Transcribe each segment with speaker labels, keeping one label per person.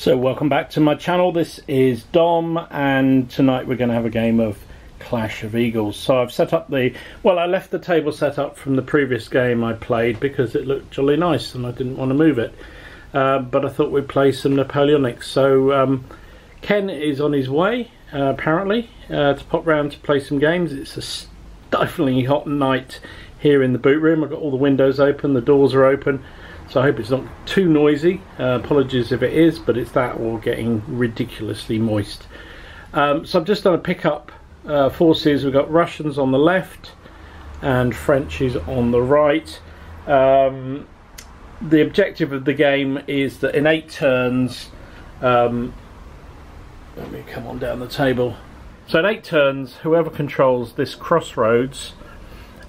Speaker 1: So welcome back to my channel. This is Dom, and tonight we're going to have a game of Clash of Eagles. So I've set up I left the table set up from the previous game I played because it looked jolly nice and I didn't want to move it, but I thought we'd play some Napoleonics. So Ken is on his way apparently to pop round to play some games. It's a stiflingly hot night here in the boot room. I've got all the windows open, the doors are open, so I hope it's not too noisy. Apologies if it is, but it's that or getting ridiculously moist. So I'm just going to pick up forces. We've got Russians on the left and Frenchies on the right. The objective of the game is that in 8 turns, let me come on down the table. So in 8 turns, whoever controls this crossroads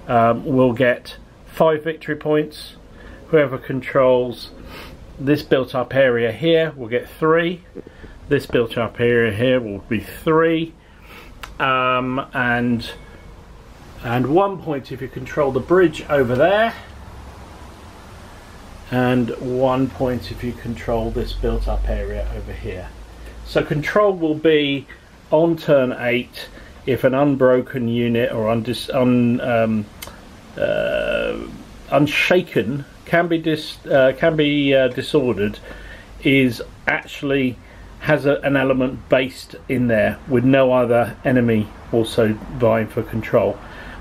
Speaker 1: will get 5 victory points. Whoever controls this built up area here will get 3. This built up area here will be 3. And 1 point if you control the bridge over there. And 1 point if you control this built up area over here. So control will be on turn 8 if an unbroken unit or unshaken can be disordered is actually has an element based in there with no other enemy also vying for control.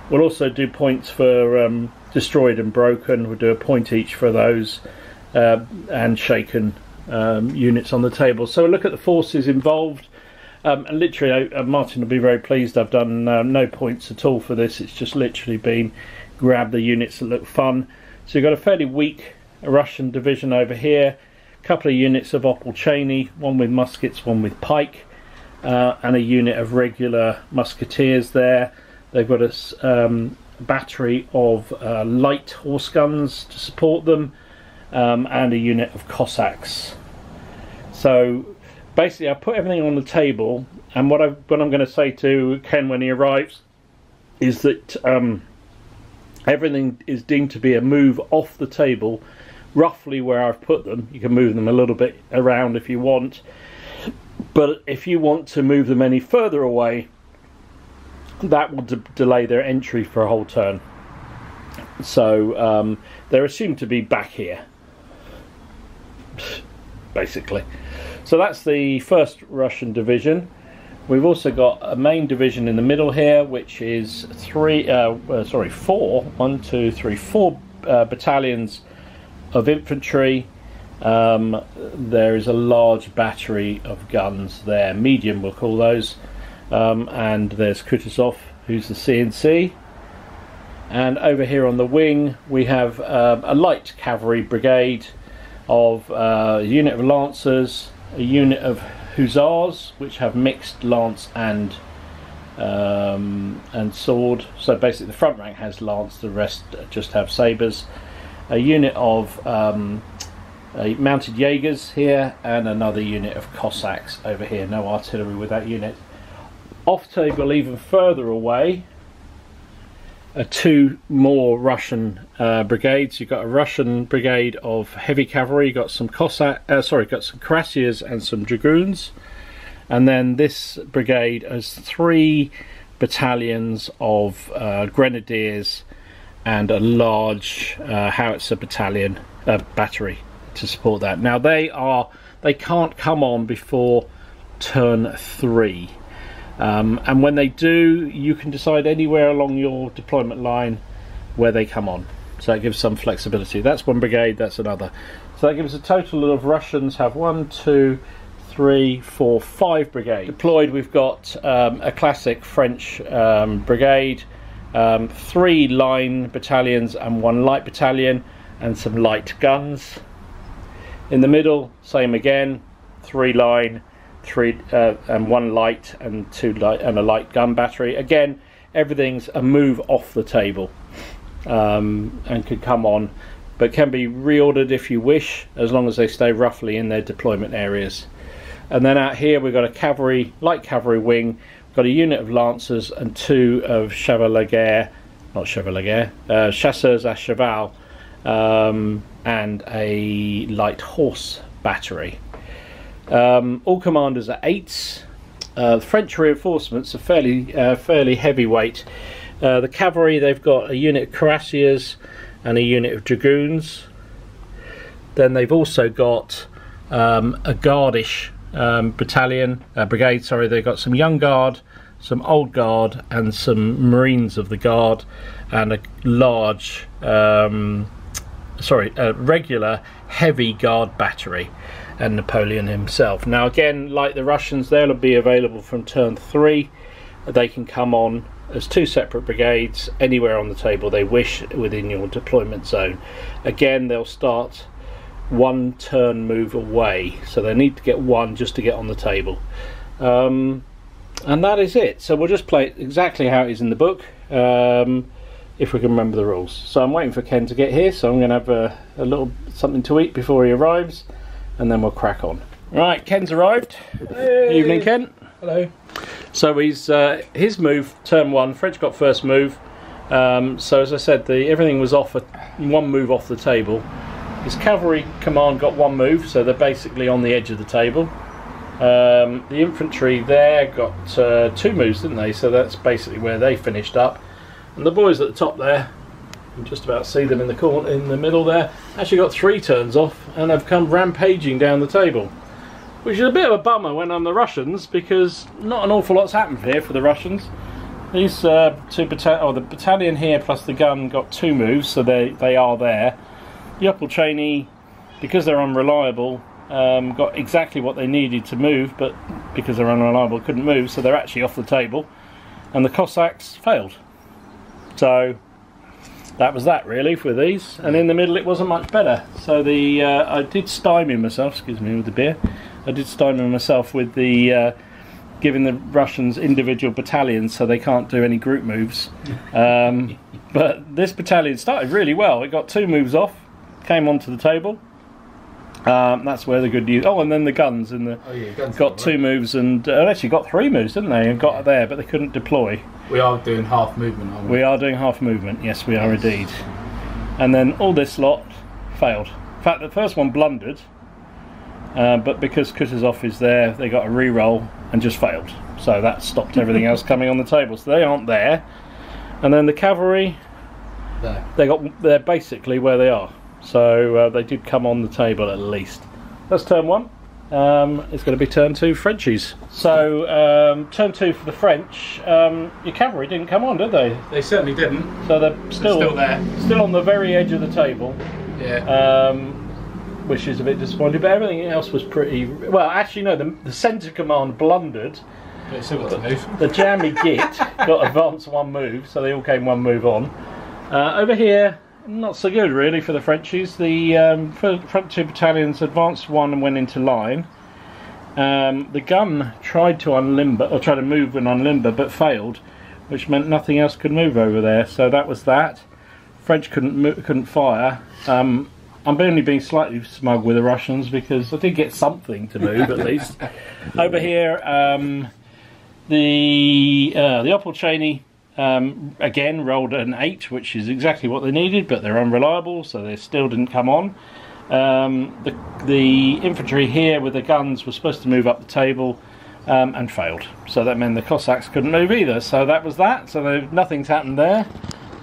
Speaker 1: We'll also do points for destroyed and broken. We'll do a point each for those and shaken units on the table. So we'll look at the forces involved, and literally Martin will be very pleased. I've done no points at all for this. It's just literally been grab the units that look fun. So you've got a fairly weak Russian division over here, a couple of units of Opal Cheney, one with muskets, one with pike, and a unit of regular musketeers there. They've got a battery of light horse guns to support them, and a unit of Cossacks. So basically I put everything on the table, and what I'm going to say to Ken when he arrives is that everything is deemed to be a move off the table, roughly where I've put them. You can move them a little bit around if you want, but if you want to move them any further away, that will delay their entry for a whole turn. So they're assumed to be back here, basically. So that's the first Russian division. We've also got a main division in the middle here, which is 4 battalions of infantry. There is a large battery of guns there, medium we'll call those, and there's Kutuzov, who's the CNC. And over here on the wing we have a light cavalry brigade of a unit of lancers, a unit of hussars, which have mixed lance and sword. So basically the front rank has lance, the rest just have sabres. A unit of mounted Jaegers here, and another unit of Cossacks over here. No artillery with that unit. Off table even further away are 2 more Russian brigades. You've got a Russian brigade of heavy cavalry, you've got some got some cuirassiers and some dragoons, and then this brigade has 3 battalions of grenadiers and a large howitzer battery to support that. Now they can't come on before turn 3. And when they do, you can decide anywhere along your deployment line where they come on. So that gives some flexibility. That's 1 brigade, that's another. So that gives a total of Russians have 1, 2, 3, 4, 5 brigades. Deployed we've got a classic French brigade, 3 line battalions and 1 light battalion, and some light guns. In the middle, same again, 3 line, 3 and 1 light and 2 light and a light gun battery. Again, everything's a move off the table, and can come on, but can be reordered if you wish, as long as they stay roughly in their deployment areas. And then out here we've got a light cavalry wing. We've got a unit of lancers and 2 of chasseurs à cheval, and a light horse battery. All commanders are 8s. The French reinforcements are fairly heavyweight. The cavalry, they've got a unit of cuirassiers and a unit of dragoons. Then they've also got a guardish brigade. Sorry, they've got some young guard, some old guard, and some marines of the guard, and a large, regular heavy guard battery, and Napoleon himself. Now again, like the Russians, they'll be available from turn 3. They can come on as 2 separate brigades anywhere on the table they wish within your deployment zone. Again, they'll start 1 turn move away, so they need to get 1 just to get on the table. And that is it. So we'll just play it exactly how it is in the book, if we can remember the rules. So I'm waiting for Ken to get here, so I'm going to have a little something to eat before he arrives, and then we'll crack on. Right, Ken's arrived. Hey. Evening, Ken.
Speaker 2: Hello.
Speaker 1: So he's his move, turn 1. French got first move. So as I said, everything was off 1 move off the table. His cavalry command got 1 move, so they're basically on the edge of the table. The infantry there got 2 moves, didn't they? So that's basically where they finished up. And the boys at the top there, you can just about see them in the corner, in the middle there, actually got 3 turns off and have come rampaging down the table, which is a bit of a bummer when I'm the Russians, because not an awful lot's happened here for the Russians. These the battalion here plus the gun got 2 moves, so they are there. The Opolchany, because they're unreliable, got exactly what they needed to move, but because they're unreliable couldn't move, so they're actually off the table. And the Cossacks failed. So that was that really for these. And in the middle it wasn't much better. So I did stymie myself, excuse me with the beer, I did stymie myself with the giving the Russians individual battalions so they can't do any group moves. But this battalion started really well. It got 2 moves off, came onto the table. That's where the good news. Oh, and then the guns in the guns got 2 moves, and actually got 3 moves, didn't they? And got there, but they couldn't deploy.
Speaker 2: We are doing half movement, aren't we?
Speaker 1: We are doing half movement. Yes, we are indeed. And then all this lot failed. In fact, the first one blundered, but because Kutuzov is there, they got a re-roll and just failed. So that stopped everything else coming on the table. So they aren't there. And then the cavalry, they're basically where they are. So they did come on the table at least. That's turn 1. It's going to be turn 2 Frenchies. So turn 2 for the French. Your cavalry didn't come on, did they?
Speaker 2: They certainly didn't.
Speaker 1: So they're still there, still on the very edge of the table.
Speaker 2: Yeah.
Speaker 1: Which is a bit disappointing. But everything else was pretty well. Actually, no. The centre command blundered.
Speaker 2: But still got to move.
Speaker 1: The jammy git got advanced 1 move, so they all came 1 move on. Over here, not so good really for the Frenchies. The front 2 battalions advanced 1 and went into line. The gun tried to unlimber, or tried to move and unlimber, but failed, which meant nothing else could move over there. So that was that. French couldn't fire. I'm only being slightly smug with the Russians because I did get something to move at least. Over here, the Opolchany again rolled an 8, which is exactly what they needed, but they're unreliable, so they still didn't come on. The infantry here with the guns were supposed to move up the table and failed, so that meant the Cossacks couldn't move either. So that was that. So nothing's happened there.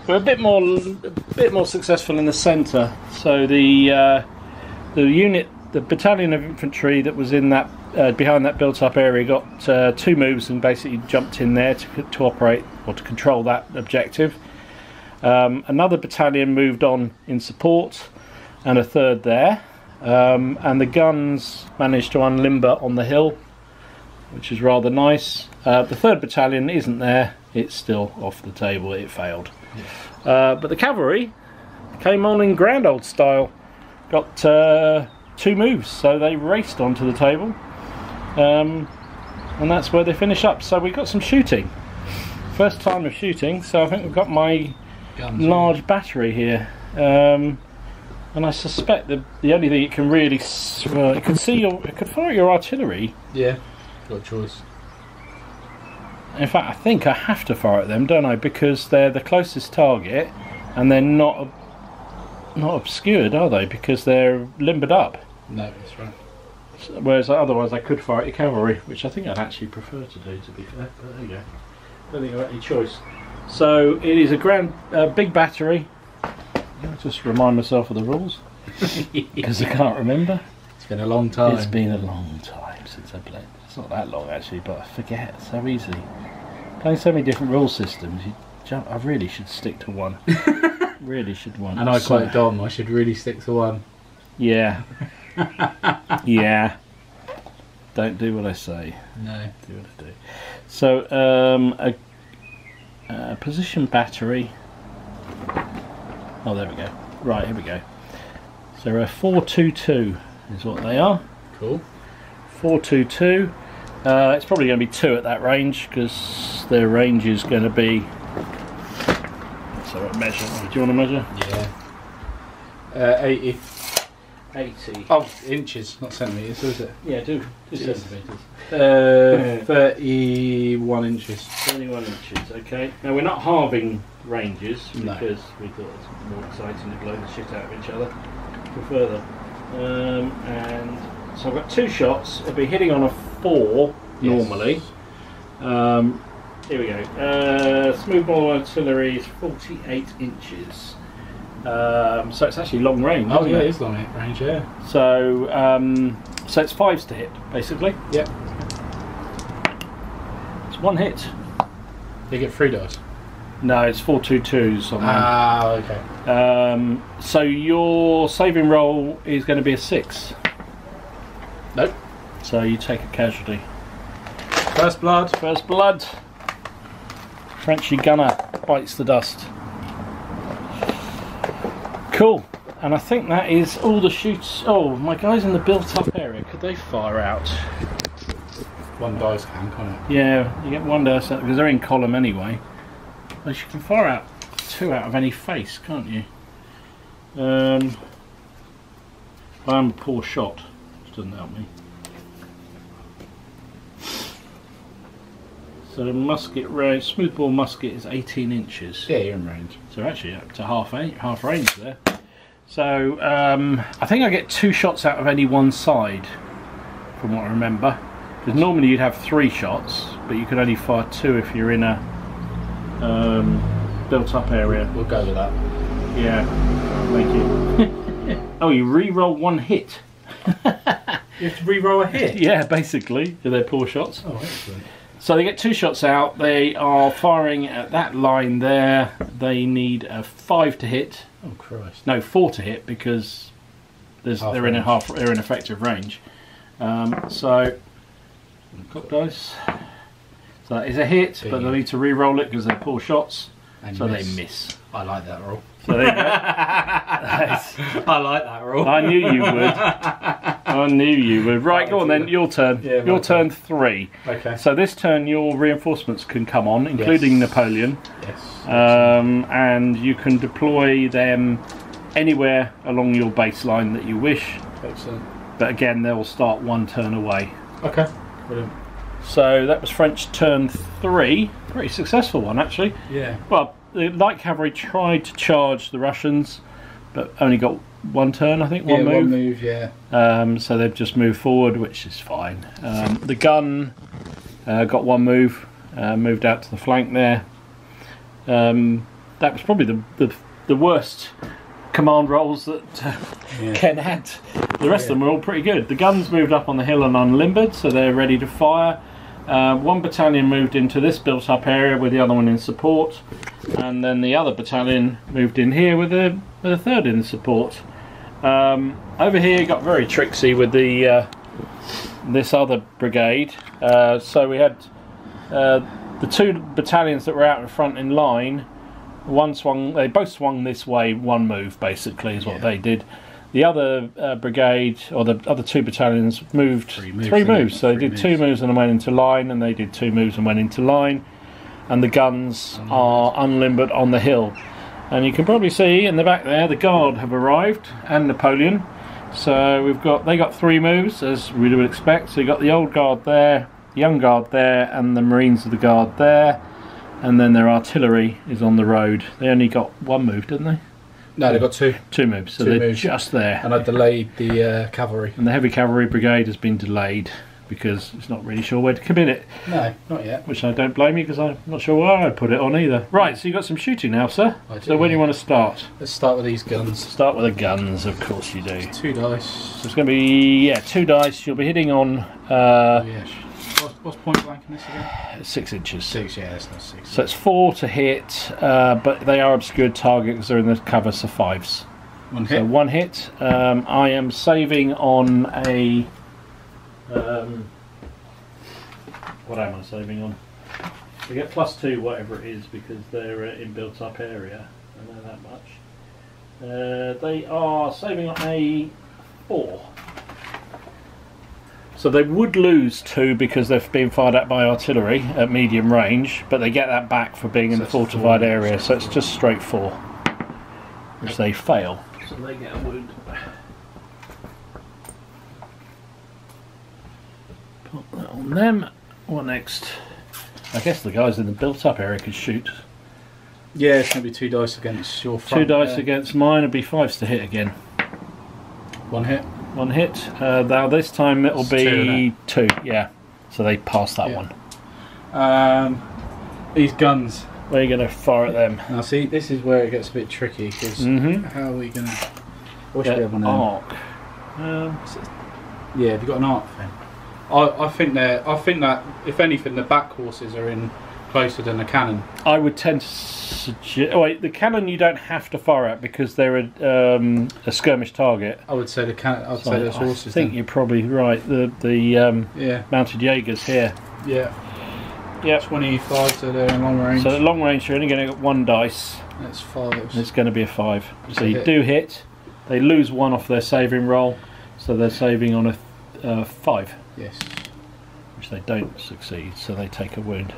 Speaker 1: We're a bit more successful in the centre. So the battalion of infantry that was in that behind that built-up area got 2 moves and basically jumped in there to operate or to control that objective. Another battalion moved on in support, and a 3rd there. And the guns managed to unlimber on the hill, which is rather nice. The 3rd battalion isn't there. It's still off the table. It failed. Yeah. But the cavalry came on in grand old style. Got 2 moves, so they raced onto the table. And that's where they finish up. So we got some shooting. First time of shooting, so I think we've got my large battery here. And I suspect the only thing it can really it could fire your artillery.
Speaker 2: Yeah, got a choice.
Speaker 1: In fact, I think I have to fire at them, don't I? Because they're the closest target, and they're not obscured, are they? Because they're limbered up.
Speaker 2: No, that's right.
Speaker 1: Whereas otherwise I could fire at your cavalry, which I think I'd actually prefer to do, to be fair. But there you go. Don't think I've got any choice. So it is a big battery. I'll just remind myself of the rules because I can't remember.
Speaker 2: It's been a long time.
Speaker 1: It's been a long time since I played. It's not that long actually, but I forget so easily. Playing so many different rule systems, I really should stick to one. Really should one.
Speaker 2: And I quite dumb. I should really stick to one.
Speaker 1: Yeah. Yeah. Don't do what I say.
Speaker 2: No.
Speaker 1: Do what I do. So a position battery. Oh, there we go. Right, here we go. So a 422 is what they are.
Speaker 2: Cool.
Speaker 1: 422. It's probably going to be 2 at that range because their range is going to be. So I measure. Do you want to measure?
Speaker 2: Yeah. 80.
Speaker 1: 80.
Speaker 2: Oh, inches, not centimetres, is it?
Speaker 1: Yeah, do centimetres.
Speaker 2: 31 inches.
Speaker 1: 21 inches. Okay. Now we're not halving ranges
Speaker 2: No.
Speaker 1: because we thought it was more exciting to blow the shit out of each other for further. And so I've got 2 shots. It'll be hitting on a 4 normally. Here we go. Smoothbore artillery is 48 inches. So it's actually long range.
Speaker 2: Oh yeah,
Speaker 1: it
Speaker 2: it is long range, yeah.
Speaker 1: So so it's 5s to hit basically.
Speaker 2: Yep.
Speaker 1: It's 1 hit.
Speaker 2: You get 3 dice.
Speaker 1: No, it's 422s on
Speaker 2: Ah, okay.
Speaker 1: so your saving roll is going to be a 6.
Speaker 2: Nope.
Speaker 1: So you take a casualty.
Speaker 2: First blood.
Speaker 1: First blood. Frenchy gunner bites the dust. Cool. And I think that is all the shoots. Oh, my guys in the built-up area. Could they fire out?
Speaker 2: 1 dice can't it?
Speaker 1: Yeah, you get 1 dice because they're in column anyway. But you can fire out 2 out of any face, can't you? I'm a poor shot, which doesn't help me. So musket range, smoothbore musket is 18 inches.
Speaker 2: Yeah, you're in range.
Speaker 1: So actually up to half range there. So I think I get 2 shots out of any one side, from what I remember. Because normally you'd have 3 shots, but you could only fire 2 if you're in a built-up area.
Speaker 2: We'll go with that.
Speaker 1: Yeah, thank you. Oh, you re-roll 1 hit.
Speaker 2: You have to re-roll a hit?
Speaker 1: Yeah, basically, if they're poor shots.
Speaker 2: Oh, excellent.
Speaker 1: So they get 2 shots out. They are firing at that line there. They need a 5 to hit.
Speaker 2: Oh Christ!
Speaker 1: No, 4 to hit because they're in effective range. So cock dice. So that is a hit, but they need to re-roll it because they're poor shots.
Speaker 2: And
Speaker 1: so they miss.
Speaker 2: I like that roll.
Speaker 1: So there you go.
Speaker 2: I like that roll.
Speaker 1: I knew you would. I knew you would. Right, go on then. Your turn.
Speaker 2: Yeah,
Speaker 1: your turn 3.
Speaker 2: Okay.
Speaker 1: So this turn, your reinforcements can come on, including Napoleon.
Speaker 2: Yes.
Speaker 1: And you can deploy them anywhere along your baseline that you wish.
Speaker 2: Excellent.
Speaker 1: But again, they'll start 1 turn away.
Speaker 2: Okay. Brilliant.
Speaker 1: So that was French turn 3. Pretty successful one, actually.
Speaker 2: Yeah.
Speaker 1: Well, the light cavalry tried to charge the Russians, but only got 1 turn, I think. One move.
Speaker 2: 1 move, yeah.
Speaker 1: So they've just moved forward, which is fine. The gun got 1 move, moved out to the flank there. That was probably the worst command rolls that Ken had. The rest of them were all pretty good. The guns moved up on the hill and unlimbered, so they're ready to fire. 1 battalion moved into this built-up area with the other one in support, and then the other battalion moved in here with a 3rd in support. Over here got very tricksy with the this other brigade. So we had the 2 battalions that were out in front in line. They both swung this way, 1 move basically is what they did. The other brigade, or the other 2 battalions, moved 3 moves. So they did 2 moves and went into line, and they did 2 moves and went into line. And the guns are unlimbered on the hill. And you can probably see in the back there, the Guard have arrived, and Napoleon. So they got 3 moves, as we would expect. So you got the old Guard there, the young Guard there, and the Marines of the Guard there. And then their artillery is on the road. They only got 1 move, didn't they?
Speaker 2: No, they've got two.
Speaker 1: Two moves, so
Speaker 2: Two
Speaker 1: they're
Speaker 2: moves.
Speaker 1: just there.
Speaker 2: And I delayed the cavalry.
Speaker 1: And the heavy cavalry brigade has been delayed because it's not really sure where to commit it.
Speaker 2: No, not yet.
Speaker 1: Which I don't blame you, because I'm not sure where I'd put it on either. Right, so you've got some shooting now, sir.
Speaker 2: I do,
Speaker 1: So when do you want to start?
Speaker 2: Let's start with these guns.
Speaker 1: Start with the guns, of course you do.
Speaker 2: 2 dice.
Speaker 1: So it's going to be, yeah, 2 dice. You'll be hitting on
Speaker 2: Yes. What's point blank in this again?
Speaker 1: 6 inches.
Speaker 2: 6, yeah, that's not 6.
Speaker 1: So it's 4 to hit, but they are obscured targets because they're in the cover, so 5s.
Speaker 2: 1 hit.
Speaker 1: So 1 hit. I am saving on a... what am I saving on? They get +2 whatever it is because they're in built up area. I know that much. They are saving on a 4. So they would lose 2 because they've been fired at by artillery at medium range, but they get that back for being in the fortified area, so it's just straight 4, which they fail. So they get a wound. Put that on them. What next? I guess the guys in the built-up area could shoot.
Speaker 2: Yeah, it's going to be 2 dice against your front.
Speaker 1: 2 dice against mine, would be 5s to hit again.
Speaker 2: 1 hit.
Speaker 1: 1 hit. Now this time it'll be 2, yeah. So they pass that one.
Speaker 2: These guns.
Speaker 1: Where are you going to fire at them?
Speaker 2: Now see, this is where it gets a bit tricky, because how are we going to... I wish we had one
Speaker 1: arc.
Speaker 2: Yeah, have you got an arc then? I think that if anything, the back horses are in closer than the cannon.
Speaker 1: I would tend to suggest. Oh wait, the cannon you don't have to fire at because they're a skirmish target.
Speaker 2: I would say the cannon. I'd say those horses.
Speaker 1: I think you're probably right. The mounted Jaegers here.
Speaker 2: Yeah.
Speaker 1: Yeah.
Speaker 2: 25, so they're in long range.
Speaker 1: So at long range, you're only going to get 1 dice.
Speaker 2: That's 5.
Speaker 1: It's going to be a 5. So you do hit. They lose 1 off their saving roll, so they're saving on a 5.
Speaker 2: Yes.
Speaker 1: Which they don't succeed, so they take a wound.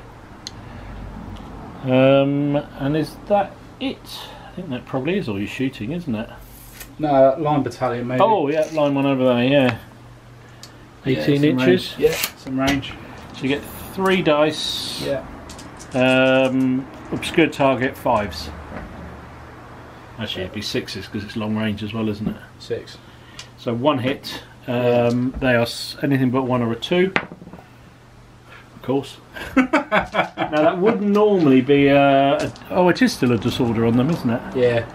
Speaker 1: And is that it? I think that probably is all you're shooting, isn't it?
Speaker 2: No, line battalion maybe.
Speaker 1: Oh yeah, line 1 over there, yeah. 18 inches.
Speaker 2: Range. Yeah, some range.
Speaker 1: So you get 3 dice.
Speaker 2: Yeah.
Speaker 1: Obscured target 5s. Actually, it'd be 6s because it's long range as well, isn't it?
Speaker 2: 6.
Speaker 1: So 1 hit. They are anything but 1 or a 2. Of course. Now that would normally be oh, it is still a disorder on them, isn't it?
Speaker 2: Yeah.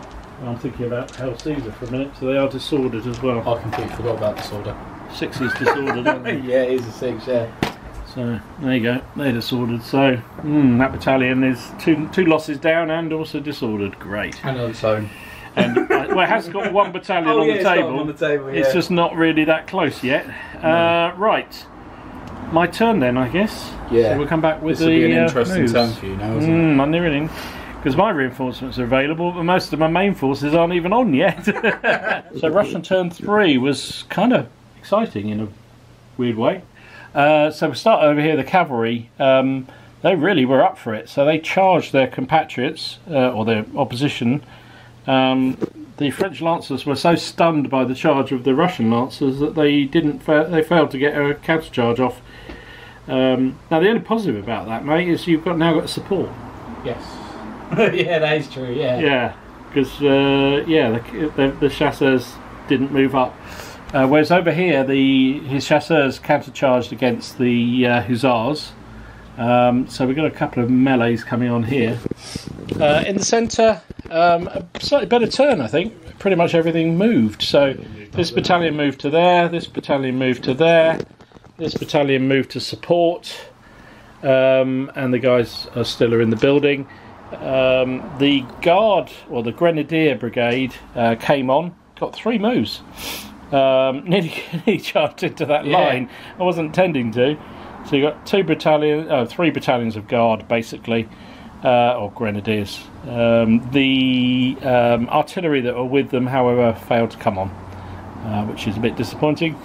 Speaker 1: I'm thinking about Hell Caesar for a minute, so they are disordered as well.
Speaker 2: I completely forgot about disorder.
Speaker 1: 6 is disordered, aren't they?
Speaker 2: Yeah, it is a 6, yeah.
Speaker 1: So there you go, they're disordered. So that battalion is two losses down and also disordered. Great.
Speaker 2: And on its own.
Speaker 1: And well, it has got 1 battalion on, the table.
Speaker 2: On the table. Yeah.
Speaker 1: It's just not really that close yet. No. Right, my turn then, I guess.
Speaker 2: Yeah.
Speaker 1: So we'll come back with
Speaker 2: this will be an interesting
Speaker 1: moves.
Speaker 2: turn for you now, isn't it?
Speaker 1: I'm nearing, because my reinforcements are available, but most of my main forces aren't even on yet. So Russian turn 3 was kind of exciting in a weird way. So we start over here. The cavalry. They really were up for it. So they charged their compatriots or their opposition. The French lancers were so stunned by the charge of the Russian lancers that they they failed to get a counter charge off. Now the only positive about that, mate, is you've now got support.
Speaker 2: Yes. Yeah, that is true. Yeah.
Speaker 1: Yeah, because the chasseurs didn't move up. Whereas over here, his chasseurs countercharged against the hussars. So we've got a couple of melees coming on here. In the centre, a slightly better turn, I think. Pretty much everything moved. So this battalion moved to there, this battalion moved to there, this battalion moved to support, and the guys are still in the building. The guard, or the grenadier brigade, came on, got 3 moves. Nearly charged into that line. I wasn't intending to. So you got 3 battalions of guard, basically, or grenadiers. The artillery that were with them, however, failed to come on, which is a bit disappointing.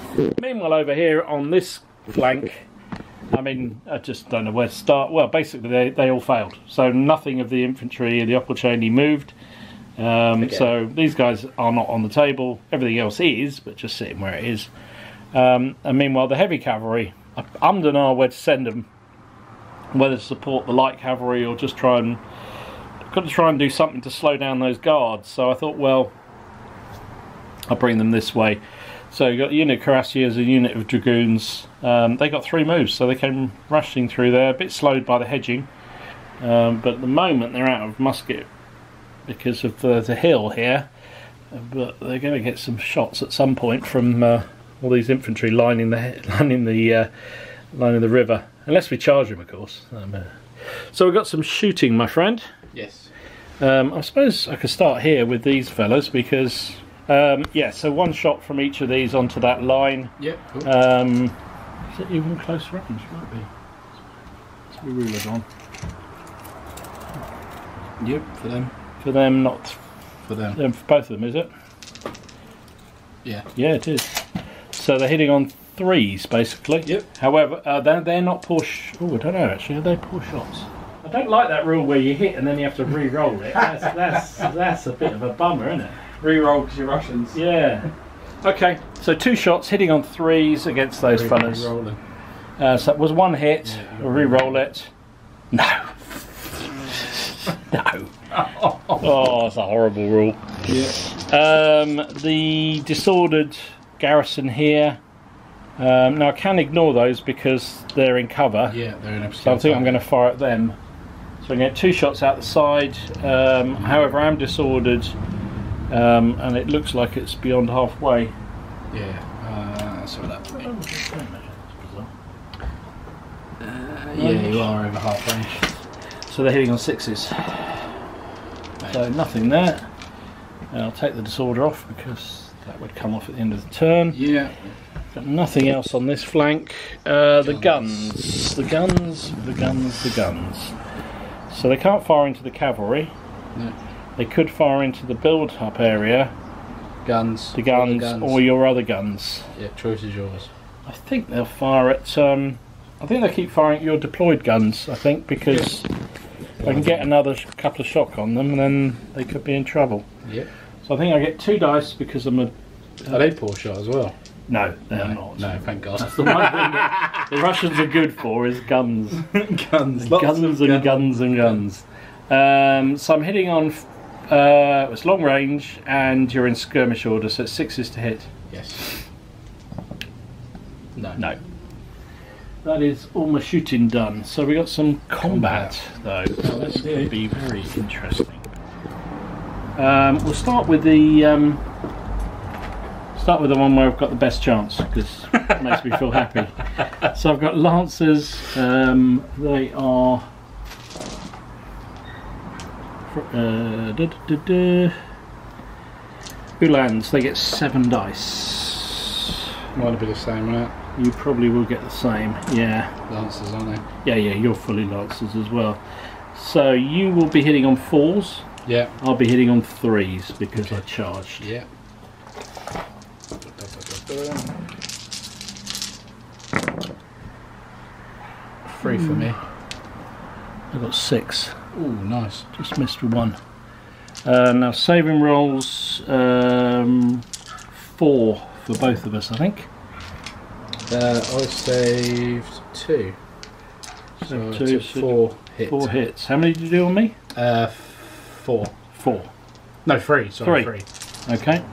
Speaker 1: Meanwhile, over here on this flank, I mean, I just don't know where to start. Well, basically, they all failed. So nothing of the infantry in the Opolchany moved. So these guys are not on the table. Everything else is, but just sitting where it is. And meanwhile, the heavy cavalry, I don't know where to send them, whether to support the light cavalry or just try and got to try and do something to slow down those guards. So I thought, well, I'll bring them this way. So you got a unit of cuirassiers, a unit of dragoons. They got 3 moves, so they came rushing through there, a bit slowed by the hedging. But at the moment they're out of musket because of the hill here. But they're going to get some shots at some point from all these infantry lining the river, unless we charge them, of course. So we've got some shooting, my friend.
Speaker 2: Yes.
Speaker 1: I suppose I could start here with these fellas because, yeah, so 1 shot from each of these onto that line.
Speaker 2: Yep. Cool.
Speaker 1: Is it even close range? Might be. Let's be rulers on.
Speaker 2: Yep, for them.
Speaker 1: For them, not
Speaker 2: for them.
Speaker 1: For both of them, is it?
Speaker 2: Yeah.
Speaker 1: Yeah, it is. So they're hitting on 3s, basically.
Speaker 2: Yep.
Speaker 1: However, they're not poor. Oh, I don't know actually. Are they poor shots? I don't like that rule where you hit and then you have to re-roll it. That's a bit of a bummer, isn't it?
Speaker 2: Re-roll because you're Russians.
Speaker 1: Yeah. Okay. So 2 shots hitting on 3s against those fellas.
Speaker 2: Re-rolling.
Speaker 1: So it was 1 hit.
Speaker 2: Yeah,
Speaker 1: We'll re-roll it. No. No. Oh, it's a horrible rule.
Speaker 2: Yeah.
Speaker 1: The disordered garrison here. Now I can ignore those because they're in cover.
Speaker 2: Yeah, they're in a
Speaker 1: So I think I'm going to fire at them. So I get 2 shots out the side. However, I'm disordered, and it looks like it's beyond halfway.
Speaker 2: Yeah. Let's have that. Yeah, you are over half range.
Speaker 1: So they're hitting on 6s. So nothing there. And I'll take the disorder off because that would come off at the end of the turn.
Speaker 2: Yeah.
Speaker 1: Got nothing else on this flank. The guns. So they can't fire into the cavalry.
Speaker 2: No.
Speaker 1: They could fire into the build-up area.
Speaker 2: Guns.
Speaker 1: The guns, or your other guns.
Speaker 2: Yeah, choice is yours.
Speaker 1: I think they'll fire at. I think they'll keep firing at your deployed guns. I think because I can get another couple of shock on them, and then they could be in trouble.
Speaker 2: Yeah.
Speaker 1: So I think I get 2 dice because I'm a.
Speaker 2: Are they poor shot as well?
Speaker 1: No, they're not.
Speaker 2: No, thank God.
Speaker 1: That's the one thing that the Russians are good for is guns.
Speaker 2: Guns.
Speaker 1: Guns. So I'm hitting on. It's long range, and you're in skirmish order, so it's 6s to hit.
Speaker 2: Yes.
Speaker 1: No. That is all my shooting done. So we got some combat though. So this could be very interesting. We'll start with the one where I've got the best chance because it makes me feel happy. So I've got lancers. They are Ulans. They get 7 dice.
Speaker 2: Might be the same, right?
Speaker 1: You probably will get the same, yeah.
Speaker 2: Lancers, aren't they?
Speaker 1: Yeah, you're fully lancers as well. So you will be hitting on 4s.
Speaker 2: Yeah.
Speaker 1: I'll be hitting on 3s because I charged.
Speaker 2: Yeah. 3 for me.
Speaker 1: I've got 6.
Speaker 2: Ooh, nice.
Speaker 1: Just missed with 1. Now saving rolls 4 for both of us, I think.
Speaker 2: I saved 2. So I took 4 hits.
Speaker 1: 4 hits. How many did you do on me?
Speaker 2: 4.
Speaker 1: 4.
Speaker 2: No, 3. Sorry, 3.
Speaker 1: Okay.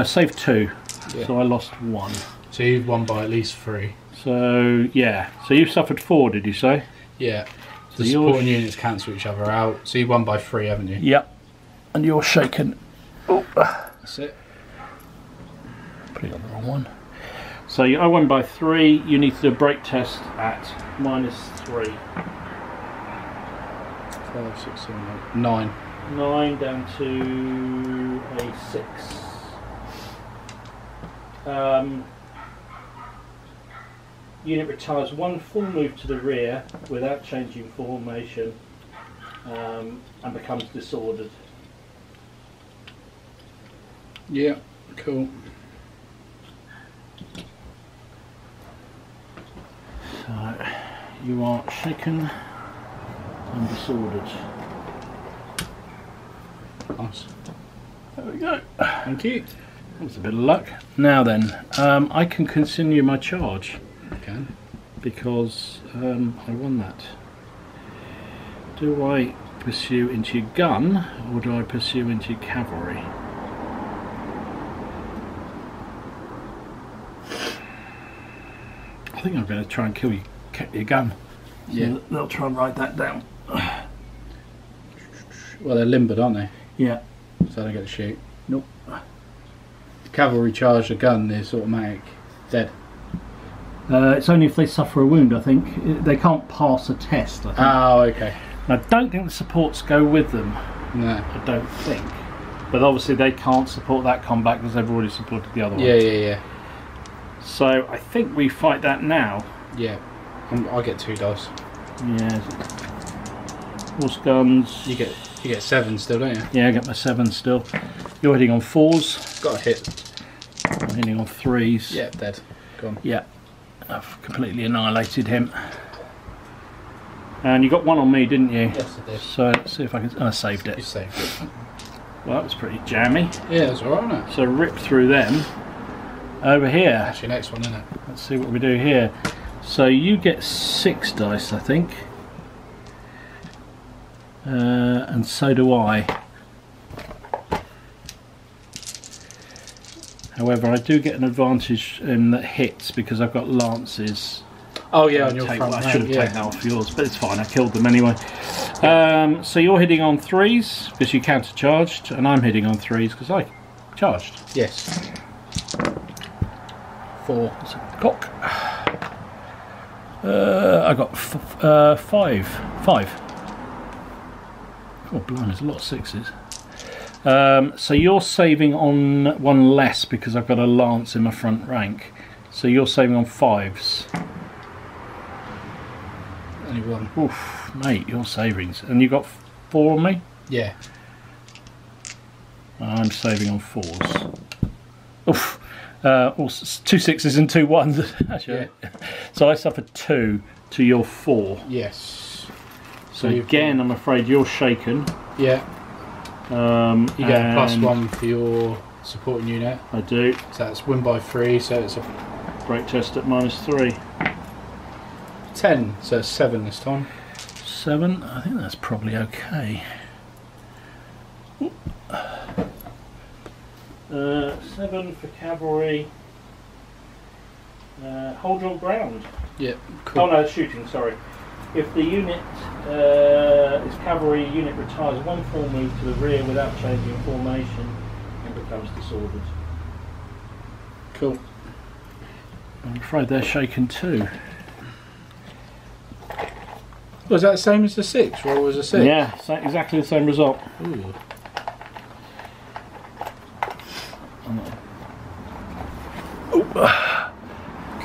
Speaker 1: Saved 2.
Speaker 2: Yeah.
Speaker 1: So I lost 1.
Speaker 2: So you've won by at least 3.
Speaker 1: So yeah. So you suffered 4, did you say?
Speaker 2: Yeah.
Speaker 1: So
Speaker 2: the supporting units cancel each other out. So you won by 3, haven't you?
Speaker 1: Yep. And you're shaken. Oh.
Speaker 2: That's it.
Speaker 1: Put it on the wrong one. So I won by 3. You need to do a break test at -3.
Speaker 2: 5, 6, 7, 8, 9.
Speaker 1: 9 down to a 6. Unit retires 1 full move to the rear without changing formation and becomes disordered.
Speaker 2: Yeah, cool.
Speaker 1: So you are shaken and disordered.
Speaker 2: Nice.
Speaker 1: There we go.
Speaker 2: Thank you.
Speaker 1: That's a bit of luck. Now then, I can continue my charge.
Speaker 2: Okay.
Speaker 1: Because I won that. Do I pursue into your gun, or do I pursue into your cavalry? I think I'm going to try and kill your gun.
Speaker 2: Yeah.
Speaker 1: So they'll try and write that down.
Speaker 2: Well, they're limbered, aren't they?
Speaker 1: Yeah.
Speaker 2: So they don't get to shoot.
Speaker 1: Nope.
Speaker 2: Cavalry charge a gun, it's automatic. Dead.
Speaker 1: It's only if they suffer a wound, I think. They can't pass a test, I think.
Speaker 2: Oh, okay.
Speaker 1: I don't think the supports go with them.
Speaker 2: No.
Speaker 1: I don't think. But obviously they can't support that combat because they've already supported the other one.
Speaker 2: Yeah.
Speaker 1: So I think we fight that now.
Speaker 2: Yeah. I get 2 dice.
Speaker 1: Yeah. Horse guns.
Speaker 2: You get 7 still, don't you?
Speaker 1: Yeah, I get my 7 still. You're hitting on 4s.
Speaker 2: Got a hit.
Speaker 1: I'm hitting on 3s.
Speaker 2: Yeah, dead. Gone.
Speaker 1: Yeah. I've completely annihilated him. And you got 1 on me, didn't you?
Speaker 2: Yes, I did.
Speaker 1: So let's see if I can. I saved it.
Speaker 2: You saved it.
Speaker 1: Well, that was pretty jammy.
Speaker 2: Yeah, that's alright, isn't it?
Speaker 1: So rip through them. Over here.
Speaker 2: Actually, next one, isn't it?
Speaker 1: Let's see what we do here. So you get 6 dice, I think. And so do I. However, I do get an advantage in that hits because I've got lances.
Speaker 2: Oh yeah, on your front.
Speaker 1: I should have taken that off yours, but it's fine. I killed them anyway. So you're hitting on 3s because you counter-charged, and I'm hitting on 3s because I charged.
Speaker 2: Yes. 4.
Speaker 1: That's a cock. I got 5. 5. Oh, blimey, there's a lot of 6s. So you're saving on 1 less because I've got a lance in my front rank. So you're saving on 5s.
Speaker 2: Only 1.
Speaker 1: Oof, mate, your savings. And you got 4 on me?
Speaker 2: Yeah.
Speaker 1: I'm saving on 4s. Oof. 2 6s and 2 1s. Actually. Yeah. So I suffered 2 to your 4.
Speaker 2: Yes.
Speaker 1: So again, I'm afraid you're shaken.
Speaker 2: Yeah. You get a +1 for your supporting unit.
Speaker 1: I do.
Speaker 2: So that's win by 3, so it's a
Speaker 1: break test at -3.
Speaker 2: 10, so it's 7 this time.
Speaker 1: 7, I think that's probably okay. 7 for cavalry. Hold your ground.
Speaker 2: Yeah, cool.
Speaker 1: Oh no, shooting, sorry. If the unit is cavalry, unit retires 1 full move to the rear without changing formation and becomes disordered.
Speaker 2: Cool.
Speaker 1: I'm afraid they're shaken too.
Speaker 2: Was that the same as the 6? Roll was a 6?
Speaker 1: Yeah, exactly the same result.
Speaker 2: Ooh.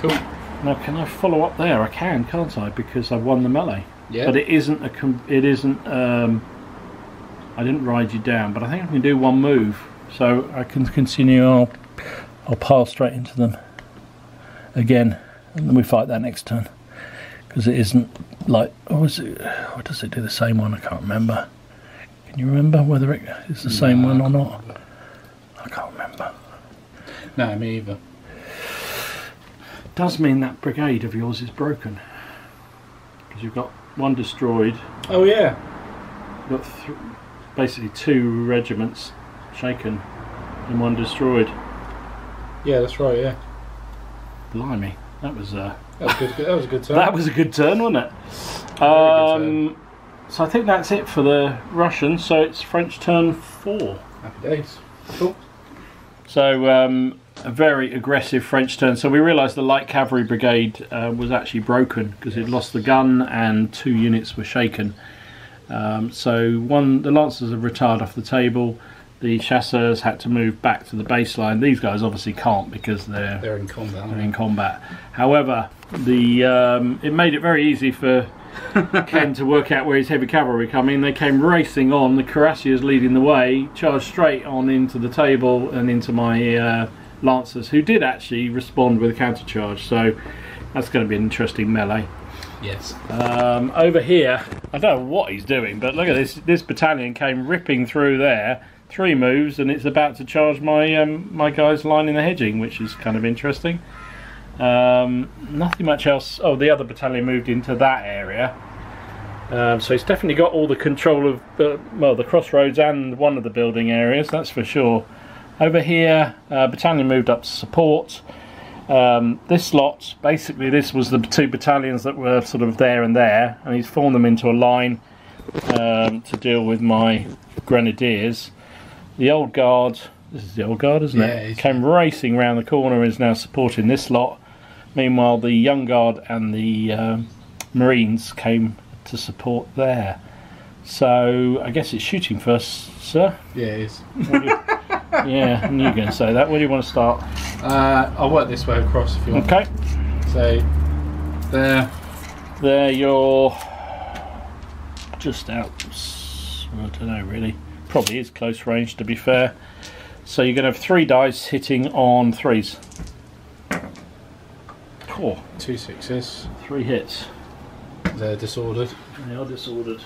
Speaker 2: Cool.
Speaker 1: Now, can I follow up there? I can, can't I? Because I've won the melee.
Speaker 2: Yeah.
Speaker 1: But it isn't I didn't ride you down, but I think I can do 1 move, so I can continue. I'll pile straight into them again, and then we fight that next turn. Because it isn't like, or does it do the same one? I can't remember. Can you remember whether it's the same one or not? I can't remember.
Speaker 2: No, me either.
Speaker 1: Does mean that brigade of yours is broken because you've got 1 destroyed.
Speaker 2: Oh yeah.
Speaker 1: You've got basically 2 regiments shaken and 1 destroyed.
Speaker 2: Yeah, that's right. Yeah.
Speaker 1: Blimey, that was
Speaker 2: good. That was a good turn.
Speaker 1: That was a good turn, wasn't it? So I think that's it for the Russians. So it's French turn 4.
Speaker 2: Happy days. Cool.
Speaker 1: So a very aggressive French turn. So we realised the light cavalry brigade was actually broken because it lost the gun and 2 units were shaken. So the lancers have retired off the table. The chasseurs had to move back to the baseline. These guys obviously can't because they're
Speaker 2: in combat.
Speaker 1: They're in combat. However, it made it very easy for Ken to work out where his heavy cavalry come in. They came racing on. The cuirassiers leading the way, charged straight on into the table and into my lancers, who did actually respond with a counter charge. So that's going to be an interesting melee.
Speaker 2: Yes.
Speaker 1: Over here, I don't know what he's doing, but look at this. This battalion came ripping through there. 3 moves, and it's about to charge my my guys lining the hedging, which is kind of interesting. Nothing much else. Oh, the other battalion moved into that area. So he's definitely got all the control of the crossroads and one of the building areas, that's for sure. Over here, battalion moved up to support. This lot, basically this was the 2 battalions that were sort of there, and he's formed them into a line to deal with my grenadiers. The old guard, this is the old guard, isn't it? Came racing round the corner and is now supporting this lot. Meanwhile, the young guard and the Marines came to support there. So I guess it's shooting first, sir?
Speaker 2: Yeah, it is.
Speaker 1: Yeah, I knew you were going to say that. Where do you want to start?
Speaker 2: I'll work this way across if you want.
Speaker 1: Okay.
Speaker 2: So, there
Speaker 1: you're just out, I don't know really, probably is close range to be fair. So you're going to have 3 dice hitting on 3s. Cool.
Speaker 2: 2 6s.
Speaker 1: 3 hits.
Speaker 2: They're disordered.
Speaker 1: They are disordered.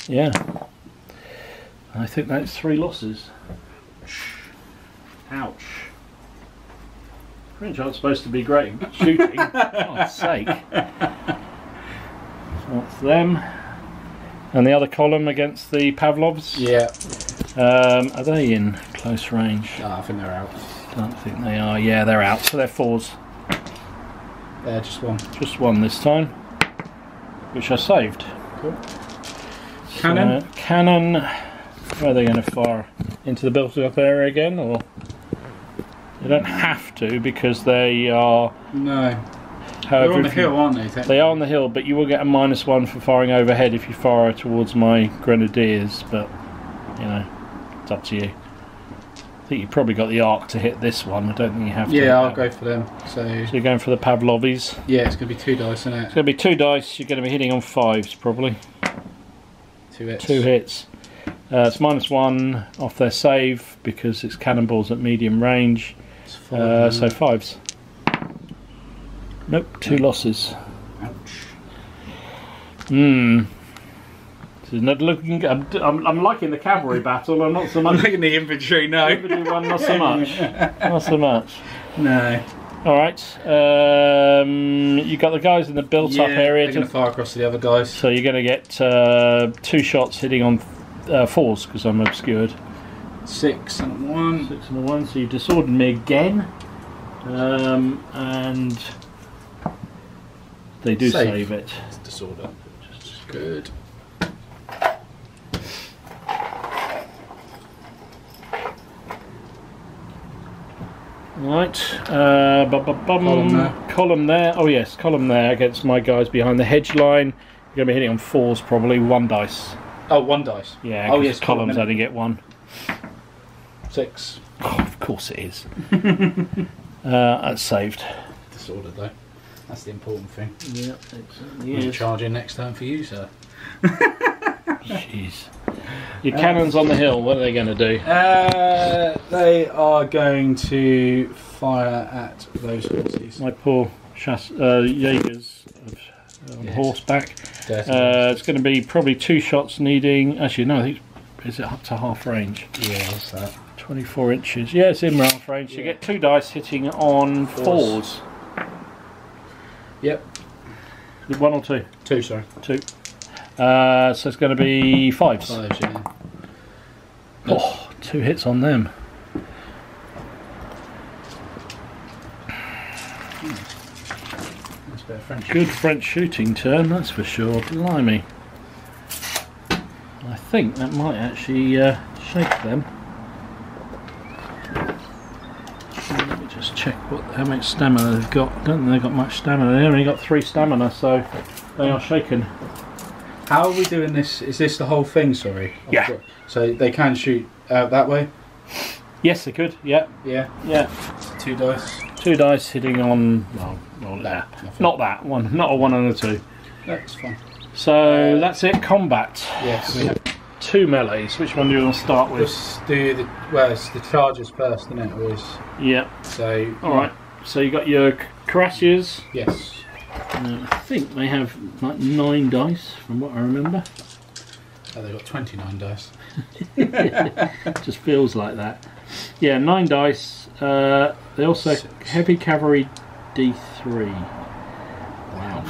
Speaker 1: Yeah. I think that's 3 losses. Ouch. French aren't supposed to be great at shooting. For God's sake. So that's them. And the other column against the Pavlovs?
Speaker 2: Yeah.
Speaker 1: Are they in close range?
Speaker 2: I think they're out.
Speaker 1: Don't think they are. Yeah, they're out. So they're 4s.
Speaker 2: Yeah, just 1.
Speaker 1: Just 1 this time. Which I saved.
Speaker 2: Cool. Cannon?
Speaker 1: So, cannon. Where are they going to fire? Into the built-up area again, or they don't have to because they are.
Speaker 2: No.
Speaker 1: However,
Speaker 2: they're on the hill, aren't they?
Speaker 1: They are on the hill, but you will get a -1 for firing overhead if you fire towards my grenadiers. But you know, it's up to you. I think you probably got the arc to hit this one. I don't think you have to.
Speaker 2: Yeah, I'll go for them. So
Speaker 1: you're going for the Pavlovis.
Speaker 2: Yeah, it's going to be 2 dice, isn't it?
Speaker 1: It's going to be 2 dice. You're going to be hitting on 5s probably.
Speaker 2: 2 hits.
Speaker 1: 2 hits. It's -1 off their save because it's cannonballs at medium range. So 5s. Nope, 2 losses.
Speaker 2: Ouch.
Speaker 1: This is not looking. I'm liking the cavalry battle. I'm not so much.
Speaker 2: I'm liking the infantry. No.
Speaker 1: Infantry one, not so much. Not so much.
Speaker 2: No.
Speaker 1: All right. You got the guys in the built-up area.
Speaker 2: They're going to fire across to the other guys.
Speaker 1: So you're going to get 2 shots hitting on 4s because I'm obscured.
Speaker 2: 6 and 1.
Speaker 1: 6 and a 1. So you disordered me again, and they do save it.
Speaker 2: It's disorder. Just good.
Speaker 1: Right,
Speaker 2: column
Speaker 1: there. Oh yes, column there against my guys behind the hedge line. You're going to be hitting on 4s probably, 1 dice.
Speaker 2: Oh, 1 dice.
Speaker 1: Yeah,
Speaker 2: oh yes,
Speaker 1: columns only get 1.
Speaker 2: 6.
Speaker 1: Oh, of course it is. That's saved.
Speaker 2: Disordered though. That's the important thing.
Speaker 1: Yeah,
Speaker 2: I'm
Speaker 1: exactly.
Speaker 2: charging next time for you, sir.
Speaker 1: Jeez. Your cannons on the hill, what are they going to do?
Speaker 2: They are going to fire at those horses.
Speaker 1: My poor Jaegers on horseback. It's going to be probably 2 shots needing. Actually, no, I think is it up to half range?
Speaker 2: Yeah, what's that?
Speaker 1: 24 inches. Yeah, it's in half range. Yeah. You get 2 dice hitting on 4s.
Speaker 2: Yep.
Speaker 1: 1 or 2?
Speaker 2: 2, sorry.
Speaker 1: 2. So it's going to be 5s.
Speaker 2: 5s, yeah.
Speaker 1: Oh, 2 hits on them.
Speaker 2: That's a bit of French.
Speaker 1: Good French shooting turn, that's for sure. Blimey. I think that might actually shake them. Let me just check how much stamina they've got. I don't think they've got much stamina. They've only got 3 stamina, so they are shaken.
Speaker 2: How are we doing this? Is this the whole thing, sorry?
Speaker 1: Yeah.
Speaker 2: So they can shoot out that way?
Speaker 1: Yes, they could, yeah.
Speaker 2: Yeah.
Speaker 1: Yeah.
Speaker 2: 2 dice.
Speaker 1: 2 dice hitting on, well, not that one, not a 1 and a 2.
Speaker 2: That's fine.
Speaker 1: So that's it, combat.
Speaker 2: Yes.
Speaker 1: We have 2 melees. Which one do you want to start with?
Speaker 2: Just do the, well, it's the charges first, isn't it? Always.
Speaker 1: Yeah.
Speaker 2: So.
Speaker 1: Alright, so you got your cuirassiers.
Speaker 2: Yes.
Speaker 1: I think they have like 9 dice from what I remember.
Speaker 2: Oh, they've got 29 dice.
Speaker 1: Just feels like that. Yeah, 9 dice. They also have heavy cavalry D3.
Speaker 2: Wow.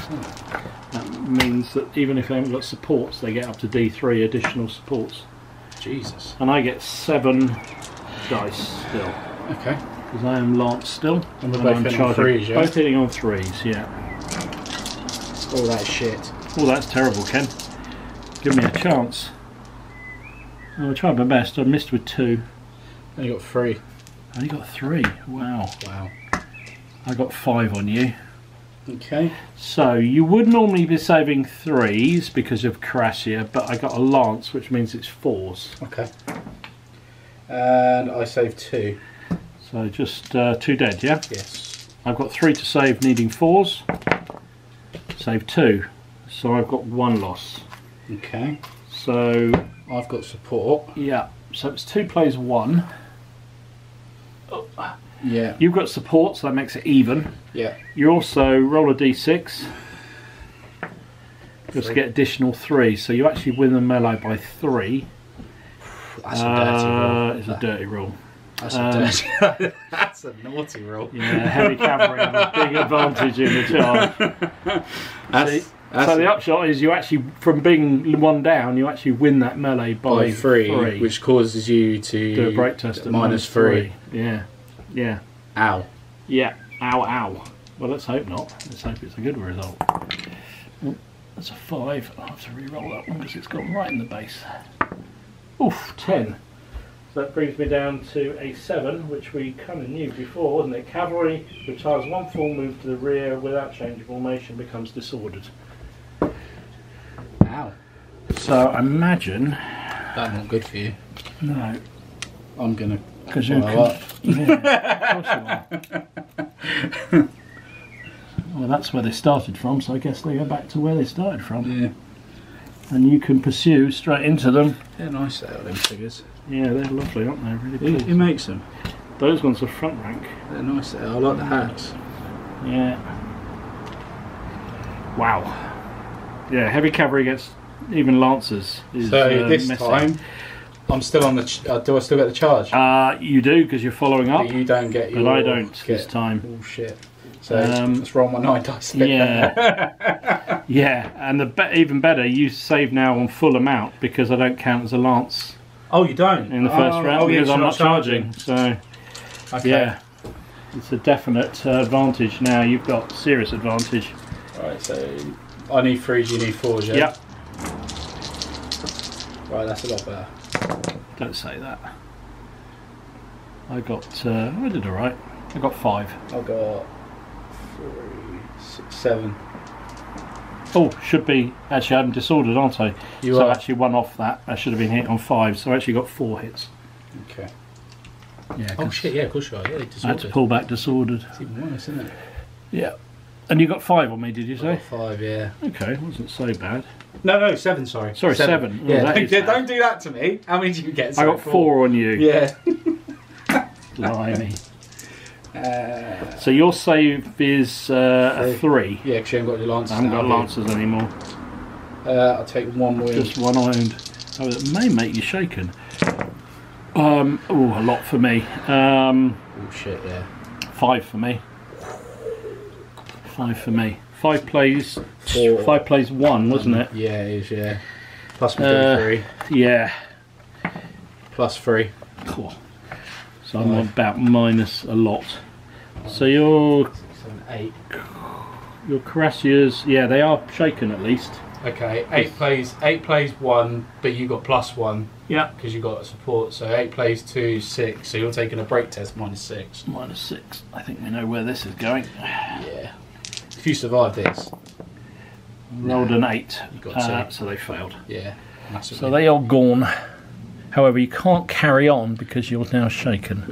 Speaker 1: That means that even if they haven't got supports, they get up to D3 additional supports.
Speaker 2: Jesus.
Speaker 1: And I get 7 dice still.
Speaker 2: Okay.
Speaker 1: Because I am Lance still.
Speaker 2: And we're both hitting on 3s, yeah?
Speaker 1: Both hitting on 3s, yeah.
Speaker 2: Oh, that is shit.
Speaker 1: Oh, that's terrible, Ken. Give me a chance. Oh, I tried my best. I missed with 2.
Speaker 2: Only got 3.
Speaker 1: I only got 3. Wow.
Speaker 2: Wow.
Speaker 1: I got 5 on you.
Speaker 2: Okay.
Speaker 1: So you would normally be saving 3s because of Crassia, but I got a Lance, which means it's 4s.
Speaker 2: Okay. And I saved 2.
Speaker 1: So just 2 dead, yeah?
Speaker 2: Yes.
Speaker 1: I've got 3 to save, needing 4s. Save 2. So I've got 1 loss.
Speaker 2: Okay.
Speaker 1: So
Speaker 2: I've got support.
Speaker 1: yeah. So it's 2 plays 1. Oh.
Speaker 2: Yeah.
Speaker 1: You've got support, so that makes it even.
Speaker 2: Yeah.
Speaker 1: You also roll a d6. Just get additional 3, so you actually win the melee by 3.
Speaker 2: That's a dirty roll.
Speaker 1: It's a dirty roll.
Speaker 2: That's a dirty. That's a naughty roll.
Speaker 1: Yeah, heavy cavalry have a big advantage in the charge. So the upshot is you actually, from being 1 down, you actually win that melee by 3,
Speaker 2: which causes you to
Speaker 1: do a break test at
Speaker 2: -3.
Speaker 1: Yeah, yeah.
Speaker 2: Ow.
Speaker 1: Yeah, ow, ow. Well, let's hope not. Let's hope it's a good result. Oh, that's a 5. I'll have to re-roll that one because it's gone right in the base. Oof, 10. So that brings me down to a 7, which we kind of knew before, wasn't it? Cavalry retires 1 full move to the rear without change of formation, becomes disordered.
Speaker 2: Ow.
Speaker 1: So I imagine...
Speaker 2: That's not good for you.
Speaker 1: No.
Speaker 2: I'm going to
Speaker 1: Because you can...
Speaker 2: up.
Speaker 1: Yeah, of course you are. Well, that's where they started from, so I guess they go back to where they started from.
Speaker 2: Yeah.
Speaker 1: And you can pursue straight into them.
Speaker 2: They're nice, them figures.
Speaker 1: Yeah, they're lovely, aren't they? Really
Speaker 2: Who makes them?
Speaker 1: Those ones are front rank.
Speaker 2: They're nice. I like the hats.
Speaker 1: Yeah. Wow. Yeah, heavy cavalry against even lancers is
Speaker 2: So this
Speaker 1: messy.
Speaker 2: time, I'm still on the. Do I still get the charge?
Speaker 1: You do because you're following up.
Speaker 2: But you don't get your.
Speaker 1: But I don't this time.
Speaker 2: Oh shit! So let's roll my 9 dice.
Speaker 1: Yeah. Yeah, and even better, you save now on full amount because I don't count as a lance.
Speaker 2: Oh, you don't
Speaker 1: In the first round because
Speaker 2: yeah,
Speaker 1: I'm not charging. So
Speaker 2: okay.
Speaker 1: yeah, it's a definite advantage now. You've got serious advantage.
Speaker 2: Right, so I need 3s, you need 4s, yeah?
Speaker 1: Yep.
Speaker 2: Right, that's a lot better.
Speaker 1: Don't say that. I got, I did alright. I got 5.
Speaker 2: I got 3, 6, 7.
Speaker 1: Oh, should be, actually I'm disordered, aren't I?
Speaker 2: You
Speaker 1: so
Speaker 2: are.
Speaker 1: actually 1 off that. I should have been hit on 5, so I actually got 4 hits.
Speaker 2: Okay.
Speaker 1: Yeah.
Speaker 2: Oh shit, yeah, of course you are. Yeah,
Speaker 1: I had to pull back disordered.
Speaker 2: It's even worse, isn't it?
Speaker 1: Yeah. And you got 5 on me, did you say?
Speaker 2: 5, yeah.
Speaker 1: Okay, wasn't so bad.
Speaker 2: No, 7, sorry.
Speaker 1: Sorry, 7. Oh,
Speaker 2: Yeah,
Speaker 1: that is
Speaker 2: don't do that to me. How many did you get?
Speaker 1: I got 4 on you.
Speaker 2: Yeah.
Speaker 1: Blimey. So your save is a 3.
Speaker 2: Yeah, because you haven't got your lances.
Speaker 1: I haven't got lancers anymore.
Speaker 2: I'll take 1 wound.
Speaker 1: Just 1 ironed. Oh, it may make you shaken. Oh, a lot for me.
Speaker 2: Oh shit, yeah.
Speaker 1: 5 for me. 5 for me. 5 plays.
Speaker 2: 4.
Speaker 1: 5 plays 1, wasn't it?
Speaker 2: Yeah, it is. Yeah. Plus we do 3.
Speaker 1: Yeah.
Speaker 2: Plus 3.
Speaker 1: Cool. So I'm about minus a lot. So your
Speaker 2: 7, 8.
Speaker 1: Your Carassias, yeah, they are shaken at least.
Speaker 2: Okay, 8 plays 1, but you got plus 1.
Speaker 1: Yeah.
Speaker 2: Because you got support. So 8 plays 2, 6. So you're taking a break test -6.
Speaker 1: -6. I think we know where this is going.
Speaker 2: Yeah. If you survive this,
Speaker 1: rolled an 8.
Speaker 2: You got 2.
Speaker 1: So they failed.
Speaker 2: Yeah. Massively.
Speaker 1: So they are gone. However, you can't carry on because you're now shaken,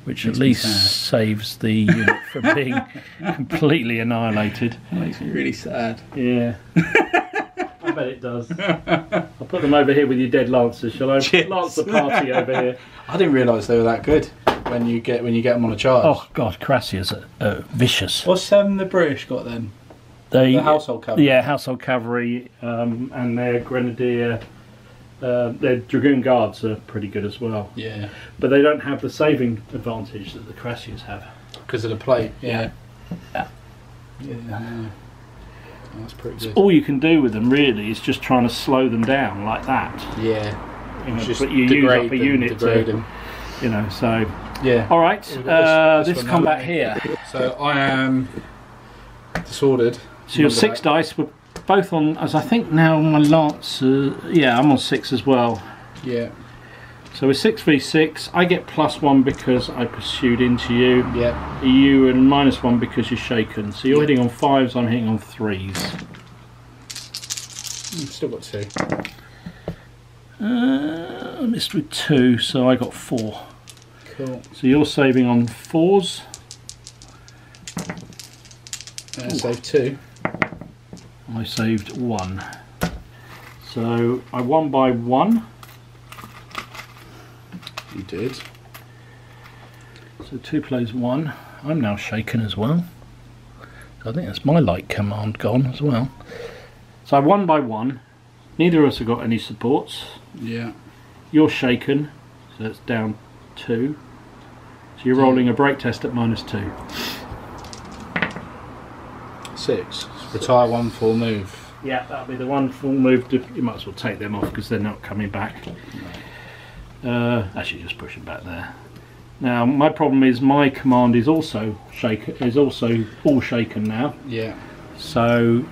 Speaker 1: which at least saves the unit from being completely annihilated.
Speaker 2: Makes me really sad.
Speaker 1: Yeah. I bet it does. I'll put them over here with your dead lancers, shall I?
Speaker 2: Cheers.
Speaker 1: Lance the party over here.
Speaker 2: I didn't realise they were that good when you get them on a charge.
Speaker 1: Oh God, Carassias are vicious.
Speaker 2: What's the British got then?
Speaker 1: The
Speaker 2: household cavalry.
Speaker 1: Yeah, household cavalry, and their grenadier, their dragoon guards are pretty good as well.
Speaker 2: Yeah.
Speaker 1: But they don't have the saving advantage that the Carassias have.
Speaker 2: Because of the plate. Yeah.
Speaker 1: Yeah.
Speaker 2: Yeah. Oh, that's pretty good.
Speaker 1: All you can do with them really is just trying to slow them down like that.
Speaker 2: Yeah.
Speaker 1: You know,
Speaker 2: Just
Speaker 1: but you use up a unit to,
Speaker 2: them.
Speaker 1: you know, so...
Speaker 2: Yeah.
Speaker 1: All right, this combat here.
Speaker 2: So I am disordered.
Speaker 1: So your 6 dice were both on, as I think now my lance, yeah, I'm on 6 as well.
Speaker 2: Yeah.
Speaker 1: So we're 6v6. I get +1 because I pursued into you.
Speaker 2: Yeah.
Speaker 1: You and -1 because you're shaken. So you're hitting on 5s, I'm hitting on 3s.
Speaker 2: Still got 2.
Speaker 1: I missed with 2, so I got 4.
Speaker 2: Cool.
Speaker 1: So you're saving on 4s.
Speaker 2: Save 2.
Speaker 1: I saved 1. So I won by 1.
Speaker 2: You did.
Speaker 1: So 2 plays 1. I'm now shaken as well. So I think that's my light command gone as well. So I won by 1. Neither of us have got any supports.
Speaker 2: Yeah.
Speaker 1: You're shaken, so that's down 2. So you're rolling a break test at -2.
Speaker 2: 6. Retire 1 full move.
Speaker 1: Yeah, that'll be the one full move. You might as well take them off because they're not coming back. Actually, just push them back there. Now, my problem is my command is also shaken. Is also all shaken now.
Speaker 2: Yeah.
Speaker 1: So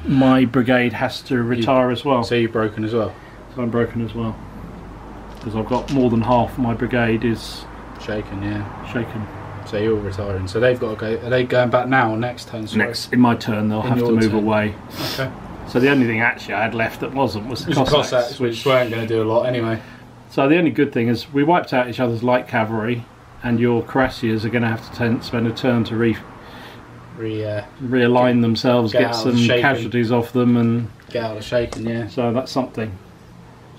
Speaker 1: my brigade has to retire as well.
Speaker 2: So you're broken as well.
Speaker 1: So I'm broken as well because I've got more than half my brigade is
Speaker 2: shaken. Yeah.
Speaker 1: Shaken.
Speaker 2: So you're retiring. So they've got to go. Are they going back now or next turn? Sorry?
Speaker 1: Next, in my turn, they'll have to move away.
Speaker 2: Okay.
Speaker 1: So the only thing actually I had left that wasn't was the Cossacks,
Speaker 2: which weren't going to do a lot anyway.
Speaker 1: So the only good thing is we wiped out each other's light cavalry, and your cuirassiers are going to have to spend a turn to realign themselves, get some casualties off them, and
Speaker 2: get out of shaking. Yeah.
Speaker 1: So that's something.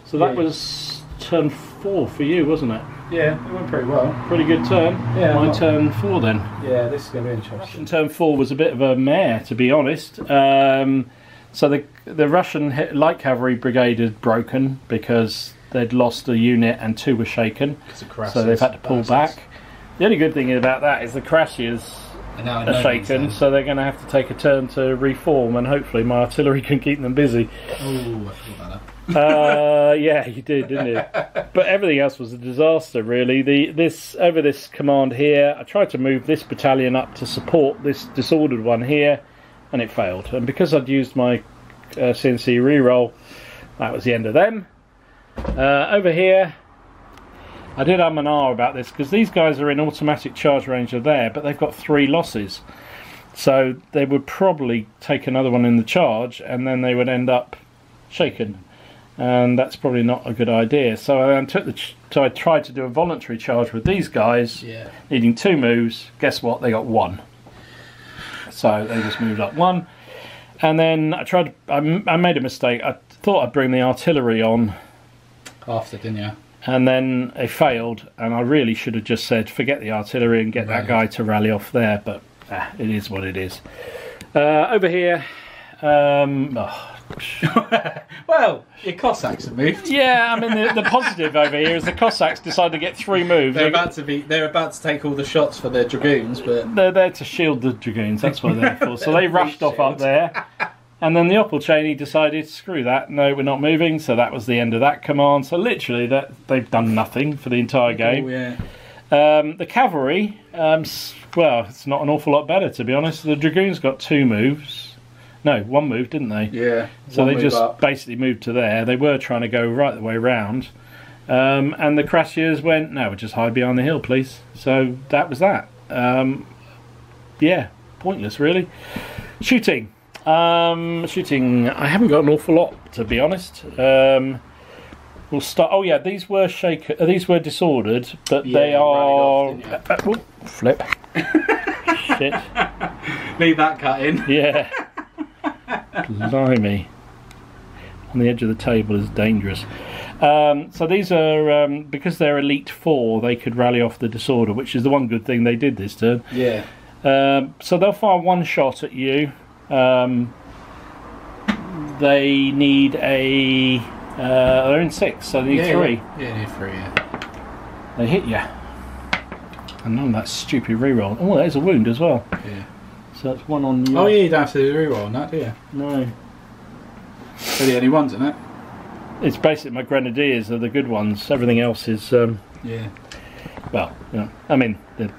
Speaker 1: So that was turn 4 for you, wasn't it?
Speaker 2: Yeah, it went pretty well.
Speaker 1: Pretty good turn. Yeah. My turn 4 then.
Speaker 2: Yeah, this is going to be interesting.
Speaker 1: Russian turn 4 was a bit of a mare, to be honest. So the Russian light cavalry brigade had broken because they'd lost a unit and 2 were shaken, so they've had to pull back. The only good thing about that is the cuirassiers are shaken, so they're going to have to take a turn to reform, and hopefully my artillery can keep them busy.
Speaker 2: Oh, I feel better.
Speaker 1: Yeah, you did, didn't you? But everything else was a disaster, really. Over this command here, I tried to move this battalion up to support this disordered one here, and it failed. And because I'd used my CNC reroll, that was the end of them. Over here, I did and ah about this because these guys are in automatic charge range of there, but they've got 3 losses. So they would probably take another one in the charge, and then they would end up shaken. And that's probably not a good idea. So I tried to do a voluntary charge with these guys, needing 2 moves. Guess what? They got 1. So they just moved up 1. And then I made a mistake. I thought I'd bring the artillery on
Speaker 2: after, didn't you?
Speaker 1: And then they failed, and I really should have just said forget the artillery and get that guy to rally off there, but it is what it is. Over here,
Speaker 2: well, your Cossacks have moved.
Speaker 1: Yeah, I mean the positive over here is the Cossacks decided to get 3 moves.
Speaker 2: They're about to take all the shots for their dragoons, but
Speaker 1: they're there to shield the dragoons. That's what they're for. So they rushed off up there, and then the Opelchaney decided, screw that, no, we're not moving. So that was the end of that command. So literally, they've done nothing for the entire game.
Speaker 2: Oh, yeah.
Speaker 1: The cavalry, well, it's not an awful lot better, to be honest. The dragoons got 2 moves. No, 1 move, didn't they?
Speaker 2: Yeah.
Speaker 1: So they just basically moved to there. They were trying to go right the way round. And the cuirassiers went, no, we'll just hide behind the hill, please. So that was that. Yeah, pointless, really. Shooting. Shooting, I haven't got an awful lot, to be honest. We'll start. Oh yeah, these were these were disordered, but they are. Flip. Shit.
Speaker 2: Leave that cut in.
Speaker 1: Yeah. Blimey. On the edge of the table is dangerous. So these are because they're Elite 4, they could rally off the disorder, which is the one good thing they did this turn.
Speaker 2: Yeah.
Speaker 1: So they'll fire 1 shot at you. They need a. They're in 6, so they need 3.
Speaker 2: Yeah, they need 3. Yeah.
Speaker 1: They hit you. And none of that stupid reroll. Oh, there's a wound as well.
Speaker 2: Yeah.
Speaker 1: So that's one on your...
Speaker 2: Oh yeah, you don't have to do the reroll on that, do you?
Speaker 1: No.
Speaker 2: They're the only ones, isn't it?
Speaker 1: It's basically my grenadiers are the good ones. Everything else is...
Speaker 2: yeah.
Speaker 1: Well, you know, I mean, the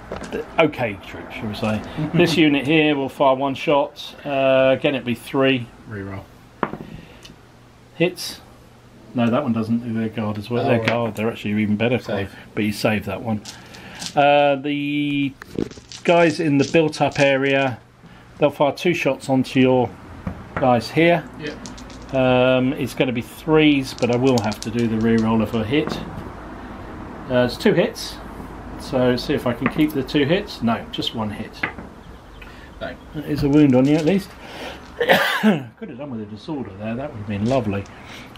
Speaker 1: okay troops, shall we say. This unit here will fire 1 shot. Again, it'll be 3.
Speaker 2: Reroll.
Speaker 1: Hits. No, that one doesn't do their guard as well.
Speaker 2: Oh,
Speaker 1: their
Speaker 2: right.
Speaker 1: guard, they're actually even better.
Speaker 2: Save.
Speaker 1: But you save that one. The guys in the built-up area, they'll fire 2 shots onto your guys here.
Speaker 2: Yep.
Speaker 1: It's going to be 3s, but I will have to do the reroll of a hit. It's 2 hits. So see if I can keep the 2 hits. No, just 1 hit.
Speaker 2: No.
Speaker 1: That is a wound on you at least. Could have done with a disorder there, that would have been lovely.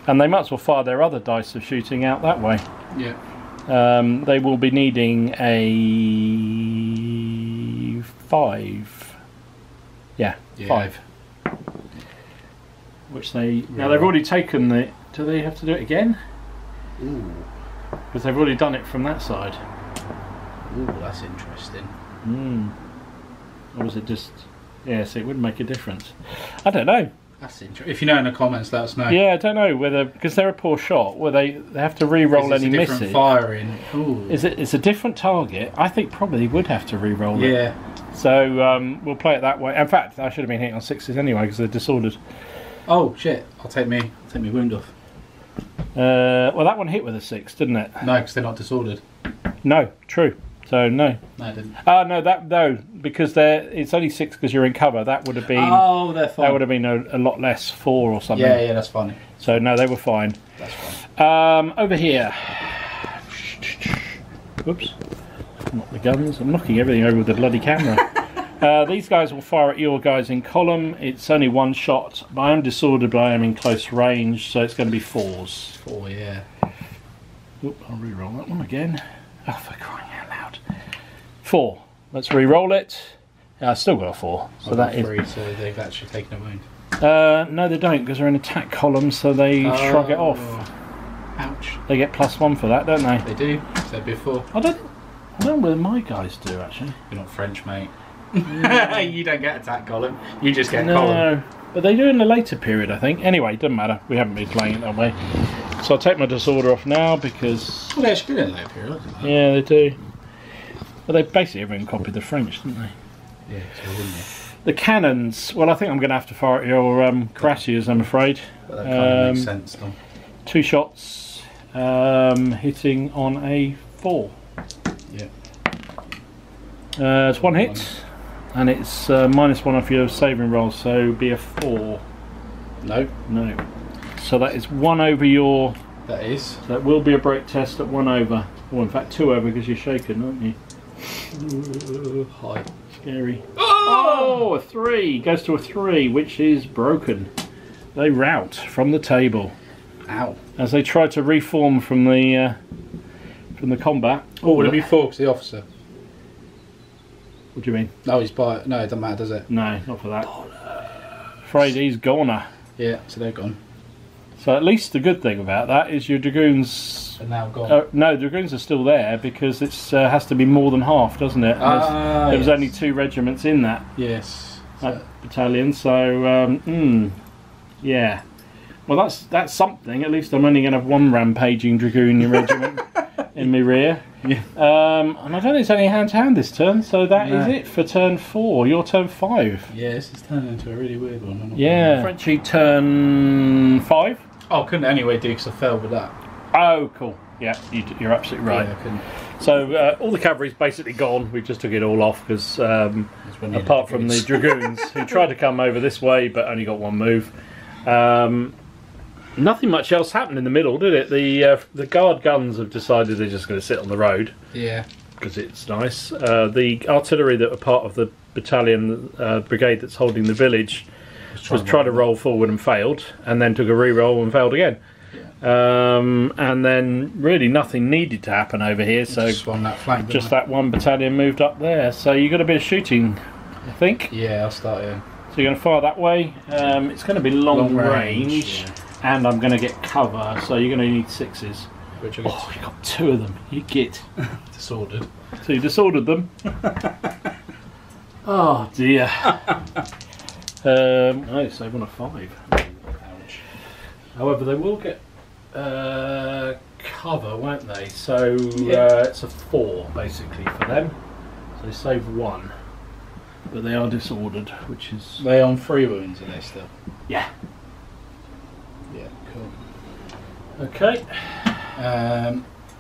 Speaker 1: And they might as well fire their other dice of shooting out that way.
Speaker 2: Yeah.
Speaker 1: They will be needing a 5. Yeah, 5. Which they... Now they've already taken the... Do they have to do it again?
Speaker 2: Ooh.
Speaker 1: Because they've already done it from that side.
Speaker 2: Ooh, that's interesting.
Speaker 1: Or was it just... Yes, it would make a difference. I don't know.
Speaker 2: That's interesting. If you know in the comments, let us know.
Speaker 1: Yeah, I don't know whether... Because they're a poor shot, where they have to re-roll any misses.
Speaker 2: Different firing. Ooh.
Speaker 1: It's a different target. I think probably would have to re-roll it.
Speaker 2: Yeah.
Speaker 1: So we'll play it that way. In fact, I should have been hitting on 6s anyway because they're disordered.
Speaker 2: Oh shit! I'll take me wound off.
Speaker 1: Well, that one hit with a 6, didn't it?
Speaker 2: No, because they're not disordered.
Speaker 1: No, true. So no.
Speaker 2: No, I didn't.
Speaker 1: No, because it's only 6 because you're in cover. That would have been.
Speaker 2: Oh, they're fine.
Speaker 1: That would have been a lot less, 4 or something.
Speaker 2: Yeah, that's funny.
Speaker 1: So no, they were fine.
Speaker 2: That's fine.
Speaker 1: Over here. Whoops. Not the guns. I'm knocking everything over with the bloody camera. These guys will fire at your guys in column. It's only 1 shot. But I am disordered, but I am in close range, so it's going to be 4s.
Speaker 2: 4, yeah.
Speaker 1: Oop, I'll re-roll that one again. Oh, for crying out loud. 4. Let's re-roll it. I still got a 4. So
Speaker 2: I've
Speaker 1: that
Speaker 2: got 3,
Speaker 1: is.
Speaker 2: so they've actually taken a wound.
Speaker 1: No, they don't, because they're in attack column, so they shrug it off.
Speaker 2: Ouch.
Speaker 1: They get +1 for that, don't they?
Speaker 2: They do. So before.
Speaker 1: I don't know whether my guys do actually.
Speaker 2: You're not French, mate. You don't get attack column. You just get column.
Speaker 1: No, but they do in the later period, I think. Anyway, doesn't matter. We haven't been playing it that way. So I'll take my disorder off now because.
Speaker 2: Well, they actually do in the later period.
Speaker 1: Yeah, they do. But they basically everyone copied the French, didn't they?
Speaker 2: Yeah, so wouldn't you?
Speaker 1: The cannons. Well, I think I'm going to have to fire at your cuirassiers, I'm afraid.
Speaker 2: But that kind of makes sense, though.
Speaker 1: 2 shots, hitting on a 4.
Speaker 2: Yeah.
Speaker 1: It's 1 hit, and it's -1 off your saving roll, so be a 4.
Speaker 2: No.
Speaker 1: No. So that is 1 over your.
Speaker 2: That is.
Speaker 1: So that will be a break test at 1 over. Or in fact 2 over because you're shaken, aren't you?
Speaker 2: High.
Speaker 1: Scary. Oh, a 3 goes to a 3, which is broken. They rout from the table.
Speaker 2: Ow.
Speaker 1: As they try to reform from the combat.
Speaker 2: Oh, would it be 4 because the officer?
Speaker 1: What do you mean?
Speaker 2: No, he's by. No, it doesn't matter, does it?
Speaker 1: No, not for that. Afraid he's goner.
Speaker 2: Yeah, so they're gone.
Speaker 1: So at least the good thing about that is your dragoons.
Speaker 2: Are now gone.
Speaker 1: No, dragoons are still there because it has to be more than half, doesn't it? There was only 2 regiments in that battalion, so yeah. Well, that's something. At least I'm only going to have 1 rampaging dragoon regiment in my rear. Yeah. And I don't think it's any hand-to-hand this turn, so that is it for turn 4. Your turn 5.
Speaker 2: Yeah, this is turning into a really weird one.
Speaker 1: Yeah. Frenchy turn 5.
Speaker 2: Oh, I couldn't anyway do because I failed with that.
Speaker 1: Oh, cool. Yeah, you're absolutely right.
Speaker 2: Yeah, I couldn't.
Speaker 1: So all the cavalry's basically gone. We just took it all off because apart from the dragoons who tried to come over this way but only got 1 move. Nothing much else happened in the middle, did it? The guard guns have decided they're just going to sit on the road.
Speaker 2: Yeah.
Speaker 1: Because it's nice. The artillery that were part of the battalion, brigade that's holding the village was trying to roll forward and failed, and then took a re-roll and failed again. Yeah. And then really nothing needed to happen over here, so
Speaker 2: just swung that flank,
Speaker 1: just that 1 battalion moved up there. So you got a bit of shooting, I think.
Speaker 2: Yeah, I'll start here.
Speaker 1: So you're going to fire that way. It's going to be long range.
Speaker 2: Yeah.
Speaker 1: And I'm going to get cover, so you're going to need 6s.
Speaker 2: Which
Speaker 1: you got 2 of them. You get
Speaker 2: disordered.
Speaker 1: So you disordered them. Oh dear. No, save on a 5.
Speaker 2: Ouch.
Speaker 1: However, they will get cover, won't they? So it's a 4 basically for them. So they save 1, but they are disordered, which is
Speaker 2: They on 3 wounds, are they still?
Speaker 1: yeah.
Speaker 2: Yeah, cool.
Speaker 1: Okay.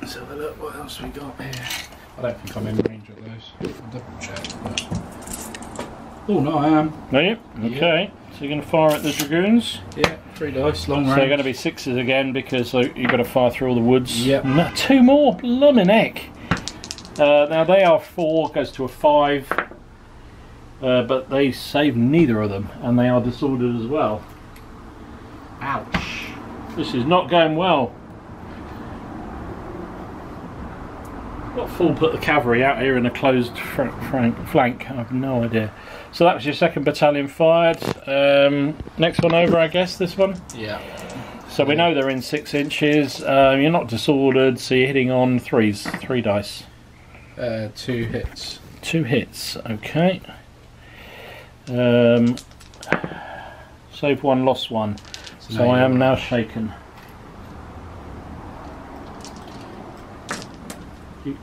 Speaker 2: Let's have a look. What else we got here? I don't think I'm in range of those. I'll double check. But... Oh no, I am.
Speaker 1: Are you? Okay. So you're going to fire at the dragoons.
Speaker 2: Yeah, 3 dice, long range.
Speaker 1: So they're going to be 6s again because you've got to fire through all the woods.
Speaker 2: Yep.
Speaker 1: No, 2 more. Blooming heck. Now they are 4, goes to a 5, but they save neither of them, and they are disordered as well. Ouch. This is not going well. What fool put the cavalry out here in a closed flank? I have no idea. So that was your 2nd battalion fired. Next one over, I guess, this one?
Speaker 2: Yeah.
Speaker 1: So we know they're in 6 inches. You're not disordered, so you're hitting on 3s. 3 dice.
Speaker 2: 2 hits.
Speaker 1: 2 hits, okay. Save 1, lost 1. So I am now shaken.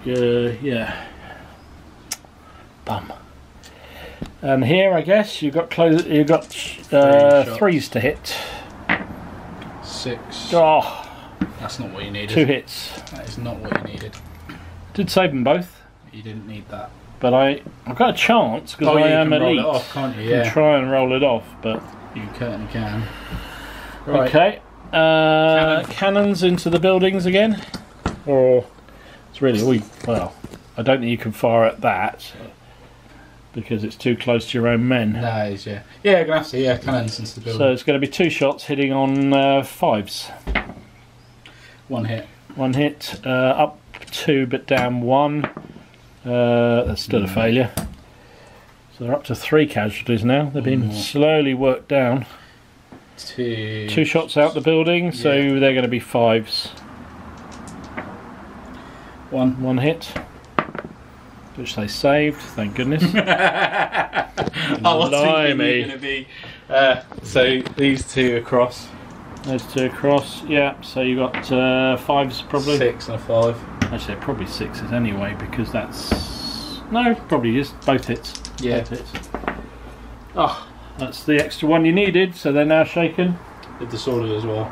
Speaker 1: Yeah. Bum. And here, I guess you've got 3s to hit.
Speaker 2: 6.
Speaker 1: Oh,
Speaker 2: That's not what you needed.
Speaker 1: 2 hits.
Speaker 2: That is not what you needed.
Speaker 1: Did save them both,
Speaker 2: You didn't need that.
Speaker 1: but I've got a chance because I am elite.
Speaker 2: Roll it off, can't you?
Speaker 1: You can try and roll it off, but
Speaker 2: You certainly can. Right.
Speaker 1: okay. Cannons into the buildings again, or it's really well. I don't think you can fire at that because it's too close to your own men.
Speaker 2: That is, yeah. Yeah, you're going to have to, cannons into the building.
Speaker 1: So it's going to be 2 shots hitting on 5s.
Speaker 2: 1 hit.
Speaker 1: 1 hit, up 2 but down 1. That's still a failure. So they're up to 3 casualties now. They've been slowly worked down.
Speaker 2: 2
Speaker 1: shots out the building, so they're going to be 5s. 1 hit, which they saved, thank goodness.
Speaker 2: I was thinking you were going to be. So these 2 across.
Speaker 1: Those 2 across, yeah. So you got 5s probably.
Speaker 2: 6 and a 5.
Speaker 1: Actually, probably 6s anyway because that's probably just both hits.
Speaker 2: Yeah.
Speaker 1: Both hits. Oh, that's the extra 1 you needed. So they're now shaken.
Speaker 2: The disordered as well.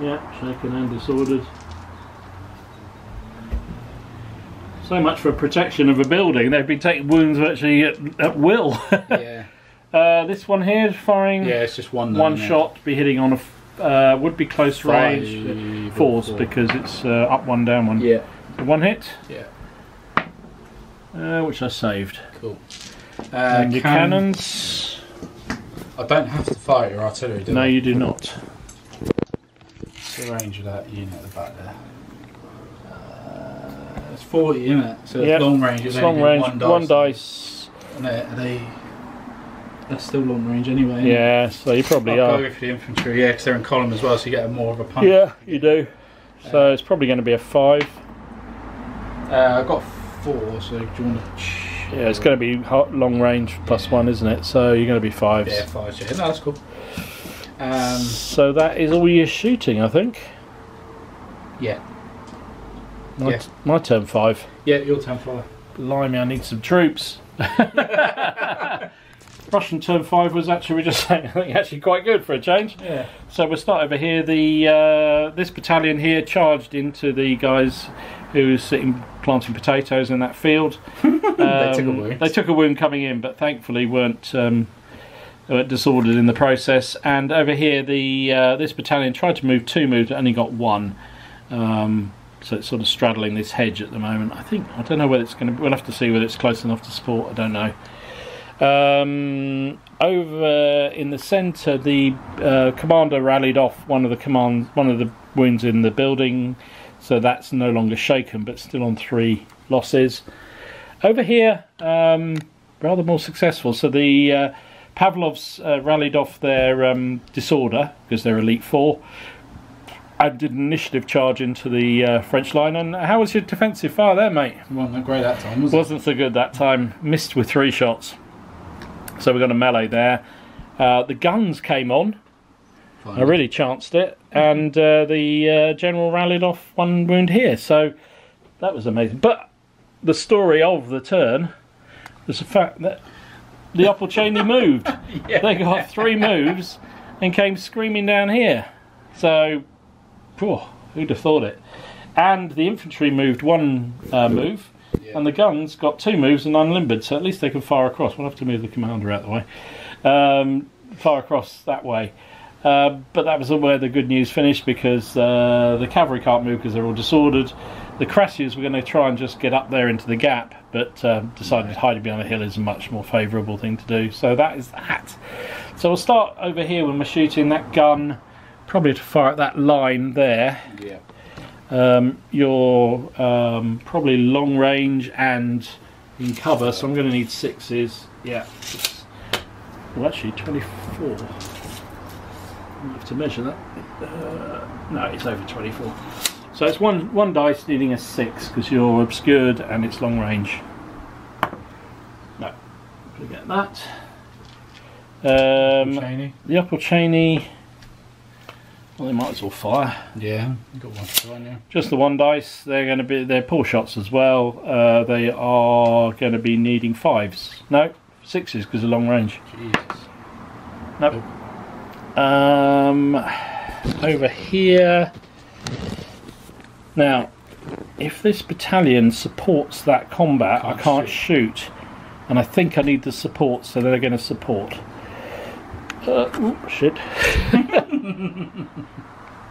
Speaker 1: Yeah, shaken and disordered. So much for protection of a building. They've been taking wounds virtually at will.
Speaker 2: Yeah.
Speaker 1: This one here is firing.
Speaker 2: Yeah, it's just 1.
Speaker 1: 1 shot, be hitting on a would be close
Speaker 2: 5
Speaker 1: range. 4s because it's up 1, down 1.
Speaker 2: Yeah.
Speaker 1: 1 hit.
Speaker 2: Yeah.
Speaker 1: Which I saved.
Speaker 2: Cool.
Speaker 1: And your cannons.
Speaker 2: I don't have to fire your artillery, do I?
Speaker 1: No, you do not.
Speaker 2: What's the range of that unit at the back there? It's 40, isn't it? So it's long range.
Speaker 1: It's long range. 1 dice.
Speaker 2: And that's still long range anyway.
Speaker 1: Yeah, so you probably
Speaker 2: I'll
Speaker 1: are.
Speaker 2: go for the infantry, yeah, because they're in column as well, so you get more of a punch.
Speaker 1: Yeah, you do. So it's probably going to be a 5.
Speaker 2: I've got 4, so do you want to...
Speaker 1: Yeah, it's going to be long range plus 1, isn't it? So you're going to be 5s.
Speaker 2: Yeah, 5s, yeah. No, that's cool.
Speaker 1: So that is all you're shooting, I think.
Speaker 2: Yeah.
Speaker 1: My turn 5.
Speaker 2: Yeah, your turn 5.
Speaker 1: Blimey, I need some troops. Russian turn 5 was actually, we're just saying, I think actually quite good for a change.
Speaker 2: Yeah.
Speaker 1: So we'll start over here. This battalion here charged into the guys who was sitting planting potatoes in that field. They took a wound coming in, but thankfully weren't disordered in the process. And over here, this battalion tried to move 2 moves, but only got 1. So it's sort of straddling this hedge at the moment. I don't know whether it's going to. We'll have to see whether it's close enough to support. I don't know. Over in the centre, the commander rallied off one of the wounds in the building, so that's no longer shaken, but still on 3 losses. Over here, rather more successful. So the Pavlovs rallied off their disorder because they're elite 4. I did an initiative charge into the French line. And how was your defensive fire there, mate?
Speaker 2: Wasn't great that time, was it?
Speaker 1: Wasn't so good that time. Missed with 3 shots. So we got a melee there. The guns came on.
Speaker 2: Finally.
Speaker 1: I really chanced it, and the general rallied off 1 wound here. So that was amazing. But the story of the turn was the fact that the Upper Cheney moved.
Speaker 2: Yeah.
Speaker 1: They got 3 moves and came screaming down here. So, who'd have thought it? And the infantry moved 1 move, and the guns got 2 moves and unlimbered. So at least they can fire across. We'll have to move the commander out of the way. Fire across that way. But that was where the good news finished, because the cavalry can't move because they're all disordered. The Crassiers were going to try and just get up there into the gap, but decided hiding behind a hill is a much more favourable thing to do. So that is that. So we'll start over here when we're shooting that gun, probably to fire at that line there.
Speaker 2: Yeah.
Speaker 1: You're probably long range and in cover, so I'm going to need 6s. Yeah. Well, actually 24. I have to measure that. No, it's over 24. So it's one dice needing a 6 because you're obscured and it's long range. No, forget that. The Upper Cheney. Well, they might as well fire.
Speaker 2: Yeah, you've got 1 to run, yeah.
Speaker 1: Just the 1 dice. They're poor shots as well. They are going to be needing 5s. No, 6s because of long range.
Speaker 2: Jesus.
Speaker 1: Nope. Over here. Now, if this battalion supports that combat, I can't shoot. And I think I need the support, so they're going to support. Shit.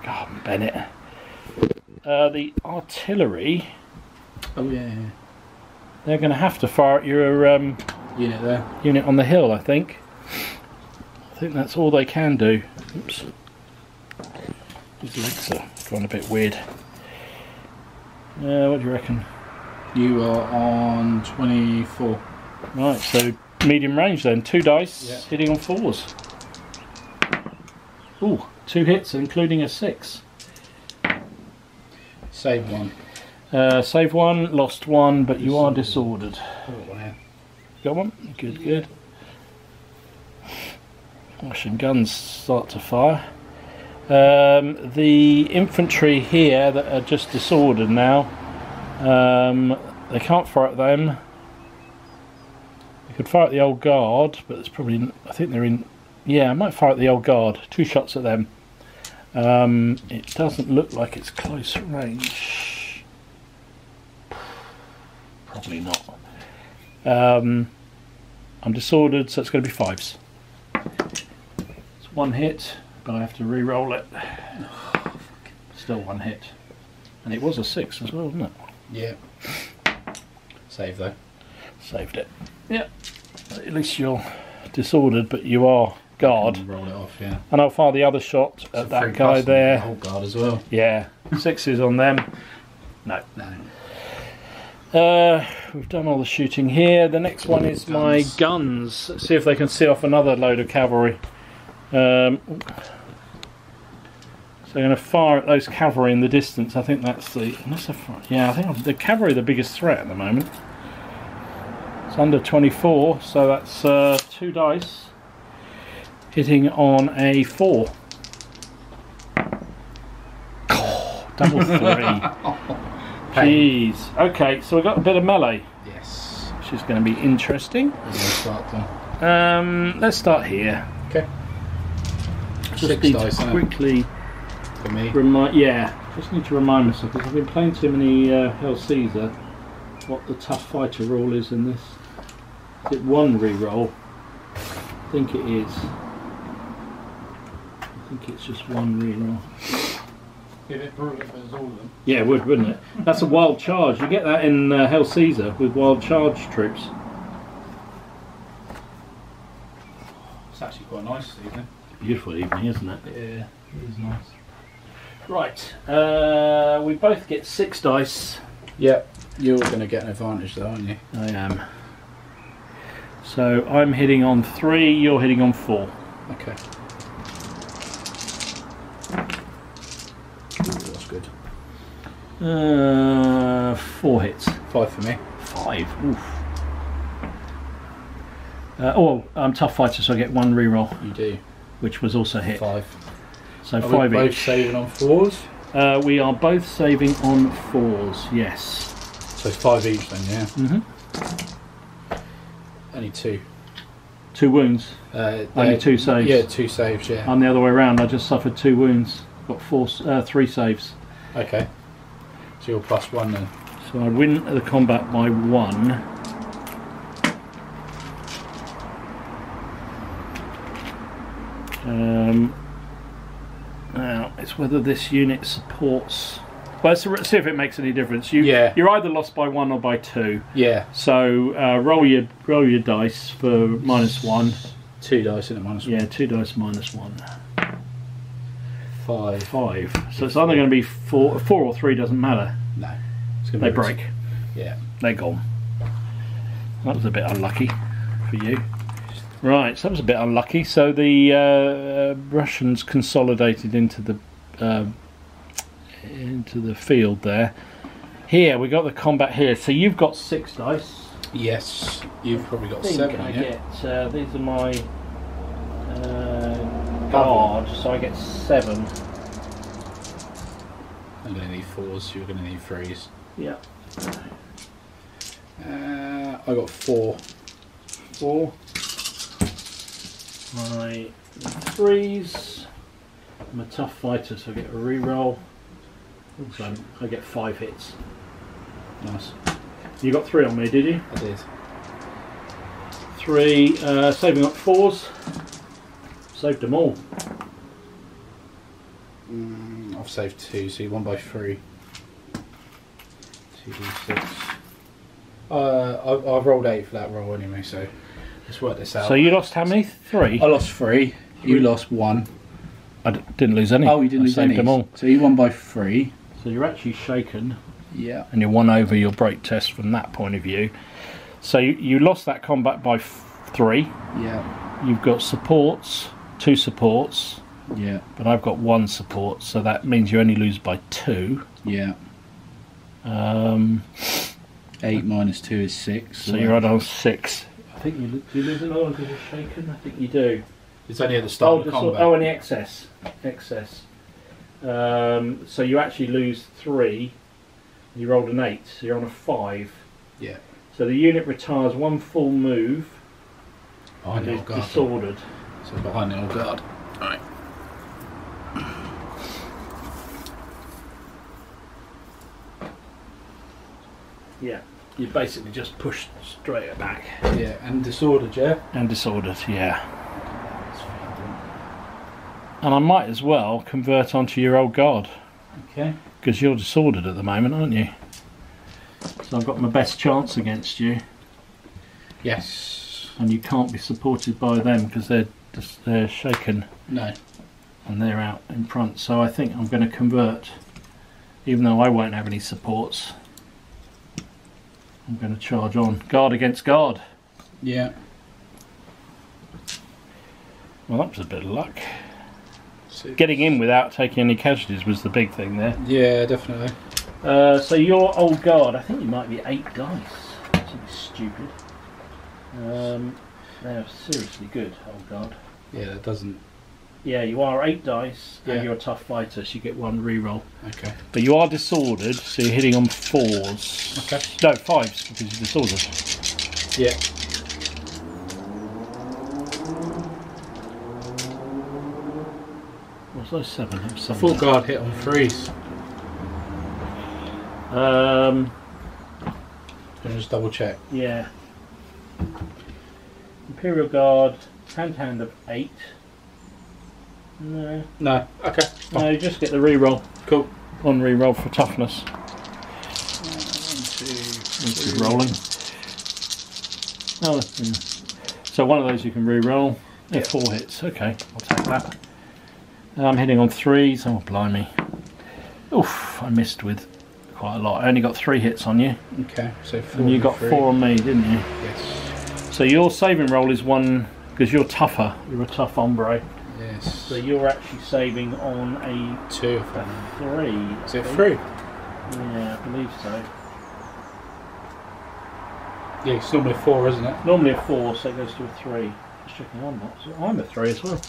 Speaker 1: God, Bennett. The artillery.
Speaker 2: Oh, yeah.
Speaker 1: They're going to have to fire at your
Speaker 2: Unit there.
Speaker 1: unit on the hill, I think. I think that's all they can do. Oops. His legs are going a bit weird. What do you reckon?
Speaker 2: You are on 24.
Speaker 1: Right, so medium range then. 2 dice,
Speaker 2: Yeah.
Speaker 1: hitting on 4s. Ooh, 2 hits, including a 6.
Speaker 2: Save 1.
Speaker 1: Save 1, lost 1, but you are disordered.
Speaker 2: Oh, wow.
Speaker 1: Got 1? Good, good. Russian guns start to fire. The infantry here that are just disordered now, they can't fire at them. They could fire at the old guard, but it's probably, I think they're in, yeah, I might fire at the old guard. 2 shots at them. It doesn't look like it's close range. Probably not. I'm disordered, so it's going to be 5s. It's 1 hit, but I have to re-roll it. Still 1 hit. And it was a 6 as well, wasn't it?
Speaker 2: Yeah. Save though.
Speaker 1: Saved it. Yeah. At least you're disordered, but you are guard.
Speaker 2: Roll it off, yeah.
Speaker 1: And I'll fire the other shot at that guy there.
Speaker 2: The whole guard as well.
Speaker 1: Yeah. 6s on them. No.
Speaker 2: No.
Speaker 1: We've done all the shooting here. The next one is my guns. Let's see if they can see off another load of cavalry. So they're going to fire at those cavalry in the distance. I think that's the... Yeah, I think the cavalry are the biggest threat at the moment. It's under 24, so that's 2 dice. Hitting on a 4. Oh, double 3. Jeez. Okay, so we've got a bit of melee.
Speaker 2: Yes.
Speaker 1: Which is going to be interesting. Let's start here.
Speaker 2: Okay.
Speaker 1: Just
Speaker 2: 6
Speaker 1: need
Speaker 2: dice,
Speaker 1: to quickly
Speaker 2: for me.
Speaker 1: just need to remind myself, because I've been playing too many Hell Caesar, what the tough fighter rule is in this. Is it 1 re-roll? I think it is. I think it's just 1 re-roll.
Speaker 2: Give it brutal if there's all of them.
Speaker 1: Yeah, it would, wouldn't it? That's a wild charge. You get that in Hell Caesar with wild charge troops.
Speaker 2: It's actually quite nice this evening.
Speaker 1: Beautiful evening, isn't it?
Speaker 2: Yeah, it is nice.
Speaker 1: Right, we both get 6 dice.
Speaker 2: Yep, you're going to get an advantage though, aren't you?
Speaker 1: I am. So I'm hitting on 3, you're hitting on 4.
Speaker 2: Okay. Ooh, that's good.
Speaker 1: 4 hits.
Speaker 2: 5 for me.
Speaker 1: 5. Oof. I'm tough fighter, so I get 1 reroll.
Speaker 2: You do.
Speaker 1: Which was also hit.
Speaker 2: 5.
Speaker 1: So
Speaker 2: Are
Speaker 1: 5
Speaker 2: we both
Speaker 1: each.
Speaker 2: saving on 4s?
Speaker 1: We are both saving on 4s, yes.
Speaker 2: So 5 each then, yeah?
Speaker 1: Mm-hmm.
Speaker 2: Only 2.
Speaker 1: 2 wounds. Only 2 saves.
Speaker 2: Yeah, 2 saves, yeah.
Speaker 1: I'm the other way around. I just suffered 2 wounds. Got 3 saves.
Speaker 2: Okay. So you're +1 then.
Speaker 1: So I win the combat by 1. Now it's whether this unit supports. Well, let's see if it makes any difference. You're either lost by 1 or by 2.
Speaker 2: Yeah.
Speaker 1: So roll your dice for -1.
Speaker 2: 2 dice in it, -1.
Speaker 1: Yeah, 2 dice -1.
Speaker 2: 5.
Speaker 1: 5. So it's either going to be 4 or 3. Doesn't matter.
Speaker 2: No. It's gonna
Speaker 1: They
Speaker 2: be
Speaker 1: break.
Speaker 2: Yeah.
Speaker 1: They're gone. That was a bit unlucky for you. Right, so that was a bit unlucky. So the Russians consolidated into the field there. Here we got the combat here. So you've got 6 dice.
Speaker 2: Yes. You've probably got
Speaker 1: I think
Speaker 2: 7.
Speaker 1: I
Speaker 2: Yeah.
Speaker 1: get these are my guard, so I get 7.
Speaker 2: I'm going to need 4s. You're going to need 3s.
Speaker 1: Yeah.
Speaker 2: I got 4.
Speaker 1: 4. My 3s. I'm a tough fighter, so I get a reroll. So I get 5 hits.
Speaker 2: Nice.
Speaker 1: You got 3 on me, did you?
Speaker 2: I did.
Speaker 1: 3, saving up 4s. Saved them all.
Speaker 2: I've saved 2, so you're 1 by 3. 2d6. I've rolled 8 for that roll anyway, so let's work this out.
Speaker 1: So you lost how many? 3?
Speaker 2: I lost 3. You lost 1.
Speaker 1: I didn't lose any.
Speaker 2: Oh, you didn't lose
Speaker 1: saved
Speaker 2: any.
Speaker 1: them all.
Speaker 2: So you won by 3.
Speaker 1: So you're actually shaken.
Speaker 2: Yeah.
Speaker 1: And you won over your break test from that point of view. So you lost that combat by 3.
Speaker 2: Yeah.
Speaker 1: You've got supports, 2 supports.
Speaker 2: Yeah.
Speaker 1: But I've got 1 support, so that means you only lose by 2.
Speaker 2: Yeah. 8 minus 2 is 6.
Speaker 1: So you're on 6. I think do you lose another one because you're shaken? I think you do.
Speaker 2: It's only at the start of the combat.
Speaker 1: Oh, and the excess. So you actually lose 3. You rolled an 8, so you're on a 5.
Speaker 2: Yeah.
Speaker 1: So the unit retires 1 full move.
Speaker 2: Behind
Speaker 1: and
Speaker 2: the
Speaker 1: is
Speaker 2: old guard.
Speaker 1: disordered.
Speaker 2: So behind the old guard. Alright.
Speaker 1: Yeah. You basically just push straight back.
Speaker 2: Yeah, and disordered, yeah?
Speaker 1: And disordered, yeah. And I might as well convert onto your old guard.
Speaker 2: Okay.
Speaker 1: Because you're disordered at the moment, aren't you? So I've got my best chance against you.
Speaker 2: Yes.
Speaker 1: And you can't be supported by them because they're shaken.
Speaker 2: No.
Speaker 1: And they're out in front. So I think I'm going to convert. Even though I won't have any supports. I'm going to charge on. Guard against guard.
Speaker 2: Yeah.
Speaker 1: Well, that was a bit of luck. Getting in without taking any casualties was the big thing there.
Speaker 2: Yeah, definitely.
Speaker 1: So your old guard, I think you might be 8 dice. Something stupid. They're seriously good, old guard.
Speaker 2: Yeah, that doesn't...
Speaker 1: Yeah, you are 8 dice,
Speaker 2: yeah.
Speaker 1: And you're a tough fighter, so you get 1 reroll.
Speaker 2: Okay.
Speaker 1: But you are disordered, so you're hitting on 4s.
Speaker 2: Okay.
Speaker 1: No, 5s, because you're disordered.
Speaker 2: Yeah.
Speaker 1: What's those 7?
Speaker 2: Full guard hit on 3s. Can I just double check?
Speaker 1: Yeah. Imperial Guard, hand of 8. No.
Speaker 2: No. Okay.
Speaker 1: No, you just get the reroll.
Speaker 2: Cool.
Speaker 1: 1 reroll for toughness.
Speaker 2: 1, 2, 3.
Speaker 1: Rolling. Oh, yeah. So one of those you can reroll. Yeah, 4 hits. Okay, I'll take that. I'm hitting on 3s. Oh, blimey. Oof, I missed with quite a lot. I only got 3 hits on you.
Speaker 2: Okay, so 4.
Speaker 1: And you got 4 on me, didn't you?
Speaker 2: Yes.
Speaker 1: So your saving roll is 1, because you're tougher. You're a tough hombre.
Speaker 2: Yes.
Speaker 1: So you're actually saving on a
Speaker 2: 2 of them.
Speaker 1: 3.
Speaker 2: Is it 3?
Speaker 1: Yeah, I believe so.
Speaker 2: Yeah, it's normally a 4, isn't it?
Speaker 1: Normally a 4, so it goes to a 3. Just checking I'm not. So I'm a 3 as well.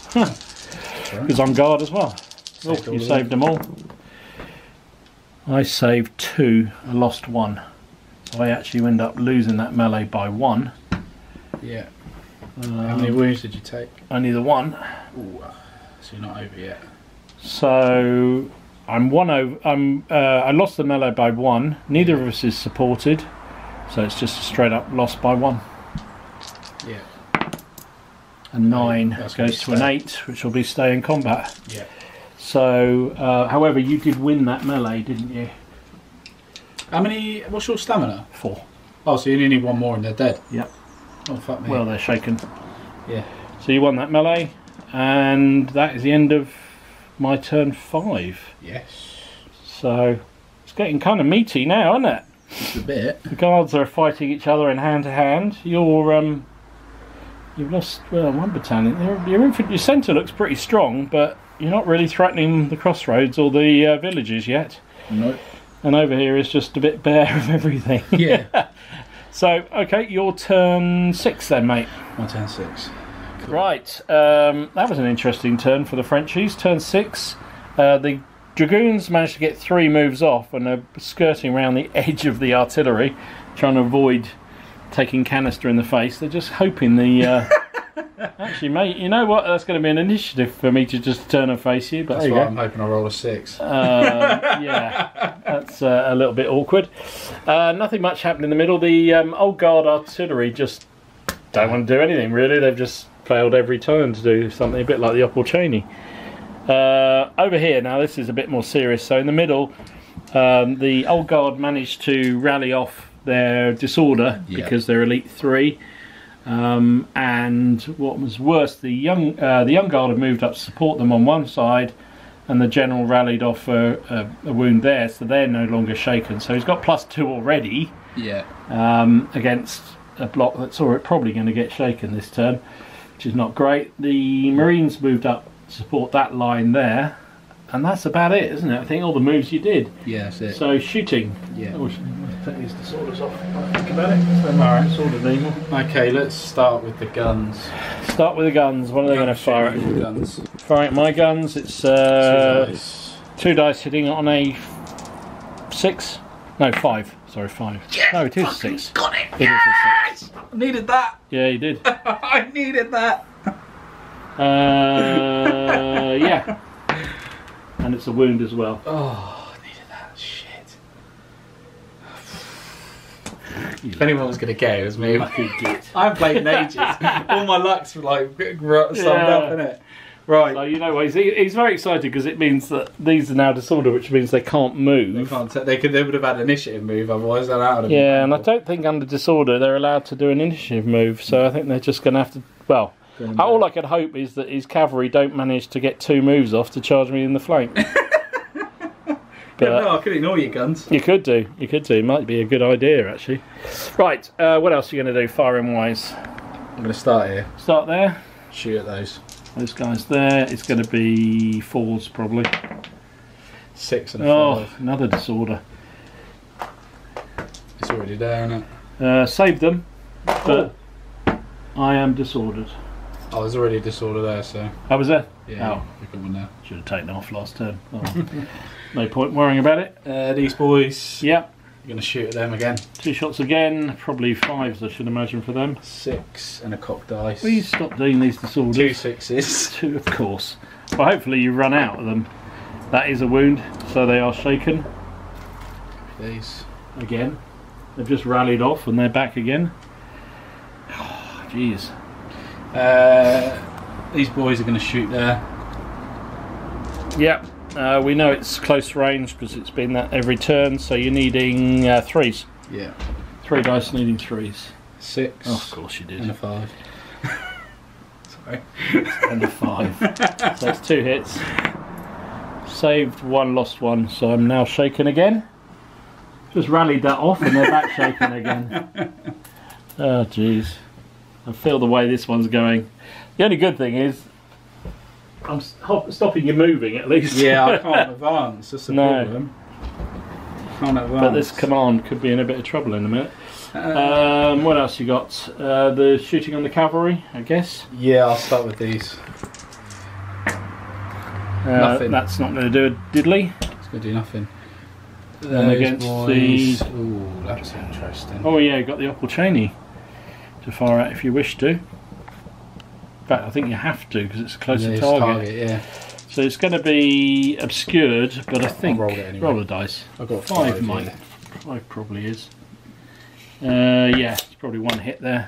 Speaker 1: Because I'm guard as well. Oh, you saved them all. I saved 2, I lost 1. So I actually end up losing that melee by 1.
Speaker 2: Yeah. How many wounds did you take?
Speaker 1: Only the 1.
Speaker 2: Ooh, so you're not over yet.
Speaker 1: So I'm 1 over. I lost the melee by 1. Neither of us is supported, so it's just a straight up loss by 1.
Speaker 2: Yeah.
Speaker 1: And 9 goes to an 8, which will be stay in combat.
Speaker 2: Yeah.
Speaker 1: So, however, you did win that melee, didn't you?
Speaker 2: How many? What's your stamina?
Speaker 1: 4.
Speaker 2: Oh, so you only need 1 more and they're dead.
Speaker 1: Yep.
Speaker 2: Oh fuck me.
Speaker 1: Well, they're shaken.
Speaker 2: Yeah.
Speaker 1: So you won that melee, and that is the end of my turn 5.
Speaker 2: Yes.
Speaker 1: So it's getting kind of meaty now, isn't it?
Speaker 2: Just a bit.
Speaker 1: The guards are fighting each other in hand to hand. You've lost 1 battalion. Your centre looks pretty strong, but you're not really threatening the crossroads or the villages yet.
Speaker 2: Nope.
Speaker 1: And over here is just a bit bare of everything.
Speaker 2: Yeah.
Speaker 1: So, okay, your turn 6 then, mate.
Speaker 2: My turn 6. Cool.
Speaker 1: Right, that was an interesting turn for the Frenchies. Turn 6, the Dragoons managed to get 3 moves off and are skirting around the edge of the artillery, trying to avoid taking canister in the face. They're just hoping the... Actually, mate, you know what? That's going to be an initiative for me to just turn and face you. But
Speaker 2: that's why I'm hoping I roll a 6.
Speaker 1: Yeah, that's a little bit awkward. Nothing much happened in the middle. The old guard artillery just don't want to do anything, really. They've just failed every turn to do something, a bit like the Opal Cheney. Over here, now, this is a bit more serious. So in the middle, the old guard managed to rally off their disorder because they're Elite 3. And what was worse, the young guard had moved up to support them on one side, and the general rallied off a wound there, so they're no longer shaken. So he's got +2 already.
Speaker 2: Yeah.
Speaker 1: Against a block that's probably going to get shaken this turn, which is not great. The Marines moved up to support that line there, and that's about it, isn't it? I think all the moves you did.
Speaker 2: Yeah, that's it.
Speaker 1: So shooting.
Speaker 2: Yeah.
Speaker 1: Oh, take these disorders off. Think about it. Alright. Disorder evil.
Speaker 2: Okay, let's start with the guns.
Speaker 1: Start with the guns. What are they going to fire at?
Speaker 2: Guns.
Speaker 1: Firing at my guns. It's 2 dice hitting on a 6. No, 5. Sorry, 5.
Speaker 2: Yeah,
Speaker 1: no, it is 6.
Speaker 2: Got it.
Speaker 1: It is a 6.
Speaker 2: I needed that.
Speaker 1: Yeah, you did.
Speaker 2: I needed that.
Speaker 1: Yeah. And it's a wound as well.
Speaker 2: Oh, I needed that. Shit. If anyone was going to get it, it was me. I haven't played in ages. All my luck's like summed up, innit? Right.
Speaker 1: So you know what? He's very excited because it means that these are now disorder, which means they can't move.
Speaker 2: They can't. They would have had an initiative move, otherwise they're out of.
Speaker 1: Yeah, and I don't think under disorder they're allowed to do an initiative move. So I think they're just going to have to. Well, all I could hope is that his cavalry don't manage to get 2 moves off to charge me in the flank.
Speaker 2: But no, I could ignore your guns.
Speaker 1: You could do. You could do. It might be a good idea, actually. Right. What else are you going to do, firing wise?
Speaker 2: I'm going to start here.
Speaker 1: Start there.
Speaker 2: Shoot at those.
Speaker 1: Those guys there. It's going to be 4s probably.
Speaker 2: 6 and a 5.
Speaker 1: Oh, another disorder.
Speaker 2: It's already there, isn't it?
Speaker 1: Saved them, but I am disordered.
Speaker 2: Oh, there's already a disorder there, so.
Speaker 1: How was that?
Speaker 2: Yeah.
Speaker 1: Oh,
Speaker 2: pick up one now.
Speaker 1: should have taken off last turn. Oh. No point worrying about it.
Speaker 2: These boys.
Speaker 1: Yep.
Speaker 2: You're going to shoot at them again.
Speaker 1: 2 shots again. Probably 5s, I should imagine, for them.
Speaker 2: 6 and a cock dice.
Speaker 1: Please stop doing these disorders.
Speaker 2: 2 6s.
Speaker 1: 2, of course. Well, hopefully you run out of them. That is a wound, so they are shaken.
Speaker 2: These.
Speaker 1: Again. They've just rallied off and they're back again. Oh, jeez.
Speaker 2: These boys are going to shoot there.
Speaker 1: Yep. We know it's close range because it's been that every turn, so you're needing 3s.
Speaker 2: Yeah.
Speaker 1: 3 dice needing 3s.
Speaker 2: 6.
Speaker 1: Oh, of course you did.
Speaker 2: And a 5. Sorry.
Speaker 1: And a 5. So it's 2 hits. Saved 1, lost 1, so I'm now shaken again. Just rallied that off and they're back shaken again. Oh, jeez. I feel the way this one's going. The only good thing is I'm stopping you moving at least.
Speaker 2: Yeah, I can't advance. That's the problem. Can't advance.
Speaker 1: But this command could be in a bit of trouble in a minute. What else you got? The shooting on the cavalry, I guess.
Speaker 2: Yeah, I'll start with these. Nothing.
Speaker 1: That's not going to do a diddly.
Speaker 2: It's going to do nothing.
Speaker 1: And against these.
Speaker 2: Ooh, that's interesting.
Speaker 1: Oh yeah, you've got the Opal Cheney to fire at if you wish to. In fact, I think you have to because it's a closer target.
Speaker 2: Yeah.
Speaker 1: So it's going to be obscured, but I think
Speaker 2: I'll roll it anyway.
Speaker 1: Roll the dice.
Speaker 2: I've got
Speaker 1: 5
Speaker 2: 5
Speaker 1: might.
Speaker 2: yeah.
Speaker 1: 5 probably is. Yeah, it's probably one hit there.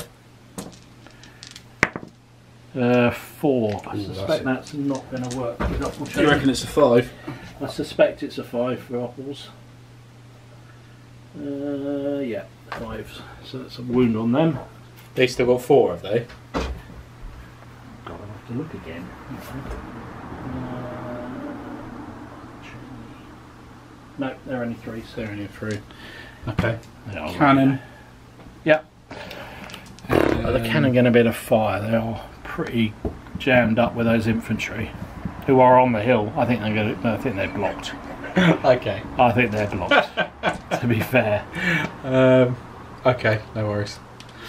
Speaker 1: 4. I suspect that's not going to work with Opal
Speaker 2: Do
Speaker 1: Cheney.
Speaker 2: you reckon it's a 5?
Speaker 1: I suspect it's a 5 for Opals. Yeah, 5s. So that's a wound on them.
Speaker 2: They still got 4, have they?
Speaker 1: God, I'll have to look again. No, they're only 3s.
Speaker 2: They're only a 3. Okay.
Speaker 1: Cannon. Yeah.
Speaker 2: The
Speaker 1: The cannon going to be a fire. They are pretty jammed up with those infantry who are on the hill. I think they're going to. I think they're blocked.
Speaker 2: Okay.
Speaker 1: I think they're blocked. To be fair.
Speaker 2: Okay, no worries.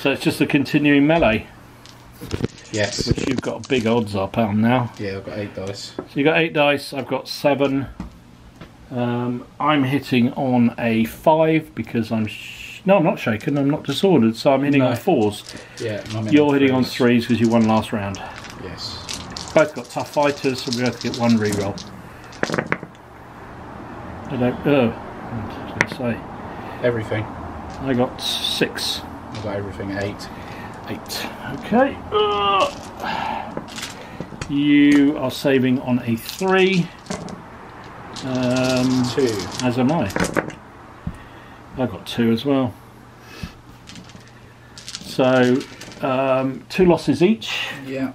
Speaker 1: So it's just a continuing melee,
Speaker 2: Yes.
Speaker 1: which you've got big odds up on now.
Speaker 2: Yeah, I've got 8 dice.
Speaker 1: So you got 8 dice. I've got 7. I'm hitting on a 5 because I'm. No, I'm not shaken. I'm not disordered. So I'm hitting on 4s.
Speaker 2: Yeah.
Speaker 1: You're hitting on 3s because you won last round.
Speaker 2: Yes.
Speaker 1: Both got tough fighters, so we have to get 1 reroll. I don't. I was going to say.
Speaker 2: Everything.
Speaker 1: I got 6.
Speaker 2: I've got everything at 8.
Speaker 1: 8. Okay. You are saving on a 3.
Speaker 2: 2.
Speaker 1: As am I. I've got 2 as well. So 2 losses each.
Speaker 2: Yeah.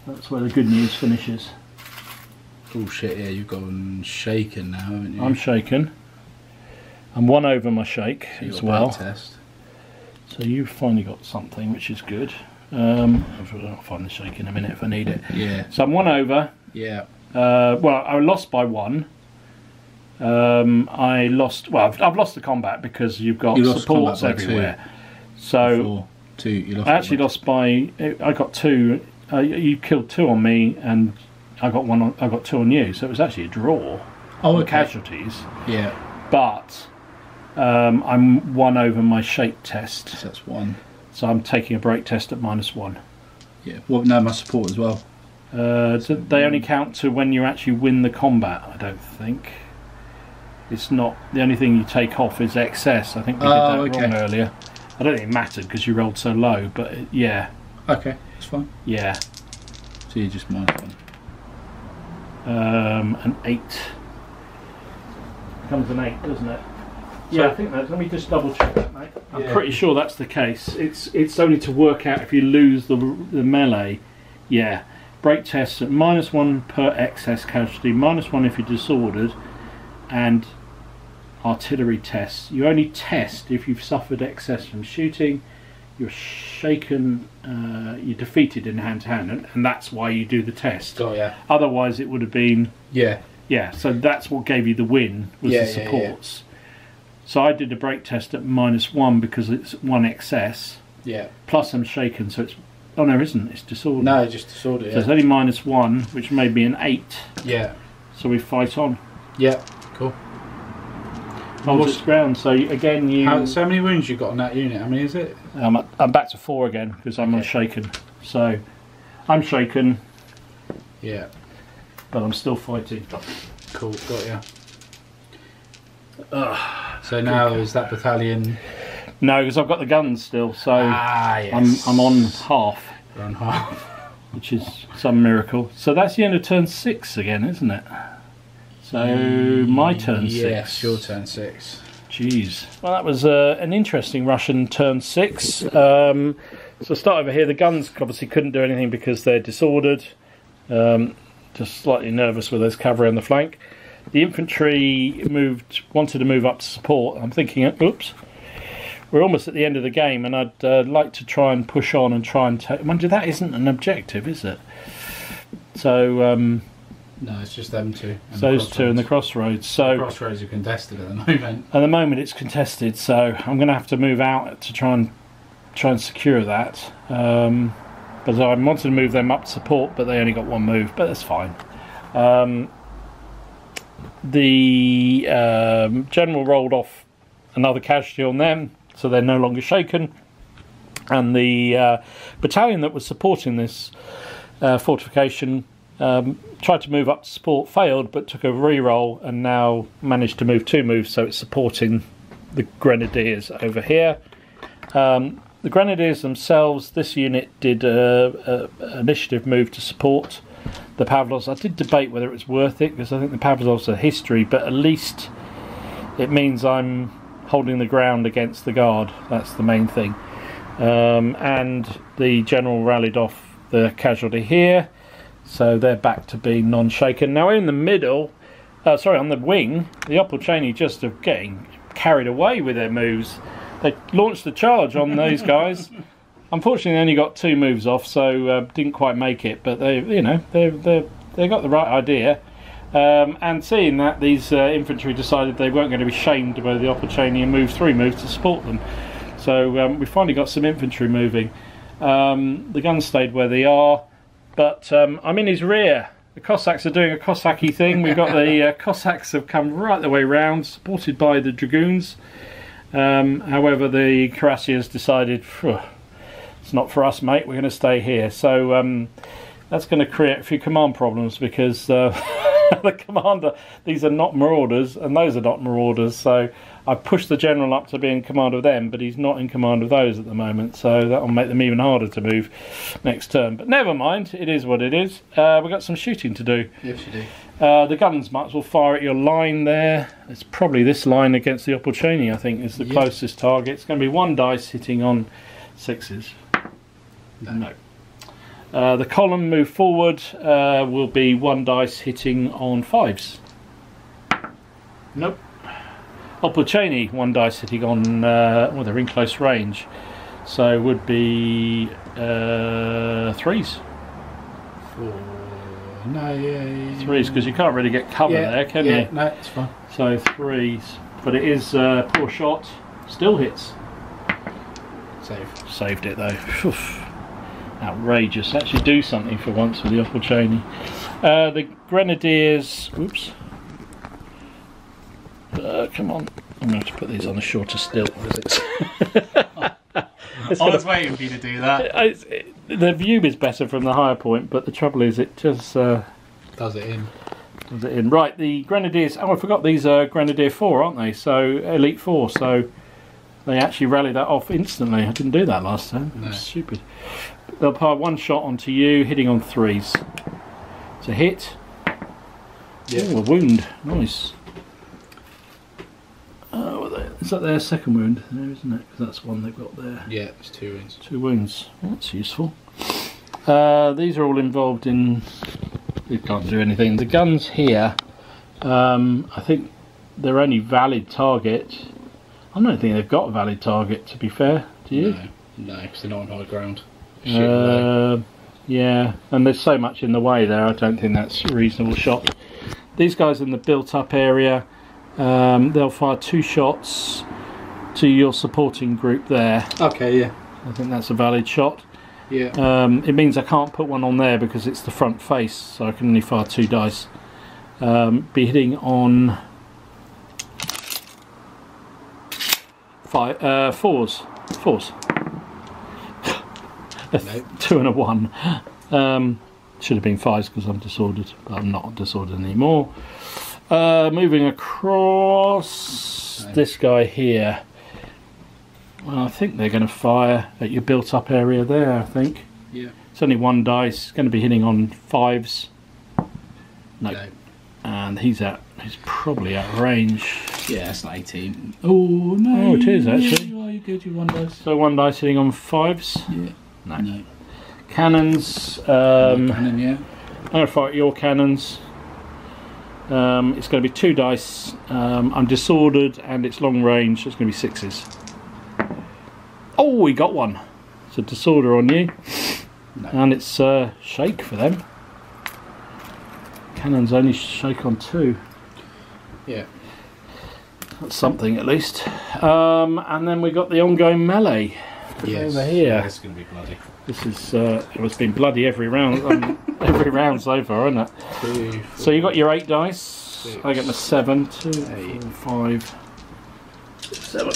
Speaker 1: That's where the good news finishes.
Speaker 2: Oh shit, yeah, you've gone shaken now, haven't you?
Speaker 1: I'm shaken. I'm 1 over my shake
Speaker 2: So
Speaker 1: as well.
Speaker 2: test.
Speaker 1: So you've finally got something, which is good. I'll find the shake in a minute if I need it.
Speaker 2: Yeah.
Speaker 1: So I'm 1 over.
Speaker 2: Yeah.
Speaker 1: Well, I lost by 1. I lost. Well, I've lost the combat because you've got supports everywhere.
Speaker 2: 2.
Speaker 1: So
Speaker 2: 4. 2. You lost.
Speaker 1: I actually lost by. I got 2. You killed 2 on me, and I got 1. I got 2 on you. So it was actually a draw.
Speaker 2: Oh,
Speaker 1: on casualties.
Speaker 2: Yeah.
Speaker 1: But I'm 1 over my shake test.
Speaker 2: So that's 1.
Speaker 1: So I'm taking a break test at -1.
Speaker 2: Yeah. Well, no, my support as well.
Speaker 1: They only count to when you actually win the combat. I don't think. It's not the only thing you take off is excess. I think we did that wrong earlier. I don't think it mattered because you rolled so low, but yeah.
Speaker 2: Okay, that's fine.
Speaker 1: Yeah.
Speaker 2: So you just -1.
Speaker 1: An 8. Becomes an 8, doesn't it? Yeah, I think that's. Let me just double check that, mate. I'm pretty sure that's the case. It's only to work out if you lose the melee. Yeah. Break tests at -1 per excess casualty, -1 if you're disordered, and artillery tests. You only test if you've suffered excess from shooting, you're shaken, you're defeated in hand-to-hand, and that's why you do the test.
Speaker 2: Oh yeah.
Speaker 1: Otherwise it would have been...
Speaker 2: Yeah.
Speaker 1: Yeah, so that's what gave you the win, was the supports. So I did a break test at -1 because it's 1 excess.
Speaker 2: Yeah.
Speaker 1: Plus I'm shaken, so it's... Oh no, it isn't, it's disordered.
Speaker 2: No, just disordered,
Speaker 1: So it's only -1, which made me an 8.
Speaker 2: Yeah.
Speaker 1: So we fight on.
Speaker 2: Yeah. Cool.
Speaker 1: Holds its ground. So again,
Speaker 2: so many wounds you got on that unit? How many is it?
Speaker 1: I'm back to 4 again because I'm unshaken. So I'm shaken.
Speaker 2: Yeah.
Speaker 1: But I'm still fighting.
Speaker 2: Cool. Got ya. So now is that battalion?
Speaker 1: No, because I've got the guns still. So
Speaker 2: yes.
Speaker 1: I'm on half.
Speaker 2: You're on half.
Speaker 1: Which is some miracle. So that's the end of turn 6 again, isn't it? So my turn 6.
Speaker 2: Yes, your turn 6.
Speaker 1: Jeez. Well, that was an interesting Russian turn 6. So start over here. The guns obviously couldn't do anything because they're disordered. Just slightly nervous with those cavalry on the flank. The infantry wanted to move up to support. I'm thinking, oops, we're almost at the end of the game, and I'd like to try and push on and try and take. Mind you, that isn't an objective, is it? So
Speaker 2: No, it's just them two.
Speaker 1: And those two and the crossroads. So
Speaker 2: the crossroads are contested at the moment.
Speaker 1: At the moment, it's contested. So I'm going to have to move out to try and secure that. But I wanted to move them up to support, but they only got one move. But that's fine. The general rolled off another casualty on them, so they're no longer shaken. And the battalion that was supporting this fortification tried to move up to support, failed, but took a re-roll and now managed to move 2 moves, so it's supporting the Grenadiers over here. The Grenadiers themselves, this unit did an initiative move to support the Pavlovs. I did debate whether it was worth it, because I think the Pavlovs are history, but at least it means I'm holding the ground against the Guard. That's the main thing. And the general rallied off the casualty here, so they're back to being non-shaken. Now in the middle, on the wing, the Opolcheni just are getting carried away with their moves. They launched the charge on those guys. Unfortunately, they only got 2 moves off, so didn't quite make it. But they got the right idea. And seeing that, these infantry decided they weren't going to be shamed by the Opolcheni and moved 3 moves to support them. So we finally got some infantry moving. The guns stayed where they are, but I'm in his rear. The Cossacks are doing a Cossacky thing. We've got the Cossacks have come right the way round, supported by the Dragoons. However, the Cuirassiers decided, it's not for us, mate, we're going to stay here. So that's going to create a few command problems, because the commander, these are not marauders and those are not marauders, so I pushed the general up to be in command of them, but he's not in command of those at the moment, so that will make them even harder to move next turn. But never mind, it is what it is. We've got some shooting to do.
Speaker 2: Yes, you do.
Speaker 1: The guns might as well fire at your line there. It's probably this line against the Opolcheni, I think, is the closest target. It's going to be 1 dice hitting on 6s. No. The column move forward will be 1 dice hitting on 5s. Nope. Opolcheni, 1 dice hitting on, well, they're in close range, so would be 3s.
Speaker 2: 4. No, yeah.
Speaker 1: 3s, because you can't really get cover there, can you?
Speaker 2: Yeah, no, it's fine.
Speaker 1: So 3s, but it is poor shot, still hits. Saved it though. Outrageous. Actually do something for once with the Opolcheni. The Grenadiers, oops. Come on, I'm going to have to put these on a shorter stilt.
Speaker 2: I was waiting for you to do that.
Speaker 1: The view is better from the higher point, but the trouble is it just
Speaker 2: does it in.
Speaker 1: Right, the Grenadiers, oh I forgot, these are Grenadier 4, aren't they? So Elite 4, so they actually rally that off instantly. I didn't do that last time. No. That's stupid. They'll fire 1 shot onto you, hitting on 3s. It's a hit. Yeah. Oh, a wound. Nice. Is that their second wound there, isn't it? Because that's one they've got there.
Speaker 2: Yeah, it's 2 wounds.
Speaker 1: 2 wounds. Well, that's useful. These are all involved in... We can't do anything. The guns here, I think they're only valid target. I don't think they've got a valid target, to be fair. Do you?
Speaker 2: No, because they're not on high ground.
Speaker 1: Yeah, and there's so much in the way there, I don't think that's a reasonable shot. These guys in the built-up area, they'll fire 2 shots to your supporting group there.
Speaker 2: Okay, yeah.
Speaker 1: I think that's a valid shot.
Speaker 2: Yeah.
Speaker 1: It means I can't put one on there because it's the front face, so I can only fire 2 dice. Be hitting on 4s.
Speaker 2: Nope.
Speaker 1: 2 and a 1. Should have been 5s because I'm disordered, but I'm not disordered anymore. Moving across, this guy here. Well, I think they're going to fire at your built-up area there, I think.
Speaker 2: Yeah.
Speaker 1: It's only 1 dice. It's going to be hitting on 5s. No. And he's probably out of range.
Speaker 2: Yeah, that's not 18. Oh, no.
Speaker 1: Oh, it is, actually.
Speaker 2: Oh, you good, you 1 dice.
Speaker 1: So 1 dice hitting on 5s?
Speaker 2: Yeah. No.
Speaker 1: Cannons.
Speaker 2: Cannon, yeah.
Speaker 1: I'm going to fire at your cannons. It's going to be 2 dice. I'm disordered and it's long range, so it's going to be 6s. Oh, we got 1. It's a disorder on you.
Speaker 2: No.
Speaker 1: And it's shake for them. cannons only shake on 2.
Speaker 2: Yeah.
Speaker 1: That's something at least. And then we got the ongoing melee over here.
Speaker 2: Yeah, it's going to be bloody.
Speaker 1: This is it's been bloody every round. Every round so far, isn't it?
Speaker 2: 2, 4,
Speaker 1: So you got your 8 dice.
Speaker 2: 6,
Speaker 1: I get my 7, 2,
Speaker 2: 8,
Speaker 1: 4, 5, 6, 7.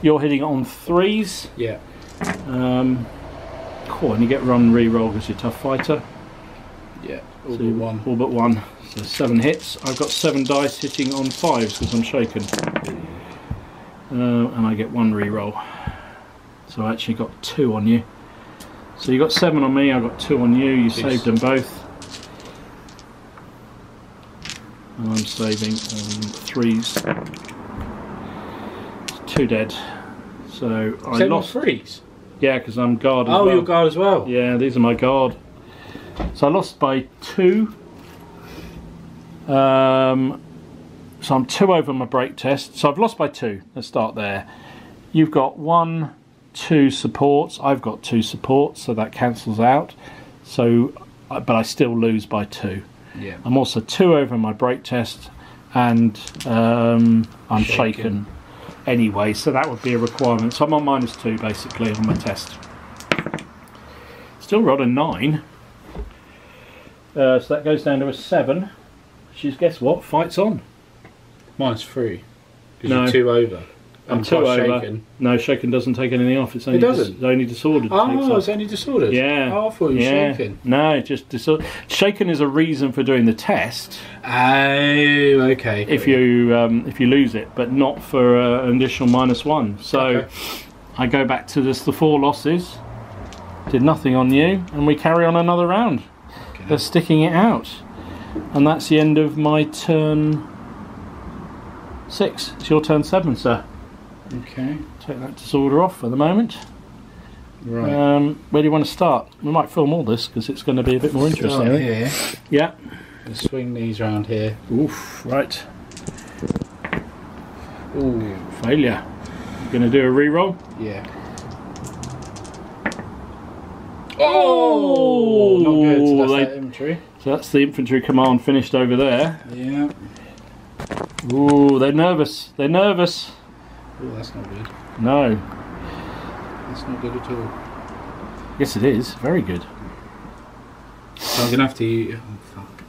Speaker 1: You're hitting on 3s.
Speaker 2: Yeah.
Speaker 1: Cool, and you get run re-roll because you're a tough fighter.
Speaker 2: Yeah. All
Speaker 1: So
Speaker 2: but 1.
Speaker 1: All but 1. So 7 hits. I've got 7 dice hitting on 5s because I'm shaken. And I get 1 re-roll. So I actually got 2 on you. So you got 7 on me, I got 2 on you. You saved them both. And I'm saving on 3s. 2 dead. So I lost
Speaker 2: 3s?
Speaker 1: Yeah, because I'm guard as well.
Speaker 2: Oh, you're guard as well?
Speaker 1: Yeah, these are my guard. So I lost by 2. So I'm 2 over my break test. So I've lost by 2. Let's start there. You've got 1, 2 supports. I've got 2 supports, so that cancels out. So, but I still lose by 2.
Speaker 2: Yeah.
Speaker 1: I'm also 2 over my break test, and I'm shaken anyway. So that would be a requirement. So I'm on -2 basically on my test. Still rolled a 9. So that goes down to a 7. She's, guess what? Fight's on.
Speaker 2: -3. Because
Speaker 1: No.
Speaker 2: you're 2 over.
Speaker 1: I'm
Speaker 2: And
Speaker 1: 2
Speaker 2: plus
Speaker 1: over.
Speaker 2: shaken.
Speaker 1: No, shaken doesn't take anything off. It's only
Speaker 2: doesn't?
Speaker 1: It's only disordered. takes
Speaker 2: Oh,
Speaker 1: off.
Speaker 2: it's only disordered?
Speaker 1: Yeah.
Speaker 2: Oh, I thought you were shaken.
Speaker 1: No, just disordered. Shaken is a reason for doing the test
Speaker 2: Oh, okay.
Speaker 1: if you lose it, but not for an additional -1. So
Speaker 2: Okay.
Speaker 1: I go back to the 4 losses. Did nothing on you, and we carry on another round.
Speaker 2: Okay.
Speaker 1: They're sticking it out, and that's the end of my turn 6. It's your turn 7, sir.
Speaker 2: Okay.
Speaker 1: Take that disorder off for the moment.
Speaker 2: Right.
Speaker 1: Where do you want to start? We might film all this because it's going to be a bit more interesting. I think.
Speaker 2: Here.
Speaker 1: Yeah.
Speaker 2: We'll swing these round here.
Speaker 1: Oof. Right.
Speaker 2: Ooh.
Speaker 1: Failure. You're going to do a re-roll?
Speaker 2: Yeah.
Speaker 1: Oh!
Speaker 2: Not good. So that's
Speaker 1: They-
Speaker 2: that infantry.
Speaker 1: So that's the infantry command finished over there.
Speaker 2: Yeah.
Speaker 1: Ooh, they're nervous. They're nervous.
Speaker 2: Oh, that's not good.
Speaker 1: No.
Speaker 2: That's not good at all.
Speaker 1: Yes, it is. Very good.
Speaker 2: So I'm gonna have to. Oh fuck.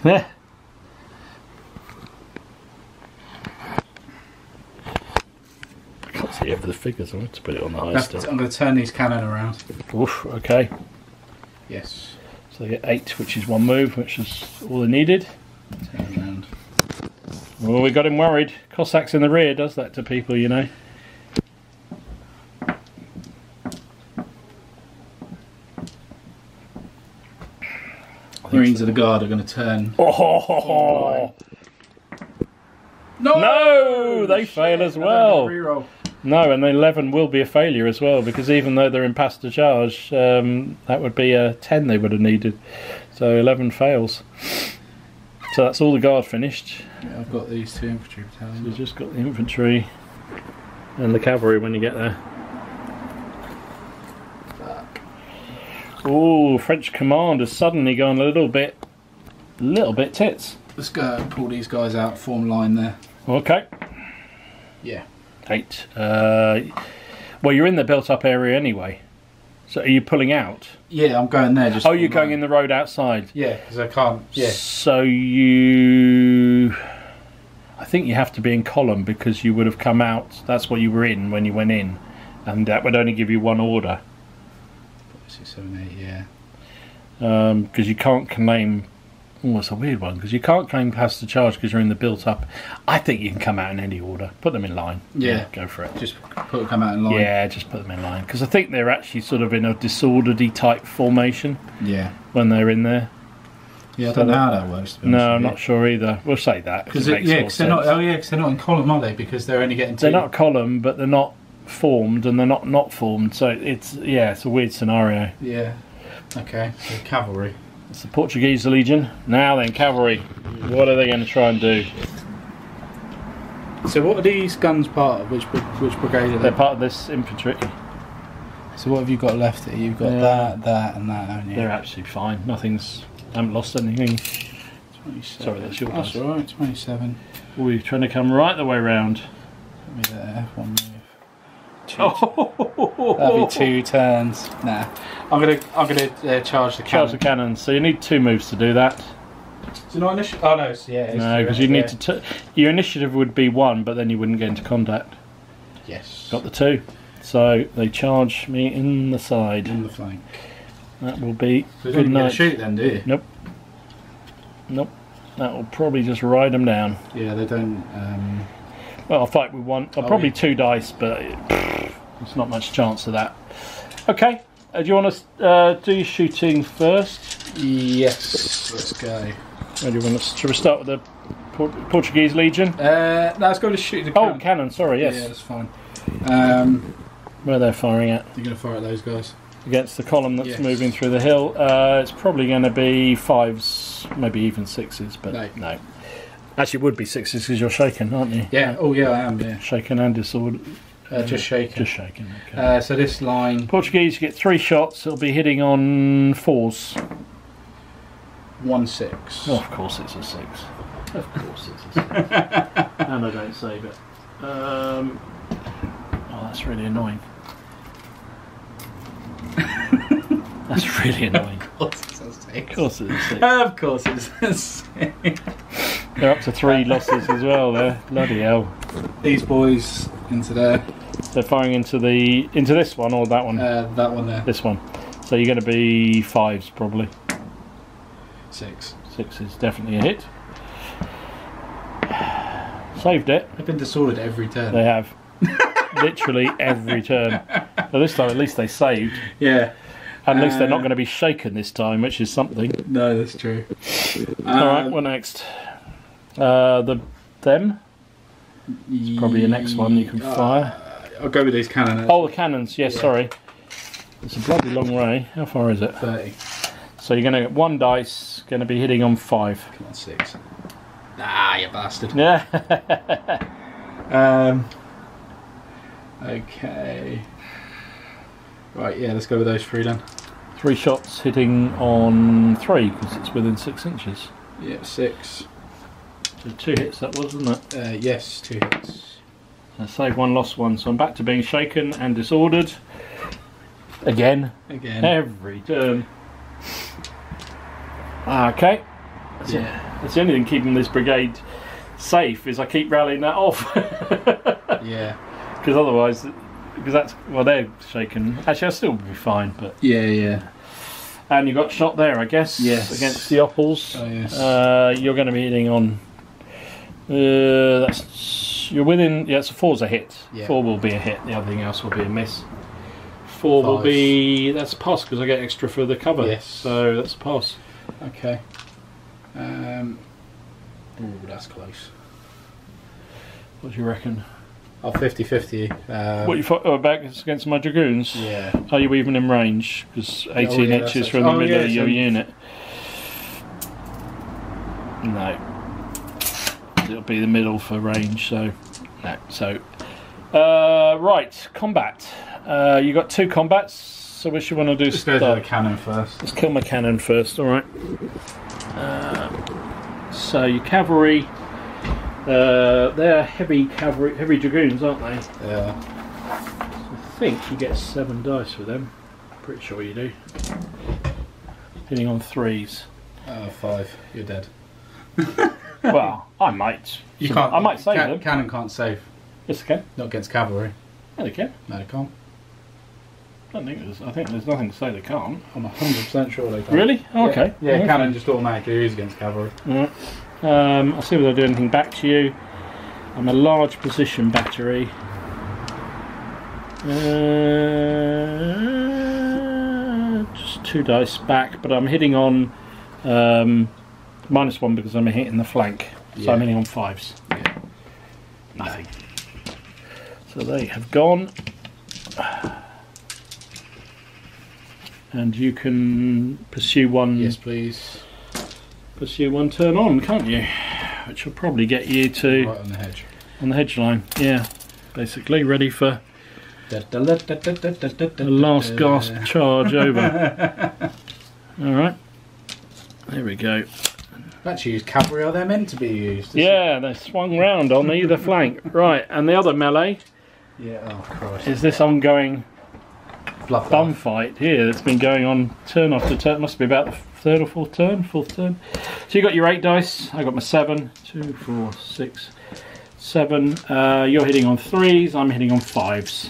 Speaker 1: Yeah. I can't see over the figures. I want to put it on the highest.
Speaker 2: I'm gonna turn these cannon around.
Speaker 1: Oof. Okay.
Speaker 2: Yes.
Speaker 1: So they get 8, which is 1 move, which is all they needed.
Speaker 2: Turn around.
Speaker 1: Well, we got him worried. Cossacks in the rear does that to people, you know.
Speaker 2: Marines of the Guard are going to turn.
Speaker 1: Oh,
Speaker 2: No!
Speaker 1: no, they fail as well.
Speaker 2: Reroll.
Speaker 1: No, and the 11 will be a failure as well, because even though they're in pass to charge, that would be a 10 they would have needed. So 11 fails. So that's all the guard finished.
Speaker 2: Yeah, I've got these 2 infantry
Speaker 1: So
Speaker 2: battalions.
Speaker 1: you've just got the infantry and the cavalry when you get there. Ooh, French command has suddenly gone a little bit tits.
Speaker 2: Let's go and pull these guys out, form line there.
Speaker 1: Okay.
Speaker 2: Yeah.
Speaker 1: 8. Well, you're in the built-up area anyway. So are you pulling out?
Speaker 2: Yeah, I'm going there. Just
Speaker 1: Oh, you're going in the road outside.
Speaker 2: Yeah, because I can't. Yeah.
Speaker 1: So you... I think you have to be in column because you would have come out. That's what you were in when you went in. And that would only give you 1 order.
Speaker 2: 6, 7, 8, yeah.
Speaker 1: Because you can't claim... Oh, it's a weird one, because you can't claim pass the charge because you're in the built-up. I think you can come out in any order. Put them in line.
Speaker 2: Yeah.
Speaker 1: Go for it.
Speaker 2: Just come out in line.
Speaker 1: Yeah, just put them in line. Because I think they're actually sort of in a disorderly type formation
Speaker 2: Yeah.
Speaker 1: when they're in there.
Speaker 2: Yeah, I don't know how that works. To be
Speaker 1: No,
Speaker 2: honest
Speaker 1: I'm
Speaker 2: with
Speaker 1: not sure either. We'll say that.
Speaker 2: Because
Speaker 1: it makes
Speaker 2: yeah,
Speaker 1: more
Speaker 2: because they're not.
Speaker 1: sense.
Speaker 2: Oh yeah, because they're not in column, are they? Because they're only getting 2.
Speaker 1: They're not column, but they're not formed, and they're not formed. So it's a weird scenario.
Speaker 2: Yeah. Okay. So cavalry.
Speaker 1: It's the Portuguese Legion. Now then, cavalry. What are they going to try and do?
Speaker 2: So what are these guns part of? Which brigade are
Speaker 1: They're
Speaker 2: they?
Speaker 1: part of this infantry.
Speaker 2: So what have you got left here? You've got
Speaker 1: Yeah.
Speaker 2: that, and that, haven't you?
Speaker 1: They're absolutely fine. Nothing's I haven't lost anything.
Speaker 2: 27.
Speaker 1: Sorry, that's your
Speaker 2: That's
Speaker 1: dice.
Speaker 2: alright, 27.
Speaker 1: Oh, you're trying to come right the way round.
Speaker 2: Put me there, one move.
Speaker 1: Oh,
Speaker 2: That'll be 2 turns. Nah. I'm gonna charge the cannon.
Speaker 1: charge the cannon. So you need 2 moves to do that.
Speaker 2: Is it not initiative? Oh no, it's, yeah. It's
Speaker 1: No, because you need to. Your initiative would be 1, but then you wouldn't get into contact.
Speaker 2: Yes.
Speaker 1: Got the 2. So they charge me in the side.
Speaker 2: In the flank.
Speaker 1: That will be
Speaker 2: So you
Speaker 1: good
Speaker 2: don't get to
Speaker 1: night.
Speaker 2: shoot then, do you?
Speaker 1: Nope. Nope. That will probably just ride them down.
Speaker 2: Yeah, they don't.
Speaker 1: Well, I'll fight with 1. I'll probably 2 dice, but there's not much chance of that. Okay. Do you want to do your shooting first?
Speaker 2: Yes. Let's go.
Speaker 1: Or do you want to? Should we start with the Portuguese Legion?
Speaker 2: No, let's go to shoot the cannon.
Speaker 1: Oh, cannon. Sorry. Yes.
Speaker 2: Yeah, that's fine.
Speaker 1: Where they're firing at
Speaker 2: You're gonna fire at those guys.
Speaker 1: against the column that's
Speaker 2: Yes.
Speaker 1: moving through the hill. It's probably going to be 5s, maybe even 6s, but no. Actually, it would be 6s because you're shaken, aren't you?
Speaker 2: Yeah. Oh yeah, I am. Yeah.
Speaker 1: Shaken and disordered.
Speaker 2: Just shaking.
Speaker 1: Just shaken. Okay.
Speaker 2: So this line.
Speaker 1: Portuguese, you get 3 shots. It'll be hitting on 4s.
Speaker 2: 1 6.
Speaker 1: Oh, of course it's a 6. Of course it's a 6. And I don't save it. Oh, that's really annoying. That's really annoying.
Speaker 2: Of course it's a 6.
Speaker 1: Of course it's a 6.
Speaker 2: Of course it's a 6.
Speaker 1: They're up to 3 losses as well there. Bloody hell.
Speaker 2: These boys into there.
Speaker 1: They're firing into this one or that one?
Speaker 2: That one there.
Speaker 1: This one. So you're going to be 5s probably.
Speaker 2: 6.
Speaker 1: 6 is definitely a hit. Saved it.
Speaker 2: They've been disordered every turn.
Speaker 1: They have. Literally every turn. But this time at least they saved.
Speaker 2: Yeah.
Speaker 1: And at least they're not going to be shaken this time, which is something.
Speaker 2: No, that's true.
Speaker 1: Alright, what next? Them? It's probably the next one you can fire.
Speaker 2: I'll go with these cannons.
Speaker 1: Oh, the cannons, yes,
Speaker 2: Yeah.
Speaker 1: sorry. It's a bloody long way. How far is it?
Speaker 2: 30.
Speaker 1: So you're going to get 1 dice, going to be hitting on 5.
Speaker 2: Come on, 6. Ah, you bastard.
Speaker 1: Yeah.
Speaker 2: Okay. Right, yeah, let's go with those 3 then.
Speaker 1: 3 shots hitting on 3 because it's within 6 inches.
Speaker 2: Yeah, 6.
Speaker 1: So 2 hits that was, wasn't it?
Speaker 2: Yes, 2 hits.
Speaker 1: I saved 1, lost 1, so I'm back to being shaken and disordered. Again. Every turn. Okay. That's the only thing keeping this brigade safe is I keep rallying that off.
Speaker 2: Yeah.
Speaker 1: Because otherwise, because that's, well, they're shaken. Actually, I'll still be fine, but.
Speaker 2: Yeah.
Speaker 1: And you got shot there, I guess.
Speaker 2: Yes.
Speaker 1: Against the Oppals.
Speaker 2: Oh, yes.
Speaker 1: You're going to be hitting on. You're within. Yeah, so 4's a hit.
Speaker 2: Yeah.
Speaker 1: 4 will be a hit. The other thing else will be a miss. 4 will be. That's a pass because I get extra for the cover.
Speaker 2: Yes.
Speaker 1: So that's a pass.
Speaker 2: Okay. Ooh, that's close.
Speaker 1: What do you reckon?
Speaker 2: Oh, 50-50.
Speaker 1: What you fought back against my dragoons?
Speaker 2: Yeah.
Speaker 1: Are you even in range? Because 18
Speaker 2: yeah,
Speaker 1: inches
Speaker 2: that's
Speaker 1: from the
Speaker 2: actually-
Speaker 1: middle
Speaker 2: yeah,
Speaker 1: of your
Speaker 2: so-
Speaker 1: unit. No. It'll be the middle for range, so no. So right, combat. You got 2 combats. So which you want to do?
Speaker 2: Let's go to the cannon first.
Speaker 1: Let's kill my cannon first. All right. So your cavalry. They're heavy cavalry, heavy dragoons, aren't they?
Speaker 2: Yeah.
Speaker 1: I think you get 7 dice with them. Pretty sure you do. Hitting on 3s.
Speaker 2: 5. You're dead.
Speaker 1: Well, I might.
Speaker 2: You can't.
Speaker 1: I might save them.
Speaker 2: Cannon can't save.
Speaker 1: Yes, they can.
Speaker 2: Not against cavalry.
Speaker 1: Yeah, they can.
Speaker 2: No, they can't.
Speaker 1: I think there's nothing to say they can't.
Speaker 2: I'm 100% sure they can't.
Speaker 1: Really? Oh, okay.
Speaker 2: Yeah,
Speaker 1: Okay.
Speaker 2: cannon just automatically is against cavalry.
Speaker 1: Right. I'll see whether I do anything back to you. I'm a large position battery. Just 2 dice back, but I'm hitting on -1 because I'm hitting the flank. So
Speaker 2: Yeah.
Speaker 1: I'm hitting on 5s.
Speaker 2: Yeah.
Speaker 1: Nothing. So they have gone. And you can pursue 1.
Speaker 2: Yes, please.
Speaker 1: Pursue 1 turn on, can't you? Which will probably get you to
Speaker 2: Right on the hedge.
Speaker 1: on the hedge line. Yeah, basically ready for the last gasp charge over. All right. There we go.
Speaker 2: Actually, use cavalry are they meant to be used?
Speaker 1: Yeah, they swung round on either flank. Right, and the other melee.
Speaker 2: Yeah. Oh Christ.
Speaker 1: Is this ongoing
Speaker 2: Bloodbath.
Speaker 1: bum fight here that's been going on turn after turn? Must be about the third or fourth turn. So you got your 8 dice. I got my 7. 2, 4, 6, 7. You're hitting on 3s. I'm hitting on 5s.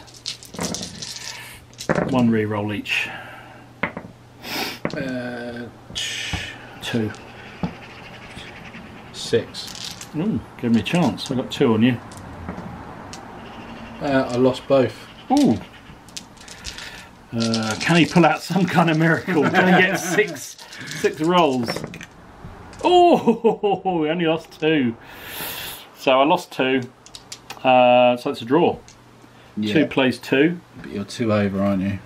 Speaker 1: 1 re-roll each. 2.
Speaker 2: 6.
Speaker 1: Ooh, give me a chance. I got 2 on you.
Speaker 2: I lost both.
Speaker 1: Ooh. Can he pull out some kind of miracle? Can he get 6 rolls? Oh, we only lost 2. So I lost 2. So it's a draw.
Speaker 2: Yeah.
Speaker 1: 2 plays 2.
Speaker 2: But you're 2 over, aren't you?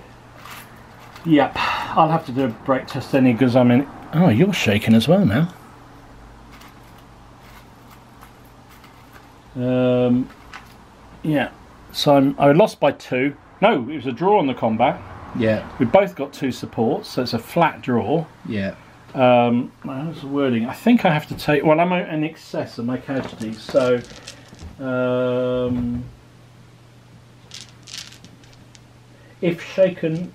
Speaker 1: Yep. I'll have to do a break test any because I'm in. Oh, you're shaking as well now. Yeah. So I lost by 2. No, it was a draw on the combat.
Speaker 2: Yeah.
Speaker 1: We both got 2 supports, so it's a flat draw.
Speaker 2: Yeah.
Speaker 1: How's the wording? I think I have to take. Well, I'm in excess of my casualties, so. If shaken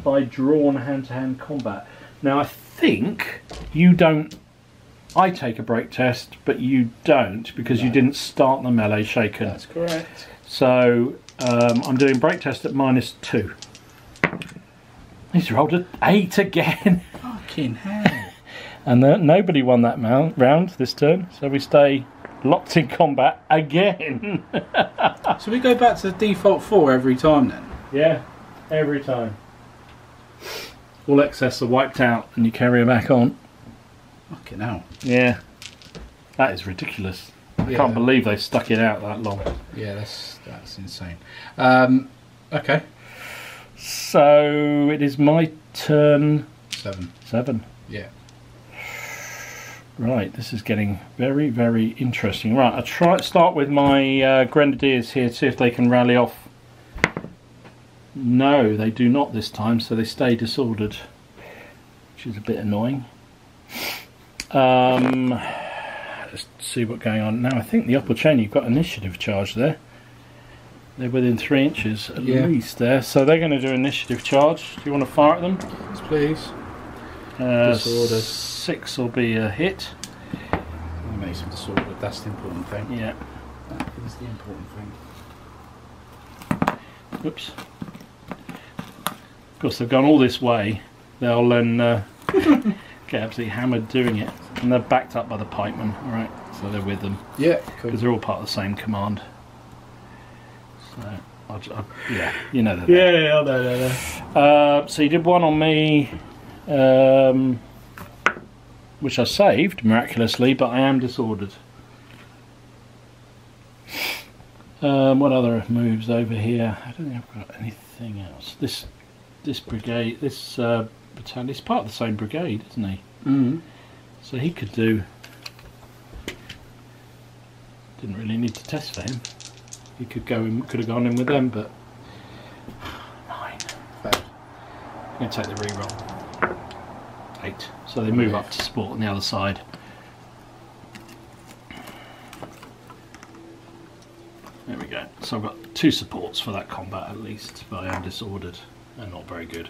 Speaker 1: by drawn hand-to-hand combat. Now, I think you don't. I take a break test, but you don't because you didn't start the melee shaken.
Speaker 2: That's correct.
Speaker 1: So I'm doing break test at -2. He's rolled an 8 again.
Speaker 2: Fucking hell.
Speaker 1: And nobody won that round this turn, so we stay locked in combat again.
Speaker 2: So we go back to the default 4 every time then?
Speaker 1: Yeah, every time. All excess are wiped out and you carry her back on.
Speaker 2: Fucking hell.
Speaker 1: Yeah, that is ridiculous. I
Speaker 2: Yeah.
Speaker 1: can't believe they stuck it out that long.
Speaker 2: Yeah, that's insane. Okay.
Speaker 1: So it is my turn. 7.
Speaker 2: Yeah.
Speaker 1: Right, this is getting very, very interesting. Right, I'll start with my grenadiers here to see if they can rally off. No, they do not this time, so they stay disordered, which is a bit annoying. Let's see what's going on now. I think the upper chain, you've got initiative charge there. They're within 3 inches at least there, so they're going to do initiative charge. Do you want to fire at them?
Speaker 2: Yes, please.
Speaker 1: Disordered. 6 will be a hit.
Speaker 2: We make some disordered. That's the important thing.
Speaker 1: Yeah.
Speaker 2: That is the important thing.
Speaker 1: Oops. Of course, they've gone all this way. They'll then get absolutely hammered doing it, and they're backed up by the pikemen. All right, so they're with them.
Speaker 2: Yeah, cool.
Speaker 1: Because they're all part of the same command. So, yeah, you know that.
Speaker 2: Yeah, I know.
Speaker 1: So you did 1 on me, which I saved miraculously, but I am disordered. What other moves over here? I don't think I've got anything else. This brigade, this battalion, he's part of the same brigade, isn't he?
Speaker 2: Mm-hmm.
Speaker 1: So he could do. Didn't really need to test for him. He could have gone in with them, but 9. I'm going to take the re-roll. 8. So they move up to support on the other side. There we go. So I've got 2 supports for that combat at least, but I am disordered and not very good.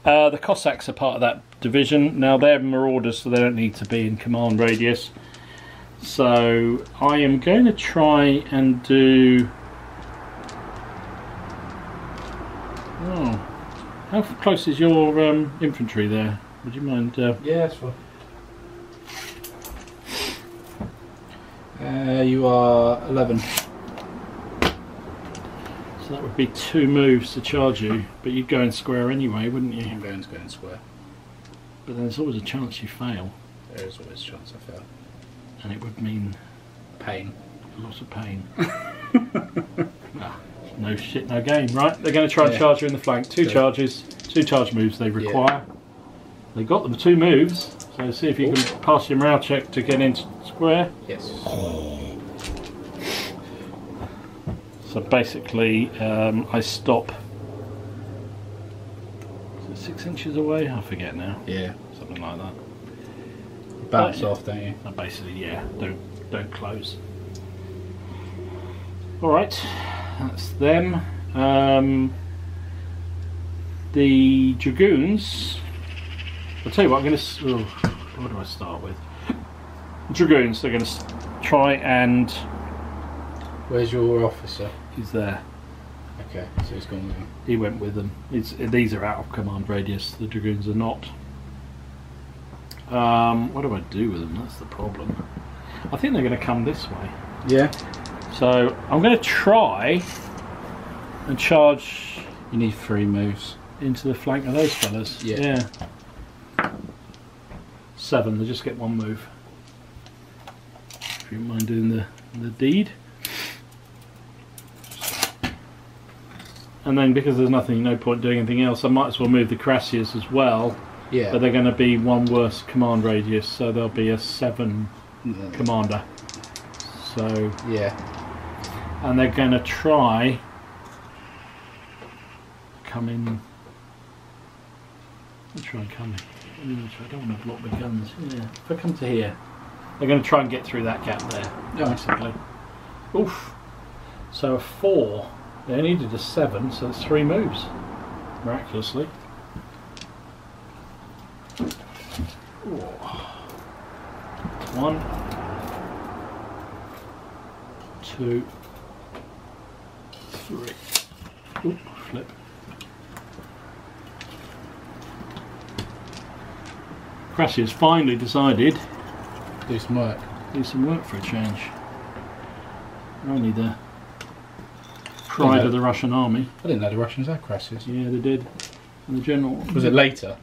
Speaker 1: The Cossacks are part of that division. Now they're marauders, so they don't need to be in command radius. So I am going to try and do. Oh, how close is your infantry there? Would you mind?
Speaker 2: Yeah, that's fine. You are 11.
Speaker 1: So that would be 2 moves to charge you, but you'd go in square anyway, wouldn't you?
Speaker 2: I'm going to go in square.
Speaker 1: But there's always a chance you fail,
Speaker 2: There is always a chance I fail.
Speaker 1: and it would mean
Speaker 2: Pain.
Speaker 1: a lot of pain. No shit, no game. Right, they're going to try and charge you in the flank. 2 charges, 2 charge moves they require. They got them 2 moves, so see if you can pass your morale check to get into square.
Speaker 2: Yes.
Speaker 1: So basically, I stop. Is it 6 inches away? I forget now.
Speaker 2: Yeah, something like that. You bounce off, don't you?
Speaker 1: Basically, yeah. Don't close. All right, that's them. The dragoons. I'll tell you what. I'm going to. What do I start with? Dragoons. They're going to try and.
Speaker 2: Where's your officer?
Speaker 1: He's there.
Speaker 2: Okay, so he's gone with him.
Speaker 1: He went with them. These are out of command radius. The dragoons are not. What do I do with them? That's the problem. I think they're going to come this way.
Speaker 2: Yeah.
Speaker 1: So I'm going to try and charge.
Speaker 2: You need 3 moves
Speaker 1: Into the flank of those fellas.
Speaker 2: Yeah.
Speaker 1: 7. They just get 1 move. If you don't mind doing the deed. And then because there's no point doing anything else, I might as well move the Crassiers as well.
Speaker 2: Yeah.
Speaker 1: But they're going to be 1 worse command radius, so there'll be a 7 commander. So
Speaker 2: yeah.
Speaker 1: And they're going to try come in. Try and come in. I don't want to block the guns. Yeah. If I come to here, they're going to try and get through that gap there. Basically. Oof. So a 4. They needed a 7, so it's 3 moves. Miraculously. Ooh. 1, 2, 3. Oop, flip. Crassius finally decided
Speaker 2: Do some work.
Speaker 1: Do some work for a change. Only the pride of the Russian army.
Speaker 2: I didn't know the Russians had Crassius.
Speaker 1: Yeah, they did. And the general.
Speaker 2: Was it later?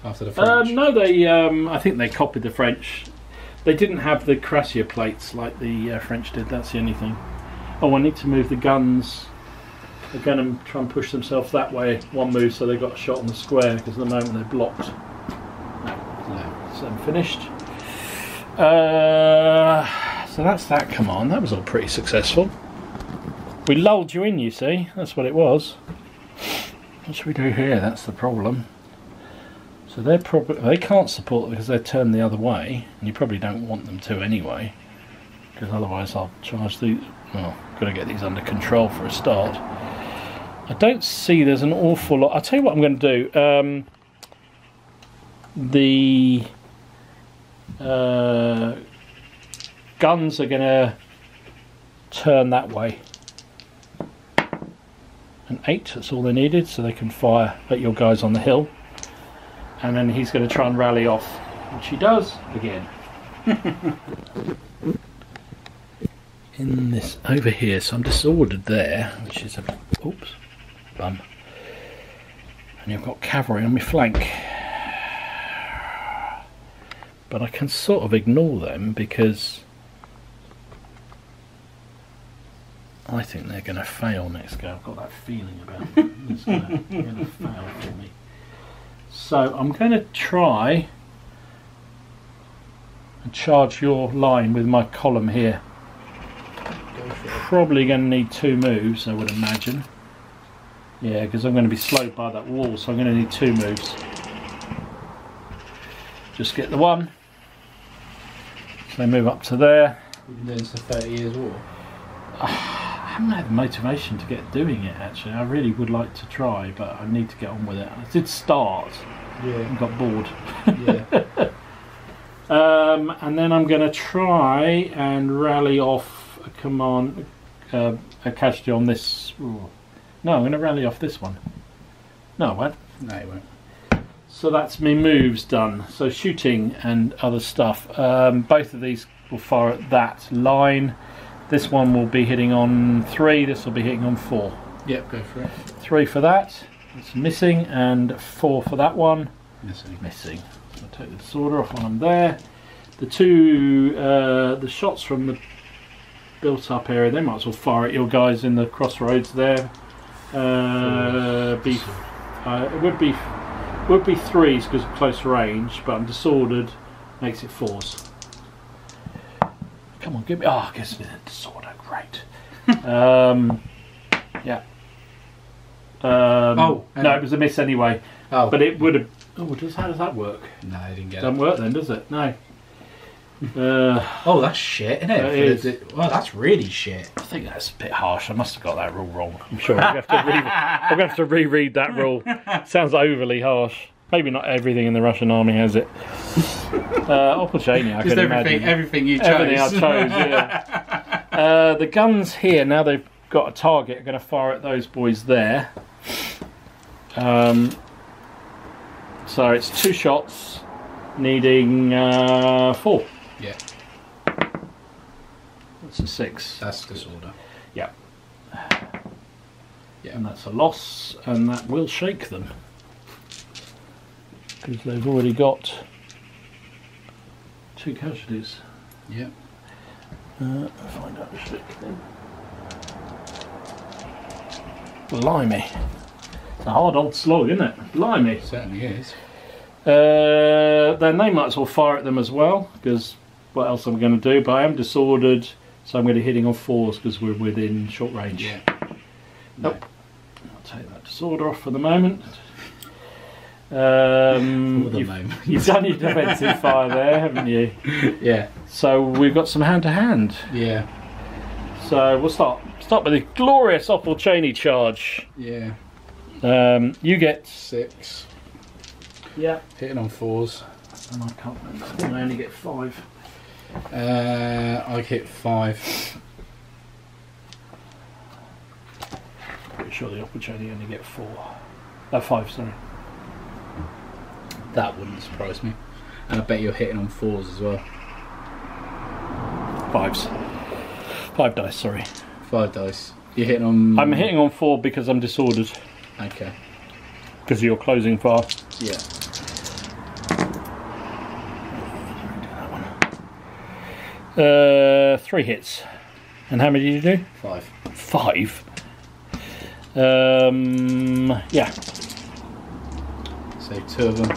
Speaker 2: After the French?
Speaker 1: No, they. I think they copied the French. They didn't have the Crassier plates like the French did. That's the only thing. Oh, I need to move the guns. They're going to try and push themselves that way. 1 move, so they got a shot on the square because at the moment they're blocked. No, so I'm finished. So that's that command. That was all pretty successful. We lulled you in, you see. That's what it was. What should we do here? That's the problem. So they can't support because they're turned the other way, and you probably don't want them to anyway, because otherwise I'll charge these. Well, got to get these under control for a start. I don't see there's an awful lot. I'll tell you what I'm going to do. The guns are going to turn that way. An 8, that's all they needed, so they can fire at your guys on the hill. And then he's going to try and rally off, which he does again. In this over here, so I'm disordered there, which is a oops, bum. And you've got cavalry on my flank, but I can sort of ignore them because I think they're going to fail next go. I've got that feeling about them. It's going to fail for me. So I'm going to try and charge your line with my column here. Probably going to need 2 moves, I would imagine. Yeah, because I'm going to be slowed by that wall, so I'm going to need 2 moves. Just get the 1. So move up to there.
Speaker 2: You've been doing this for 30 years war.
Speaker 1: I haven't had the motivation to get doing it actually. I really would like to try, but I need to get on with it. I did start and got bored.
Speaker 2: Yeah.
Speaker 1: And then I'm going to try and rally off a command, a casualty on this. Ooh. No, I'm going to rally off this one. No, I won't.
Speaker 2: No, you won't.
Speaker 1: So that's me moves done. So shooting and other stuff. Both of these will fire at that line. This one will be hitting on 3, this will be hitting on 4.
Speaker 2: Yep, go for it.
Speaker 1: 3 for that, it's missing, and 4 for that one. Missing. So I'll take the disorder off when I'm there. The 2, the shots from the built up area, they might as well fire at your guys in the crossroads there. It would be 3s because of close range, but I'm disordered, makes it 4s. Come on, give me. Oh, gives me the disorder. Great. Yeah. No, it was a miss anyway.
Speaker 2: Oh.
Speaker 1: But it would have Oh, how does that work?
Speaker 2: No, I didn't get
Speaker 1: Doesn't
Speaker 2: it.
Speaker 1: work then, does it? No.
Speaker 2: Oh, that's shit, isn't it?
Speaker 1: It is.
Speaker 2: Well, that's really shit.
Speaker 1: I think that's a bit harsh. I must have got that rule wrong. I'm sure I'm going to have to reread that rule. Sounds overly harsh. Maybe not everything in the Russian army has it. Opportunity, I
Speaker 2: Just
Speaker 1: can imagine.
Speaker 2: everything you chose.
Speaker 1: Everything I chose, yeah. The guns here, now they've got a target, are going to fire at those boys there. So it's 2 shots, needing 4.
Speaker 2: Yeah.
Speaker 1: That's a 6.
Speaker 2: That's disorder.
Speaker 1: Yeah.
Speaker 2: Yeah.
Speaker 1: And that's a loss, and that will shake them. Because they've already got 2 casualties.
Speaker 2: Yeah.
Speaker 1: Find out the shake then. Blimey. It's a hard old slog, isn't it? Blimey.
Speaker 2: It certainly is.
Speaker 1: Then they might as well fire at them as well, because what else am I going to do? But I am disordered, so I'm going to be hitting on 4s because we're within short range.
Speaker 2: Yeah.
Speaker 1: Nope. I'll take that disorder off for the moment. You've done your defensive fire there, haven't you?
Speaker 2: Yeah.
Speaker 1: So we've got some hand-to-hand.
Speaker 2: Yeah.
Speaker 1: So we'll start with a glorious Opportunity charge.
Speaker 2: Yeah.
Speaker 1: You get
Speaker 2: 6.
Speaker 1: Yeah.
Speaker 2: Hitting on 4s.
Speaker 1: And I can't remember. I think I only get 5.
Speaker 2: I hit 5.
Speaker 1: Pretty sure the Opportunity only get 5. Sorry.
Speaker 2: That wouldn't surprise me. And I bet you're hitting on 4s as well.
Speaker 1: 5s. 5 dice. Sorry.
Speaker 2: 5 dice. You're hitting on.
Speaker 1: I'm hitting on 4 because I'm disordered.
Speaker 2: Okay.
Speaker 1: Because you're closing fast.
Speaker 2: Yeah.
Speaker 1: 3 hits. And how many did you do?
Speaker 2: 5.
Speaker 1: 5. Yeah.
Speaker 2: So 2 of them.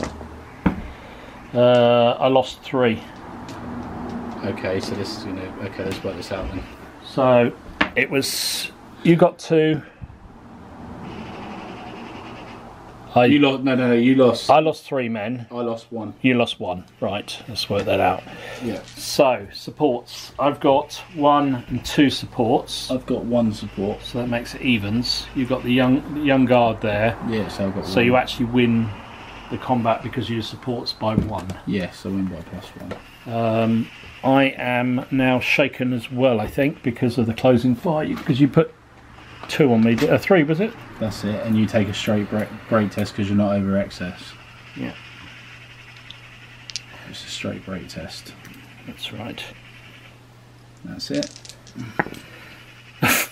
Speaker 1: I lost 3.
Speaker 2: Okay, so this is gonna. Okay, let's work this out then.
Speaker 1: So it was. You got 2.
Speaker 2: You lost. No. You lost.
Speaker 1: I lost 3 men.
Speaker 2: I lost 1.
Speaker 1: You lost 1. Right. Let's work that out.
Speaker 2: Yeah.
Speaker 1: So supports. I've got 1 and 2 supports.
Speaker 2: I've got 1 support.
Speaker 1: So that makes it evens. You've got the young guard there.
Speaker 2: Yeah, so I've got.
Speaker 1: So
Speaker 2: 1.
Speaker 1: you actually win the combat because you supports by 1.
Speaker 2: Yes, I win by +1.
Speaker 1: I am now shaken as well, I think, because of the closing fire. Because you put 2 on me. 3 was it?
Speaker 2: That's it, and you take a straight break test because you're not over excess.
Speaker 1: Yeah.
Speaker 2: It's a straight break test.
Speaker 1: That's right.
Speaker 2: That's it.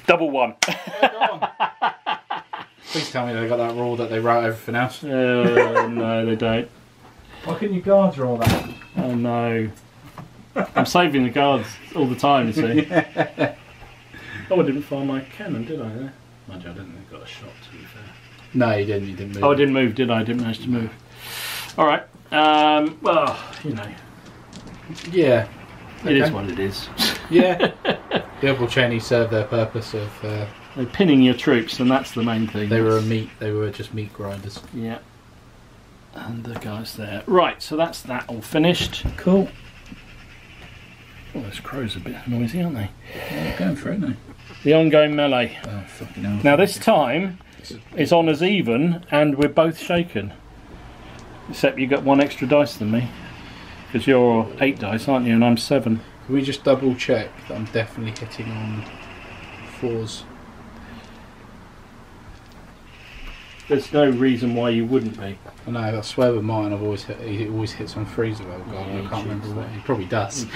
Speaker 1: Double 1.
Speaker 2: Please tell me they got that rule that they wrote everything else.
Speaker 1: No, they don't.
Speaker 2: Why couldn't your guards roll that?
Speaker 1: Oh no. I'm saving the guards all the time, you see. Oh, I didn't fire my cannon, did I? Mind you, I didn't think I got a shot, to be fair.
Speaker 2: No, you didn't. You didn't move.
Speaker 1: Oh, I didn't move, did I? I didn't manage to move. Alright. Well, you know.
Speaker 2: Yeah.
Speaker 1: It is what it is.
Speaker 2: Yeah. The Opportunity served their purpose of.
Speaker 1: They're pinning your troops, and that's the main thing.
Speaker 2: They were just meat grinders.
Speaker 1: Yeah. And the guys there. Right, so that's that all finished.
Speaker 2: Cool.
Speaker 1: Oh, those crows are a bit noisy, aren't they?
Speaker 2: Yeah, going for it, no?
Speaker 1: The ongoing melee.
Speaker 2: Oh, fucking hell.
Speaker 1: Now this time, it's on as even, and we're both shaken. Except you got 1 extra dice than me. Because you're 8 dice, aren't you? And I'm 7.
Speaker 2: Can we just double check that I'm definitely hitting on 4s?
Speaker 1: There's no reason why you wouldn't be.
Speaker 2: I know, I swear with mine, he always hits on 3s of old guard.
Speaker 1: Yeah,
Speaker 2: I can't remember
Speaker 1: cheats
Speaker 2: what. He probably does.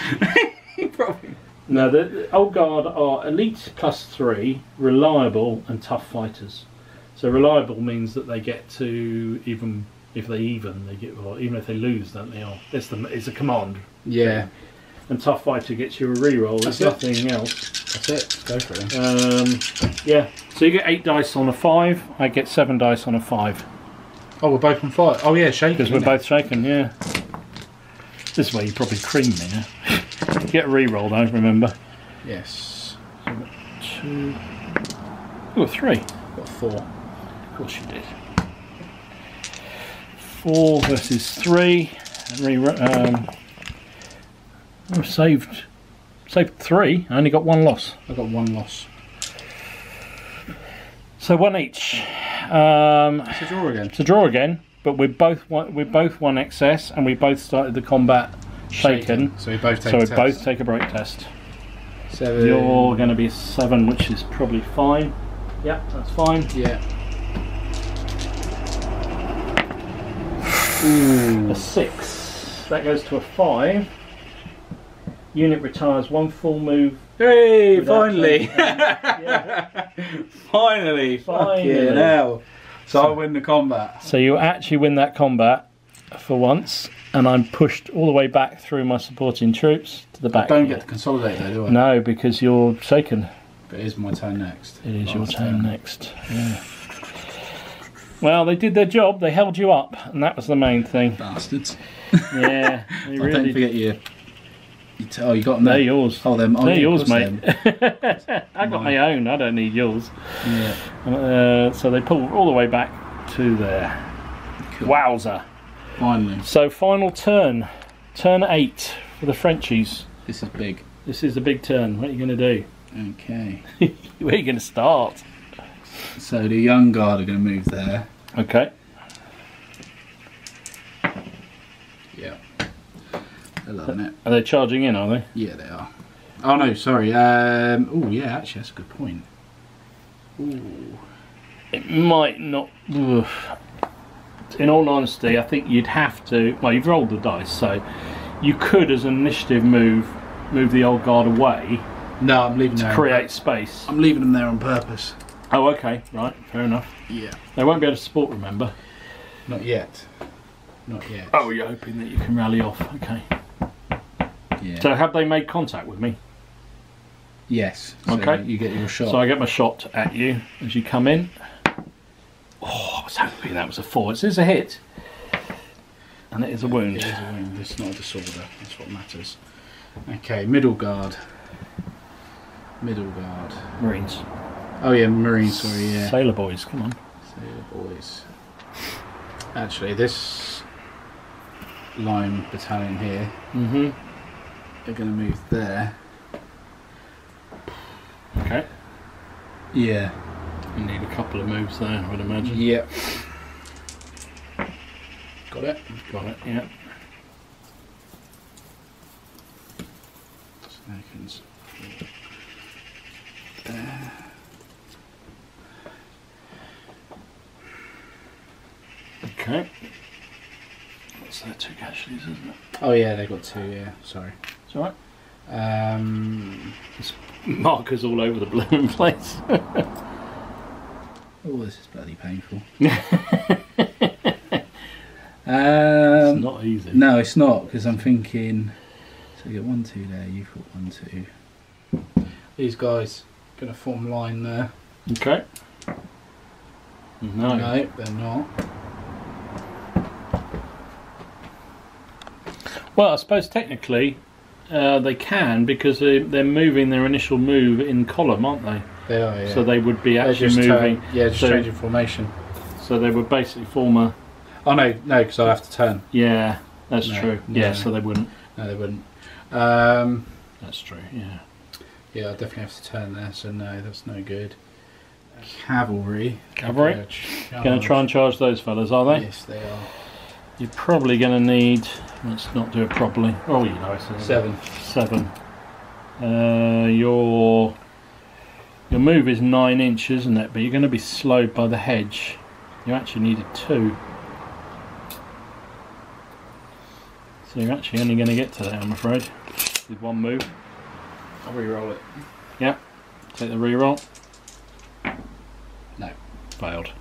Speaker 2: He probably.
Speaker 1: No, the old guard are elite +3, reliable and tough fighters. So reliable means that they get to even if they get, well, even if they lose, don't they? It's a command.
Speaker 2: Yeah.
Speaker 1: And tough fighter gets you a reroll. There's nothing else.
Speaker 2: That's it. Go for it.
Speaker 1: Yeah. So you get 8 dice on a 5. I get 7 dice on a 5.
Speaker 2: Oh, we're both on 5. Oh yeah, shaking.
Speaker 1: Because we're both shaken. Yeah. This is where you probably cream me. Yeah? You get a reroll though. Remember.
Speaker 2: Yes.
Speaker 1: So I've got 2. Oh, 3.
Speaker 2: Got 4.
Speaker 1: Of course you did. 4 versus 3. I saved 3. I only got 1 loss.
Speaker 2: I got 1 loss.
Speaker 1: So 1 each.
Speaker 2: It's a draw again.
Speaker 1: It's a draw again, but we both won excess, and we both started the combat shaken.
Speaker 2: So we both take
Speaker 1: a break test.
Speaker 2: 7.
Speaker 1: You're going to be 7, which is probably fine. Yeah, that's fine.
Speaker 2: Yeah.
Speaker 1: A 6. That goes to a 5. Unit retires 1 full move.
Speaker 2: Hey, finally!
Speaker 1: Yeah.
Speaker 2: Finally! Fucking hell. So I win the combat.
Speaker 1: So you actually win that combat for once, and I'm pushed all the way back through my supporting troops to the back.
Speaker 2: I don't get to consolidate though, do I?
Speaker 1: No, because you're shaken.
Speaker 2: But it is my turn next.
Speaker 1: It is your turn next. Yeah. Well, they did their job. They held you up, and that was the main thing.
Speaker 2: Bastards.
Speaker 1: Yeah, they really
Speaker 2: don't forget you got them.
Speaker 1: They're yours.
Speaker 2: Oh, them.
Speaker 1: They're yours, mate. I got my own. I don't need yours.
Speaker 2: Yeah.
Speaker 1: So they pulled all the way back to there. Cool. Wowzer.
Speaker 2: Finally.
Speaker 1: So final turn. Turn 8 for the Frenchies.
Speaker 2: This is big.
Speaker 1: This is a big turn. What are you going to do?
Speaker 2: Okay.
Speaker 1: Where are you going to start?
Speaker 2: So the young guard are going to move there.
Speaker 1: Okay.
Speaker 2: Yeah. They're loving it.
Speaker 1: Are they charging in, are they?
Speaker 2: Yeah, they are. Oh no, sorry. Oh yeah, actually that's a good point. Ooh.
Speaker 1: It might not. Ugh. In all honesty, I think you'd have to. Well, you've rolled the dice, so you could, as an initiative move the old guard away.
Speaker 2: No, I'm leaving
Speaker 1: to create space.
Speaker 2: I'm leaving them there on purpose.
Speaker 1: Oh, okay, right, fair enough.
Speaker 2: Yeah.
Speaker 1: They won't be able to support, remember?
Speaker 2: Not yet. Not yet.
Speaker 1: Oh, you're hoping that you can rally off. Okay.
Speaker 2: Yeah.
Speaker 1: So have they made contact with me?
Speaker 2: Yes. So
Speaker 1: okay.
Speaker 2: You get your shot.
Speaker 1: So I get my shot at you as you come in. Oh, I was hoping that was a 4. It is a hit. And it is a wound.
Speaker 2: It is a wound. It's not a disorder. That's what matters. Okay, middle guard. Middle guard.
Speaker 1: Marines.
Speaker 2: Oh yeah, Marines, sorry, yeah.
Speaker 1: Sailor boys, come on.
Speaker 2: Sailor boys. Actually, this line battalion here, they're going to move there.
Speaker 1: Okay.
Speaker 2: Yeah.
Speaker 1: You need a couple of moves there, I would imagine.
Speaker 2: Yep. Got it?
Speaker 1: Got it, yeah.
Speaker 2: Seconds. There.
Speaker 1: Okay. What's that, 2 casualties, isn't it?
Speaker 2: Oh yeah, they got 2, yeah, sorry.
Speaker 1: It's alright.
Speaker 2: There's
Speaker 1: markers all over the blooming place.
Speaker 2: Oh, this is bloody painful.
Speaker 1: It's not easy.
Speaker 2: No, it's not, because I'm thinking, so you get 1, 2 there, you've got 1, 2. These guys are going to form line there.
Speaker 1: Okay. No.
Speaker 2: No, they're not.
Speaker 1: Well, I suppose technically they can, because they're moving their initial move in column, aren't they?
Speaker 2: They are, yeah.
Speaker 1: So they would be actually moving.
Speaker 2: Just changing formation.
Speaker 1: So they would basically form a.
Speaker 2: Oh no, because I'll have to turn.
Speaker 1: Yeah, that's true.
Speaker 2: No.
Speaker 1: Yeah, so they wouldn't.
Speaker 2: No, they wouldn't.
Speaker 1: That's true. Yeah.
Speaker 2: Yeah, I definitely have to turn there. So no, that's no good. Cavalry.
Speaker 1: Going to try and charge those fellas, are they?
Speaker 2: Yes, they are.
Speaker 1: You're probably going to need. Let's not do it properly. Oh, you know, it's
Speaker 2: 7.
Speaker 1: 7. Your move is 9 inches, isn't it? But you're going to be slowed by the hedge. You actually needed 2. So you're actually only going to get to that, I'm afraid, with 1 move.
Speaker 2: I'll re-roll it.
Speaker 1: Yeah. Take the re-roll.
Speaker 2: No.
Speaker 1: Failed.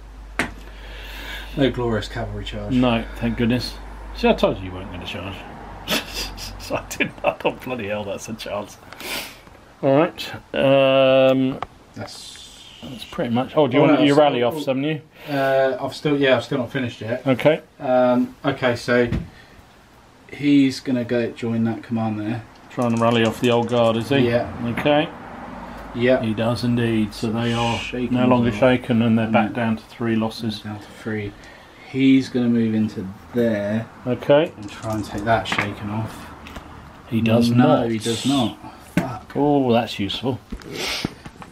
Speaker 2: No glorious cavalry charge.
Speaker 1: No, thank goodness. See, I told you weren't going to charge. So I didn't. I thought, bloody hell, that's a chance. Alright.
Speaker 2: That's
Speaker 1: pretty much. Oh, do you want your rally off, haven't you?
Speaker 2: I've still not finished yet.
Speaker 1: Okay.
Speaker 2: Okay, so he's going to join that command there.
Speaker 1: Trying to rally off the old guard, is he?
Speaker 2: Yeah.
Speaker 1: Okay.
Speaker 2: Yeah.
Speaker 1: He does indeed. So they are
Speaker 2: shaken
Speaker 1: no longer shaken, and they're back down to 3 losses.
Speaker 2: Down to 3. he's going to move into there.
Speaker 1: Okay.
Speaker 2: And try and take that shaken off.
Speaker 1: He does
Speaker 2: no,
Speaker 1: not.
Speaker 2: he does not. Fuck.
Speaker 1: Oh, that's useful.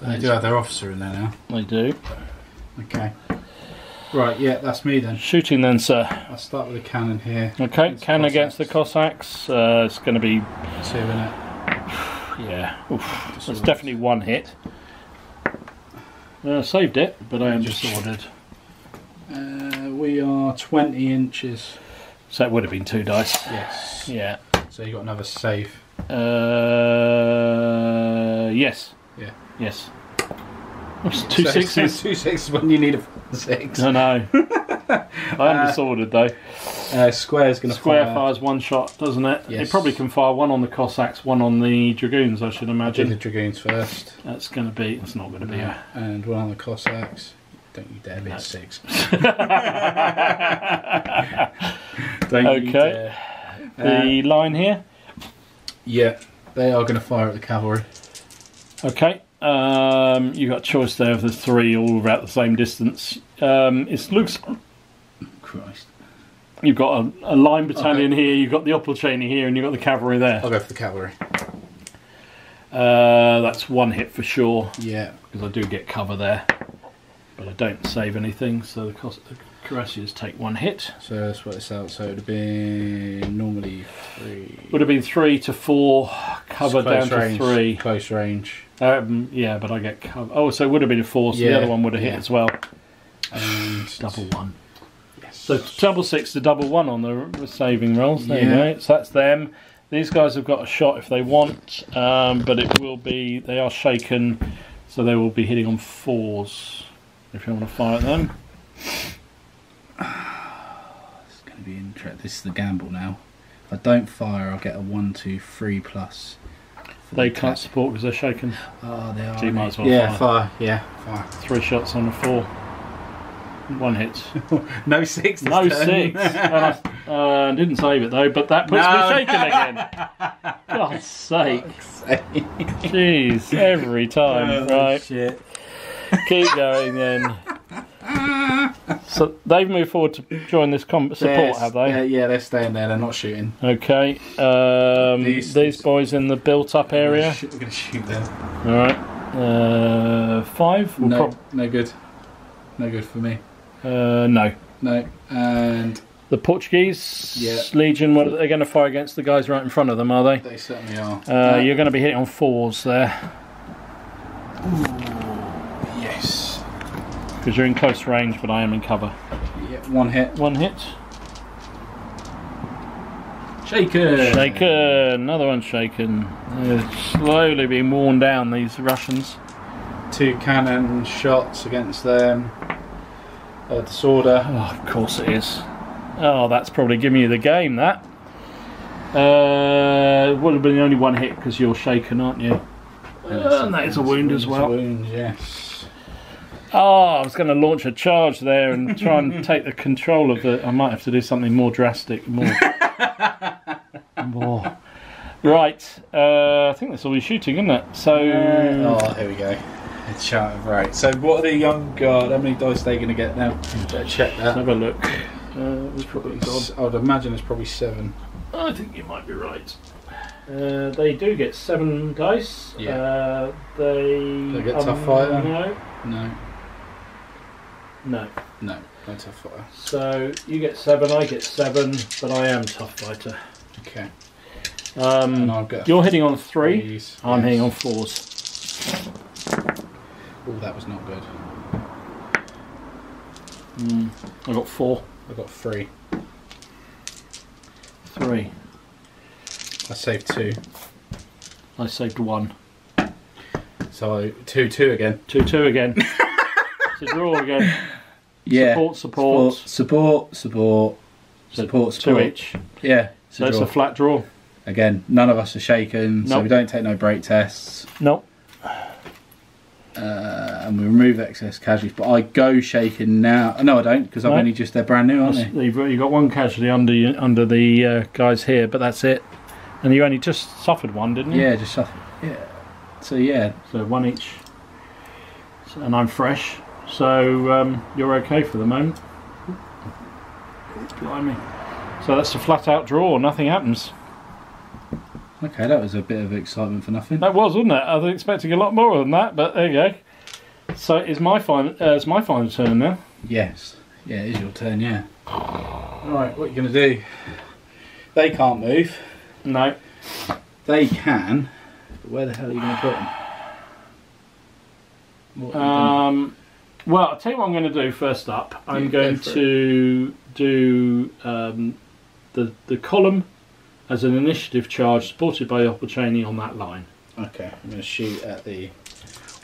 Speaker 2: They do have their officer in there now.
Speaker 1: They do.
Speaker 2: Okay. Right, yeah, that's me then.
Speaker 1: Shooting then, sir.
Speaker 2: I'll start with a cannon here.
Speaker 1: Okay,
Speaker 2: It's
Speaker 1: cannon against the
Speaker 2: Cossacks.
Speaker 1: Cossacks. It's going to be...
Speaker 2: 2 in it.
Speaker 1: Yeah. Oof. That's definitely 1 hit. Saved it, but I am disordered.
Speaker 2: We are 20 inches.
Speaker 1: So it would have been 2 dice.
Speaker 2: Yes.
Speaker 1: Yeah.
Speaker 2: So you got another save.
Speaker 1: Yes.
Speaker 2: Yeah.
Speaker 1: Yes. That's 2 sixes.
Speaker 2: 2 sixes when you need a 6.
Speaker 1: I know. I am disordered though.
Speaker 2: Square's going to
Speaker 1: Square fires 1 shot, doesn't it?
Speaker 2: Yes.
Speaker 1: It probably can fire 1 on the Cossacks, 1 on the Dragoons, I should
Speaker 2: Do
Speaker 1: imagine.
Speaker 2: the Dragoons first.
Speaker 1: That's going to be... It's not going to be a...
Speaker 2: And 1 on the Cossacks. Don't you dare be a 6. Don't you
Speaker 1: Okay.
Speaker 2: dare.
Speaker 1: The line here.
Speaker 2: Yeah, they are going to fire at the cavalry.
Speaker 1: Okay. You've got a choice there of the 3 all about the same distance. It looks...
Speaker 2: Christ.
Speaker 1: You've got a line battalion here, you've got the Opelchainy here, and you've got the cavalry there.
Speaker 2: I'll go for the cavalry.
Speaker 1: That's 1 hit for sure.
Speaker 2: Yeah.
Speaker 1: Because I do get cover there. But I don't save anything, so the Cuirassiers take 1 hit.
Speaker 2: So let's work this out. So it would have been normally 3.
Speaker 1: Would have been 3 to 4, cover down
Speaker 2: range,
Speaker 1: to 3.
Speaker 2: Close range.
Speaker 1: Yeah, but I get cover. Oh, so it would have been a 4, so the other one would have hit as well.
Speaker 2: And
Speaker 1: double 1.
Speaker 2: Yes.
Speaker 1: So double 6 to double 1 on the saving rolls. There you go. So that's them. These guys have got a shot if they want, but it will be... They are shaken, so they will be hitting on 4s. If you want to fire at them.
Speaker 2: It's going to be interesting. This is the gamble now. If I don't fire, I'll get a 1, 2, 3 plus.
Speaker 1: They can't support because they're shaken.
Speaker 2: Oh, they are.
Speaker 1: So you might as well
Speaker 2: fire. Yeah, fire.
Speaker 1: 3 shots on a 4. 1 hit.
Speaker 2: No 6 this
Speaker 1: No
Speaker 2: turn.
Speaker 1: 6. And I didn't save it though, but that puts me shaken again. God's sake. Jeez, every time. Right.
Speaker 2: Shit.
Speaker 1: Keep going then. So they've moved forward to join this support, have they?
Speaker 2: Yeah, they're staying there. They're not shooting.
Speaker 1: Okay. These boys in the built-up area.
Speaker 2: We're going to shoot them.
Speaker 1: All right. 5.
Speaker 2: No good. No good for me.
Speaker 1: No.
Speaker 2: No. And
Speaker 1: the Portuguese Legion. What are they going to fire against the guys right in front of them? Are they?
Speaker 2: They certainly are.
Speaker 1: You're going to be hitting on 4s there.
Speaker 2: Ooh, yes.
Speaker 1: Because you're in close range, but I am in cover.
Speaker 2: Yeah, 1 hit.
Speaker 1: 1 hit.
Speaker 2: Shaken.
Speaker 1: Shaken. Another one shaken. They're slowly being worn down, these Russians.
Speaker 2: 2 cannon shots against them. Disorder.
Speaker 1: Oh, of course it is. Oh, that's probably giving you the game, that. Would have been only 1 hit because you're shaken, aren't you? And that is a wound as well.
Speaker 2: Wound, yes.
Speaker 1: Oh, I was going to launch a charge there and try and take the control of the... I might have to do something more drastic. More. Right. I think that's all you're shooting, isn't it? So...
Speaker 2: oh, here we go. It's sharp. Right. So what are the young guard? How many dice are they going to get now? Check that.
Speaker 1: Let's have a look. It's probably
Speaker 2: I would imagine it's probably 7.
Speaker 1: I think you might be right. They do get 7 dice.
Speaker 2: Yeah.
Speaker 1: They
Speaker 2: get tough fighter?
Speaker 1: No.
Speaker 2: No.
Speaker 1: No.
Speaker 2: No. No tough fighter.
Speaker 1: So you get 7, I get 7, but I am tough fighter.
Speaker 2: Okay. And I've got
Speaker 1: you're hitting on 3.
Speaker 2: threes,
Speaker 1: I'm
Speaker 2: yes.
Speaker 1: hitting on 4s.
Speaker 2: Oh, that was not good.
Speaker 1: I got 4.
Speaker 2: I got 3.
Speaker 1: 3.
Speaker 2: I saved 2.
Speaker 1: I saved 1.
Speaker 2: So 2-2 again.
Speaker 1: 2-2 again. It's a draw again.
Speaker 2: Yeah.
Speaker 1: Support.
Speaker 2: Support.
Speaker 1: 2 each.
Speaker 2: Yeah.
Speaker 1: So it's a flat draw.
Speaker 2: Again, none of us are shaken, so
Speaker 1: Nope.
Speaker 2: we don't take no break tests.
Speaker 1: Nope.
Speaker 2: And we remove excess casualties, but I go shaken now. No, I don't, because I've only just, they're brand new, aren't they?
Speaker 1: You've got 1 casualty under the guys here, but that's it. And you only just suffered 1, didn't you?
Speaker 2: Yeah, just suffered. Yeah. So yeah.
Speaker 1: So 1 each. And I'm fresh, so you're okay for the moment. Blimey. So that's a flat out draw, nothing happens.
Speaker 2: Okay, that was a bit of excitement for nothing.
Speaker 1: That was, wasn't it? I was expecting a lot more than that, but there you go. So it's my final turn now.
Speaker 2: Yes. Yeah, it is your turn, yeah. Alright, what are you going to do? They can't move.
Speaker 1: No.
Speaker 2: They can. But where the hell are you going to put them?
Speaker 1: Well, I'll tell you what I'm going to do first up. I'm going to do the column as an initiative charge supported by Opportunity on that line.
Speaker 2: Okay, I'm going to shoot at the...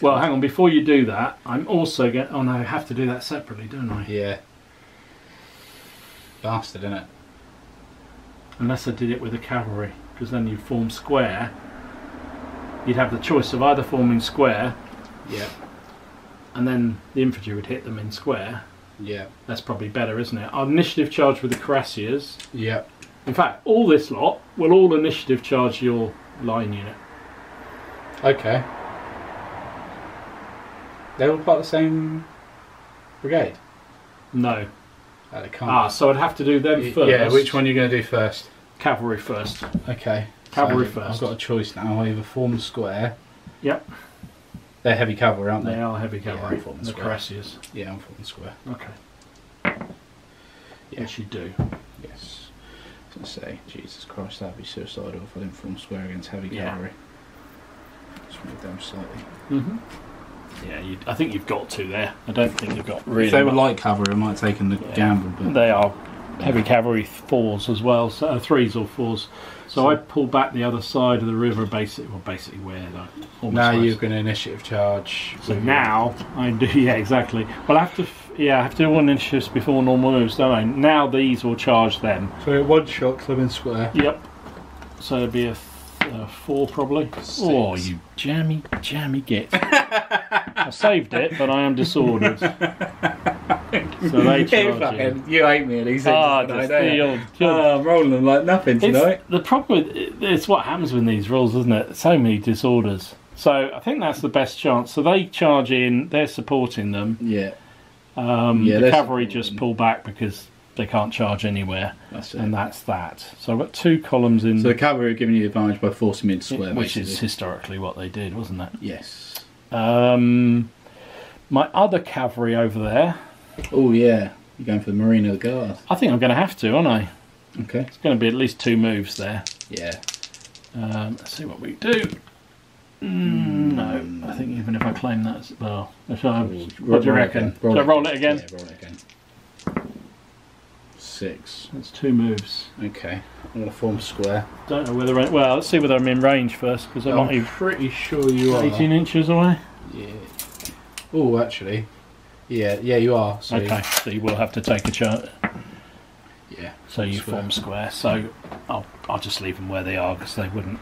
Speaker 1: Well, hang on, before you do that, I'm also going... Oh no, I have to do that separately, don't I?
Speaker 2: Yeah. Bastard, innit?
Speaker 1: Unless I did it with the cavalry, because then you form square. You'd have the choice of either forming square...
Speaker 2: Yeah.
Speaker 1: And then the infantry would hit them in square.
Speaker 2: Yeah.
Speaker 1: That's probably better, isn't it? I'll initiative charge with the cuirassiers.
Speaker 2: Yeah.
Speaker 1: In fact, all this lot will all initiative charge your line unit.
Speaker 2: Okay. They're all part of the same brigade?
Speaker 1: No.
Speaker 2: Oh, they can't.
Speaker 1: Ah, so I'd have to do them first.
Speaker 2: Yeah, which one are you going to do first?
Speaker 1: Cavalry first.
Speaker 2: Okay.
Speaker 1: Cavalry
Speaker 2: so
Speaker 1: first.
Speaker 2: I've got a choice now. I either form square.
Speaker 1: Yep.
Speaker 2: They're heavy cavalry, aren't they?
Speaker 1: They are heavy cavalry.
Speaker 2: Yeah, I'm forming
Speaker 1: the
Speaker 2: square.
Speaker 1: cuirassiers.
Speaker 2: Yeah, I'm forming square.
Speaker 1: Okay.
Speaker 2: Yeah.
Speaker 1: Which you do.
Speaker 2: Yes. I was going to say, Jesus Christ, that'd be suicidal if I didn't form square against heavy
Speaker 1: Yeah.
Speaker 2: cavalry. Just move them slightly.
Speaker 1: Yeah, I think you've got to there. I don't think you've got really.
Speaker 2: If they were light cavalry, I might have taken the gamble, but
Speaker 1: They are heavy cavalry 4s as well, so 3s or 4s. So I pull back the other side of the river, basically where like.
Speaker 2: now you're going to initiative charge.
Speaker 1: So now I do, yeah, exactly. Well, I have to do one initiatives before normal moves, don't I? Now these will charge them.
Speaker 2: So one shot, club in square.
Speaker 1: Yep. So it'd be a 4 probably.
Speaker 2: 6.
Speaker 1: Oh, you jammy git. I saved it, but I am disordered. So they charge you.
Speaker 2: You hate me at these things
Speaker 1: Just the old.
Speaker 2: I'm rolling them like nothing tonight.
Speaker 1: The problem with it's what happens with these rules, isn't it? So many disorders. So I think that's the best chance. So they charge in, they're supporting them.
Speaker 2: Yeah.
Speaker 1: The cavalry just pull back because they can't charge anywhere.
Speaker 2: That's it.
Speaker 1: And that's that. So I've got 2 columns in.
Speaker 2: So the cavalry are giving you the advantage by forcing me into square,
Speaker 1: which
Speaker 2: basically.
Speaker 1: is historically what they did, wasn't it?
Speaker 2: Yes.
Speaker 1: My other cavalry over there.
Speaker 2: Oh yeah, you're going for the Marine of the Guard.
Speaker 1: I think I'm going to have to, aren't I?
Speaker 2: Okay.
Speaker 1: It's going to be at least 2 moves there.
Speaker 2: Yeah.
Speaker 1: Let's see what we do. No, I think even if I claim that, well, what do you reckon? Shall I roll it again?
Speaker 2: Yeah, roll it again. 6.
Speaker 1: That's 2 moves.
Speaker 2: Okay. I'm going to form a square.
Speaker 1: Don't know whether. Well, let's see whether I'm in range first, because I'm not even
Speaker 2: pretty sure you are.
Speaker 1: 18 inches away.
Speaker 2: Yeah. Oh, actually. Yeah, you are. So
Speaker 1: Okay, so you will have to take a chart.
Speaker 2: Yeah.
Speaker 1: So you form square. So I'll just leave them where they are because they wouldn't.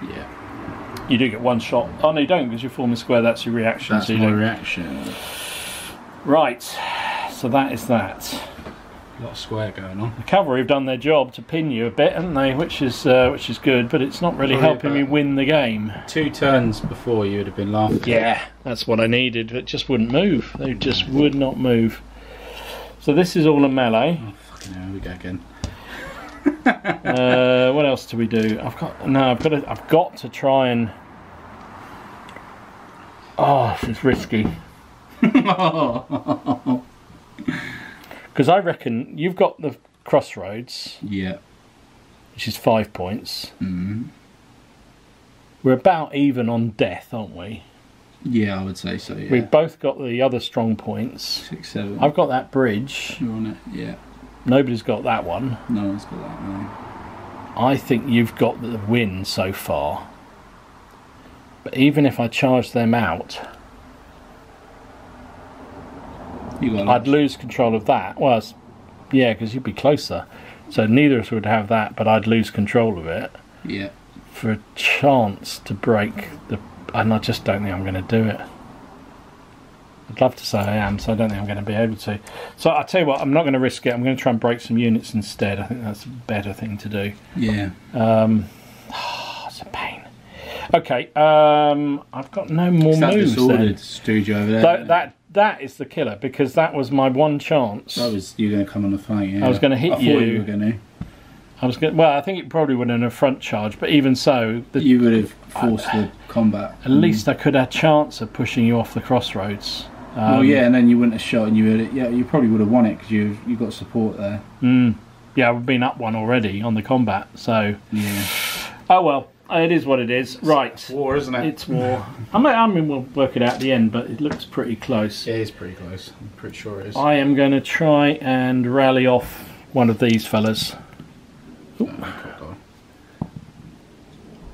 Speaker 2: Yeah.
Speaker 1: You do get 1 shot. Oh no, you don't because you're forming square. That's your reaction.
Speaker 2: That's
Speaker 1: so
Speaker 2: my reaction.
Speaker 1: Right. So that is that.
Speaker 2: A lot of square going on.
Speaker 1: The cavalry have done their job to pin you a bit, haven't they? Which is good, but it's not really helping me win the game.
Speaker 2: 2 turns before you would have been laughing.
Speaker 1: Yeah, that's what I needed. It just wouldn't move. They just would not move. So this is all a melee.
Speaker 2: Oh fucking hell, here we go again.
Speaker 1: What else do we do? I've got to try and. Oh, this is risky. Because I reckon you've got the crossroads.
Speaker 2: Yeah.
Speaker 1: Which is 5 points.
Speaker 2: Mm.
Speaker 1: We're about even on death, aren't we?
Speaker 2: Yeah, I would say so, yeah.
Speaker 1: We've both got the other strong points.
Speaker 2: 6, 7.
Speaker 1: I've got that bridge.
Speaker 2: You're on it, yeah.
Speaker 1: Nobody's got that one.
Speaker 2: No one's got that one.
Speaker 1: I think you've got the win so far. But even if I charge them out, I'd lose control of that. Well, yeah, because you'd be closer. So neither of us would have that, but I'd lose control of it.
Speaker 2: Yeah.
Speaker 1: For a chance to break the... And I just don't think I'm going to do it. I'd love to say I am, so I don't think I'm going to be able to. So I'll tell you what, I'm not going to risk it. I'm going to try and break some units instead. I think that's a better thing to do.
Speaker 2: Yeah.
Speaker 1: It's a pain. Okay, I've got no more moves then.
Speaker 2: Stooge over there.
Speaker 1: that is the killer, because that was my one chance.
Speaker 2: That was you going to come on the flank. Yeah.
Speaker 1: I was going to hit you.
Speaker 2: I thought you were going to.
Speaker 1: I was going. Well, I think it probably would have been a front charge, but even so,
Speaker 2: you would have forced the combat.
Speaker 1: At least I could have a chance of pushing you off the crossroads.
Speaker 2: Well, yeah, and then you wouldn't have shot, and you probably would have won it because you got support there.
Speaker 1: Yeah, we've been up one already on the combat, so
Speaker 2: yeah.
Speaker 1: Oh well, it is what it is. Right,
Speaker 2: It's war, isn't it?
Speaker 1: It's war. I mean, we'll work it out at the end, but it looks pretty close.
Speaker 2: It is pretty close. I'm pretty sure it is.
Speaker 1: I am going to try and rally off one of these fellas.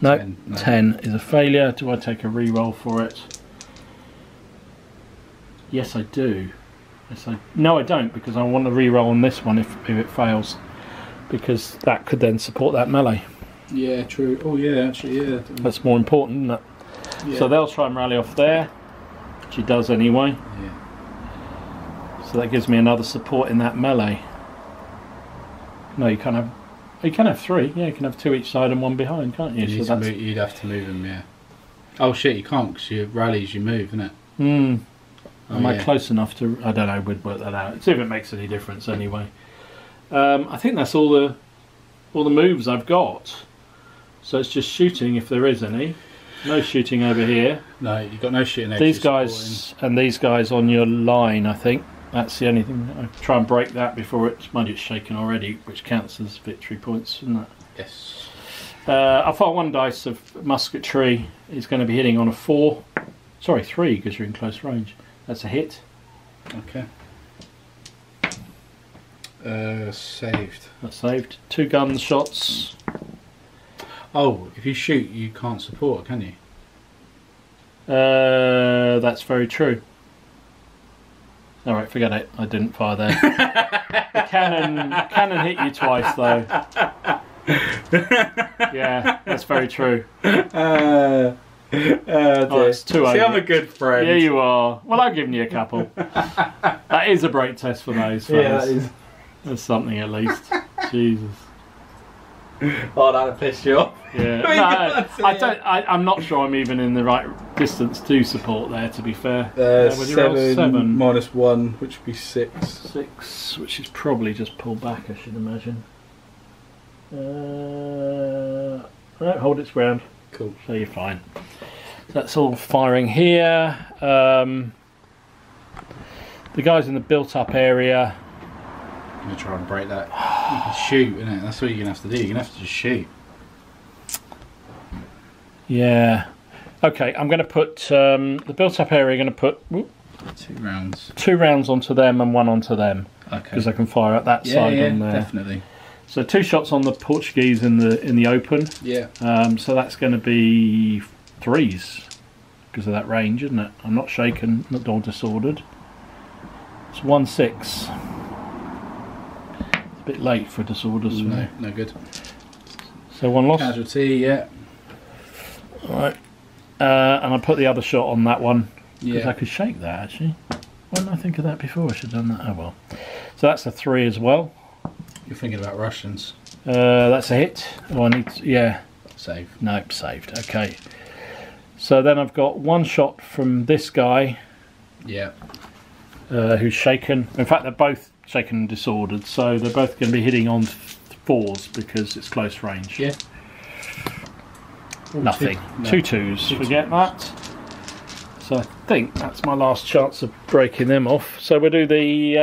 Speaker 1: No, 10 is a failure. Do I take a re-roll for it? Yes, I do. No, I don't, because I want to re-roll on this one if it fails, because that could then support that melee.
Speaker 2: Yeah, true. Oh yeah, actually, yeah.
Speaker 1: That's more important, isn't it? Yeah. So they'll try and rally off there, which he does anyway.
Speaker 2: Yeah.
Speaker 1: So that gives me another support in that melee. No, you can't have. You can have 3. Yeah, you can have 2 each side and 1 behind, can't you?
Speaker 2: You'd have to move them, yeah. Oh shit, you can't, because you rallies you move, isn't it?
Speaker 1: Am I close enough to? I don't know. We'd work that out. See if it makes any difference anyway. I think that's all the moves I've got. So it's just shooting if there is any. No shooting over here.
Speaker 2: No, you've got no shooting.
Speaker 1: These guys and these guys on your line, I think. That's the only thing. I try and break that before mind you, it's shaken already, which counts as victory points, isn't it?
Speaker 2: Yes.
Speaker 1: I fire 1 dice of musketry. It's going to be hitting on a 4. Sorry, 3, because you're in close range. That's a hit.
Speaker 2: Okay. Saved.
Speaker 1: That's saved. 2 gun shots.
Speaker 2: Oh, if you shoot, you can't support, can you?
Speaker 1: That's very true. Alright, forget it. I didn't fire there. The cannon hit you twice, though. Yeah, that's very true. It's 2
Speaker 2: See, I'm a good friend.
Speaker 1: Yeah, you are. Well, I've given you a couple. That is a break test for those.
Speaker 2: Yeah, that is.
Speaker 1: There's something at least. Jesus.
Speaker 2: Oh, that'd piss you off.
Speaker 1: Yeah. No, I'm not sure I'm even in the right distance to support there, to be fair.
Speaker 2: 7 minus 1, which would be 6.
Speaker 1: 6, which is probably just pulled back, I should imagine. Right, hold its ground.
Speaker 2: Cool.
Speaker 1: So you're fine. That's all firing here. The guys in the built-up area.
Speaker 2: I'm going to try and break that. You can shoot, innit? That's what you're going to have to do. You're going to have to just shoot.
Speaker 1: Yeah. Okay, I'm going to put the built-up area. Going to put
Speaker 2: 2 rounds.
Speaker 1: 2 rounds onto them and 1 onto them.
Speaker 2: Okay.
Speaker 1: Because I can fire at that side on there.
Speaker 2: Definitely.
Speaker 1: So 2 shots on the Portuguese in the open.
Speaker 2: Yeah.
Speaker 1: So that's going to be 3s because of that range, isn't it? I'm not shaken, not all disordered. It's 1-6. A bit late for disorders.
Speaker 2: No good.
Speaker 1: So 1 loss.
Speaker 2: Casualty, yeah.
Speaker 1: Alright. And I put the other shot on that one because
Speaker 2: Yeah.
Speaker 1: I could shake that actually. Why didn't I think of that before? I should have done that. Oh well. So that's a 3 as well.
Speaker 2: You're thinking about Russians.
Speaker 1: That's a hit. Oh, I need to, yeah.
Speaker 2: Save.
Speaker 1: Nope, saved. Okay. So then I've got 1 shot from this guy.
Speaker 2: Yeah.
Speaker 1: Who's shaken. In fact, they're both shaken and disordered, so they're both going to be hitting on 4s because it's close range.
Speaker 2: Yeah.
Speaker 1: Nothing. 2 2s. Forget that. So I think that's my last chance of breaking them off. So we'll do the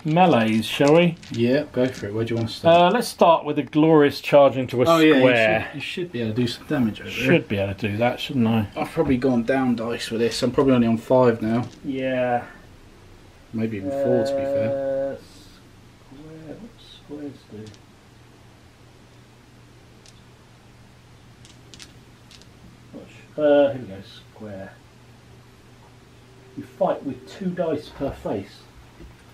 Speaker 1: melees, shall we?
Speaker 2: Yeah, go for it. Where do you want to start?
Speaker 1: Let's start with a glorious charge into a square.
Speaker 2: Yeah, you should be able to do some damage over there.
Speaker 1: Should be able to do that, shouldn't I?
Speaker 2: I've probably gone down dice with this. I'm probably only on 5 now.
Speaker 1: Yeah.
Speaker 2: Maybe even 4 to be fair.
Speaker 1: Square, what's squares do? Here we go, square. You fight with 2 dice per face.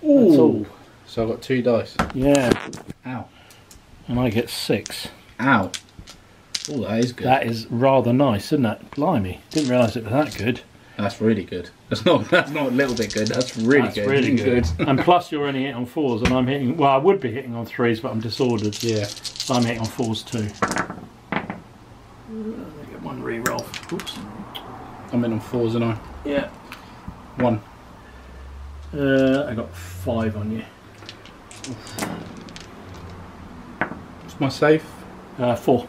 Speaker 2: Ooh.
Speaker 1: That's all.
Speaker 2: So I've got 2 dice.
Speaker 1: Yeah.
Speaker 2: Ow.
Speaker 1: And I get 6.
Speaker 2: Ow. Oh, that is good.
Speaker 1: That is rather nice, isn't it? Blimey. Didn't realise it was that good.
Speaker 2: That's really good. That's not a little bit good. That's really good.
Speaker 1: Really good. And plus you're only hitting on 4s and I'm hitting, well I would be hitting on 3s but I'm disordered.
Speaker 2: Yeah.
Speaker 1: So I'm hitting on 4s too. Let me get 1 re-roll. Oops.
Speaker 2: I'm in on 4s, and I.
Speaker 1: Yeah.
Speaker 2: 1.
Speaker 1: I got 5 on you.
Speaker 2: What's my save?
Speaker 1: 4.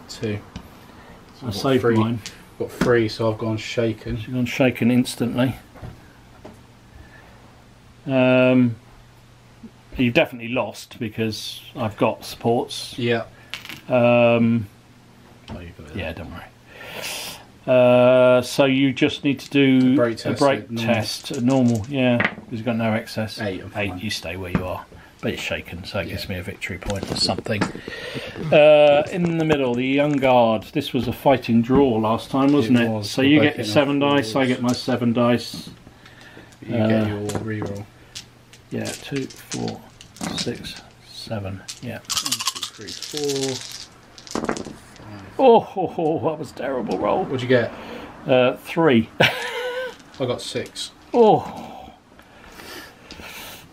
Speaker 2: 2. So
Speaker 1: I saved mine.
Speaker 2: Got 3, so I've gone shaken.
Speaker 1: You've gone shaken instantly. You've definitely lost because I've got supports.
Speaker 2: Yeah.
Speaker 1: Oh, you got it. Yeah, don't worry. So you just need to do a brake test, a normal, yeah, because you've got no excess.
Speaker 2: 8.
Speaker 1: 8, you stay where you are. But it's shaken, so it gives me a victory point or something. In the middle, the Young Guard. This was a fighting draw last time, wasn't it? So you get your 7 dice, I get my 7 dice.
Speaker 2: You get your reroll.
Speaker 1: Yeah, 2, 4, 6, 7. Yeah. 1, 2, 3, 4. 5. Oh, that was a terrible roll.
Speaker 2: What'd you get?
Speaker 1: 3.
Speaker 2: I got 6.
Speaker 1: Oh.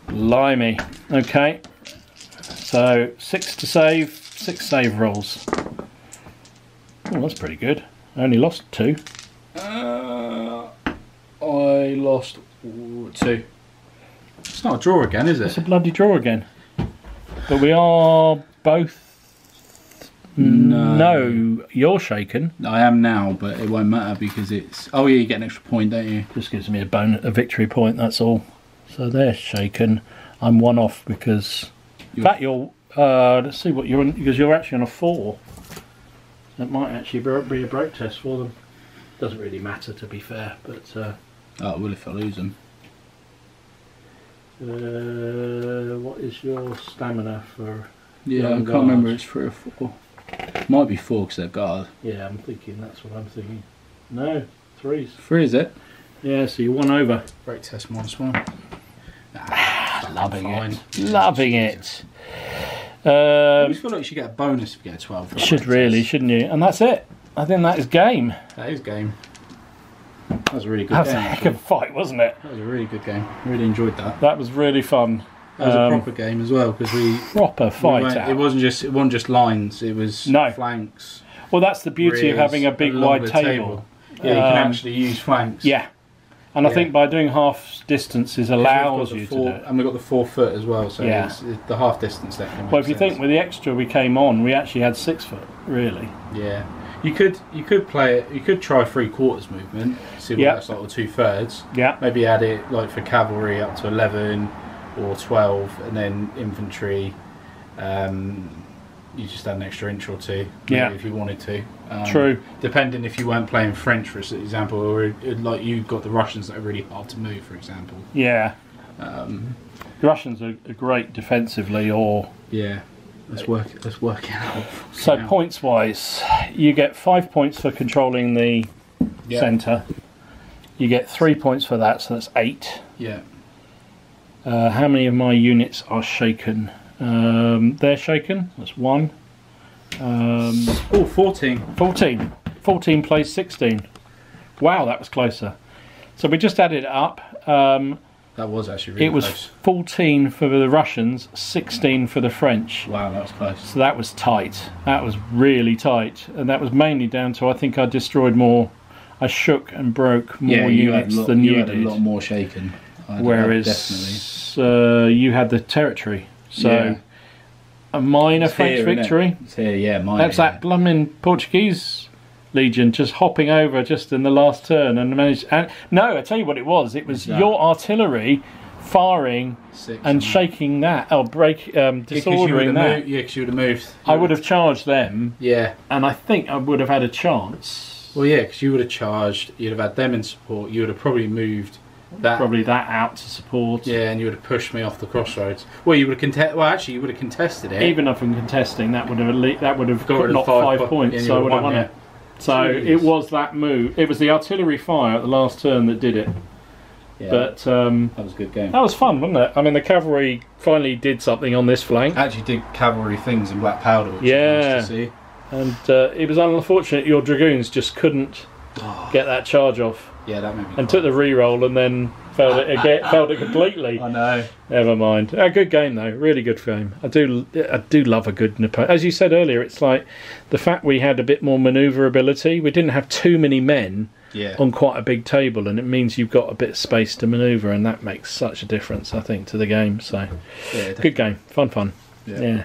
Speaker 1: Blimey. Okay. So 6 to save, 6 save rolls. Oh, that's pretty good. I only lost 2.
Speaker 2: I lost 2. It's not a draw again, is it?
Speaker 1: It's a bloody draw again. But we are both... No, you're shaken.
Speaker 2: I am now, but it won't matter because it's... Oh yeah, you get an extra point, don't you?
Speaker 1: Just gives me a victory point, that's all. So they're shaken. I'm 1 off because... In fact, you're... let's see what you're on, because you're actually on a 4. That might actually be a brake test for them. Doesn't really matter, to be fair, but...
Speaker 2: Oh, it will if I lose them.
Speaker 1: What is your stamina for...
Speaker 2: Yeah, I can't remember, it's 3 or 4. Might be 4 because they're guard.
Speaker 1: Yeah, I'm thinking, that's what I'm thinking. No, 3s.
Speaker 2: 3 is it?
Speaker 1: Yeah, so you're 1 over.
Speaker 2: Brake test -1.
Speaker 1: Loving it. Loving it.
Speaker 2: I always feel like you should get a bonus if you get a 12. For
Speaker 1: should really, shouldn't you? And that's it. I think that is game.
Speaker 2: That is game. That was a really good
Speaker 1: game.
Speaker 2: That
Speaker 1: was a heck of a fight, wasn't it?
Speaker 2: That was a really good game. I really enjoyed that.
Speaker 1: That was really fun.
Speaker 2: That was a proper game as well because
Speaker 1: proper fight.
Speaker 2: It wasn't just lines. It was flanks.
Speaker 1: Well, that's the beauty of having a big wide table.
Speaker 2: Yeah, you can actually use flanks.
Speaker 1: Yeah, and I think by doing half distances allows you to do it.
Speaker 2: And we've got the 4 foot as well, so it's the half distance definitely.
Speaker 1: Well, if you think with the extra we came on, we actually had 6 foot, really.
Speaker 2: Yeah, you could play it. You could try 3/4 movement. See what that's like, or 2/3. Yeah. Maybe add it like for cavalry up to 11 or 12, and then infantry. You just add an extra inch or 2, if you wanted to.
Speaker 1: True.
Speaker 2: Depending if you weren't playing French, for example, or like you've got the Russians that are really hard to move, for example.
Speaker 1: Yeah. The Russians are great defensively, or
Speaker 2: let's work it out.
Speaker 1: So points wise, you get 5 points for controlling the centre. You get 3 points for that, so that's 8.
Speaker 2: Yeah.
Speaker 1: How many of my units are shaken? They're shaken. That's 1.
Speaker 2: 14.
Speaker 1: 14 plays 16. Wow, that was closer. So we just added it up.
Speaker 2: That was actually really
Speaker 1: close. It was 14 for the Russians, 16 for the French.
Speaker 2: Wow, that was close.
Speaker 1: So that was tight. That was really tight. And that was mainly down to, I think I destroyed more. I shook and broke more units than you did.
Speaker 2: You had a lot more shaken.
Speaker 1: Whereas you had the territory. So a minor French victory.
Speaker 2: It's here, minor.
Speaker 1: That's that blooming Portuguese legion just hopping over just in the last turn and managed. And no, I tell you what it was. It was your artillery firing and shaking that, disordering that.
Speaker 2: Because you would have moved.
Speaker 1: I would have charged them.
Speaker 2: Yeah.
Speaker 1: And I think I would have had a chance.
Speaker 2: Well, yeah, because you would have charged. You'd have had them in support. You would have probably moved.
Speaker 1: That out to support.
Speaker 2: Yeah, and you would have pushed me off the crossroads. Well, you would have actually, you would have contested it.
Speaker 1: Even if I'm contesting, that would have got 5 points. So I would have won it. So it was that move. It was the artillery fire at the last turn that did it.
Speaker 2: Yeah,
Speaker 1: but
Speaker 2: that was a good game.
Speaker 1: That was fun, wasn't it? I mean, the cavalry finally did something on this flank.
Speaker 2: Actually, did cavalry things in black powder, which was nice to see.
Speaker 1: And it was unfortunate your dragoons just couldn't get that charge off.
Speaker 2: Yeah, that made me
Speaker 1: and took the re-roll and then failed it again, failed it completely.
Speaker 2: I know.
Speaker 1: Never mind. A good game though, really good game. I do love a good Napoleon. As you said earlier, it's like the fact we had a bit more manoeuvrability. We didn't have too many men, on quite a big table, and it means you've got a bit of space to manoeuvre, and that makes such a difference, I think, to the game. So good game, fun. Yeah.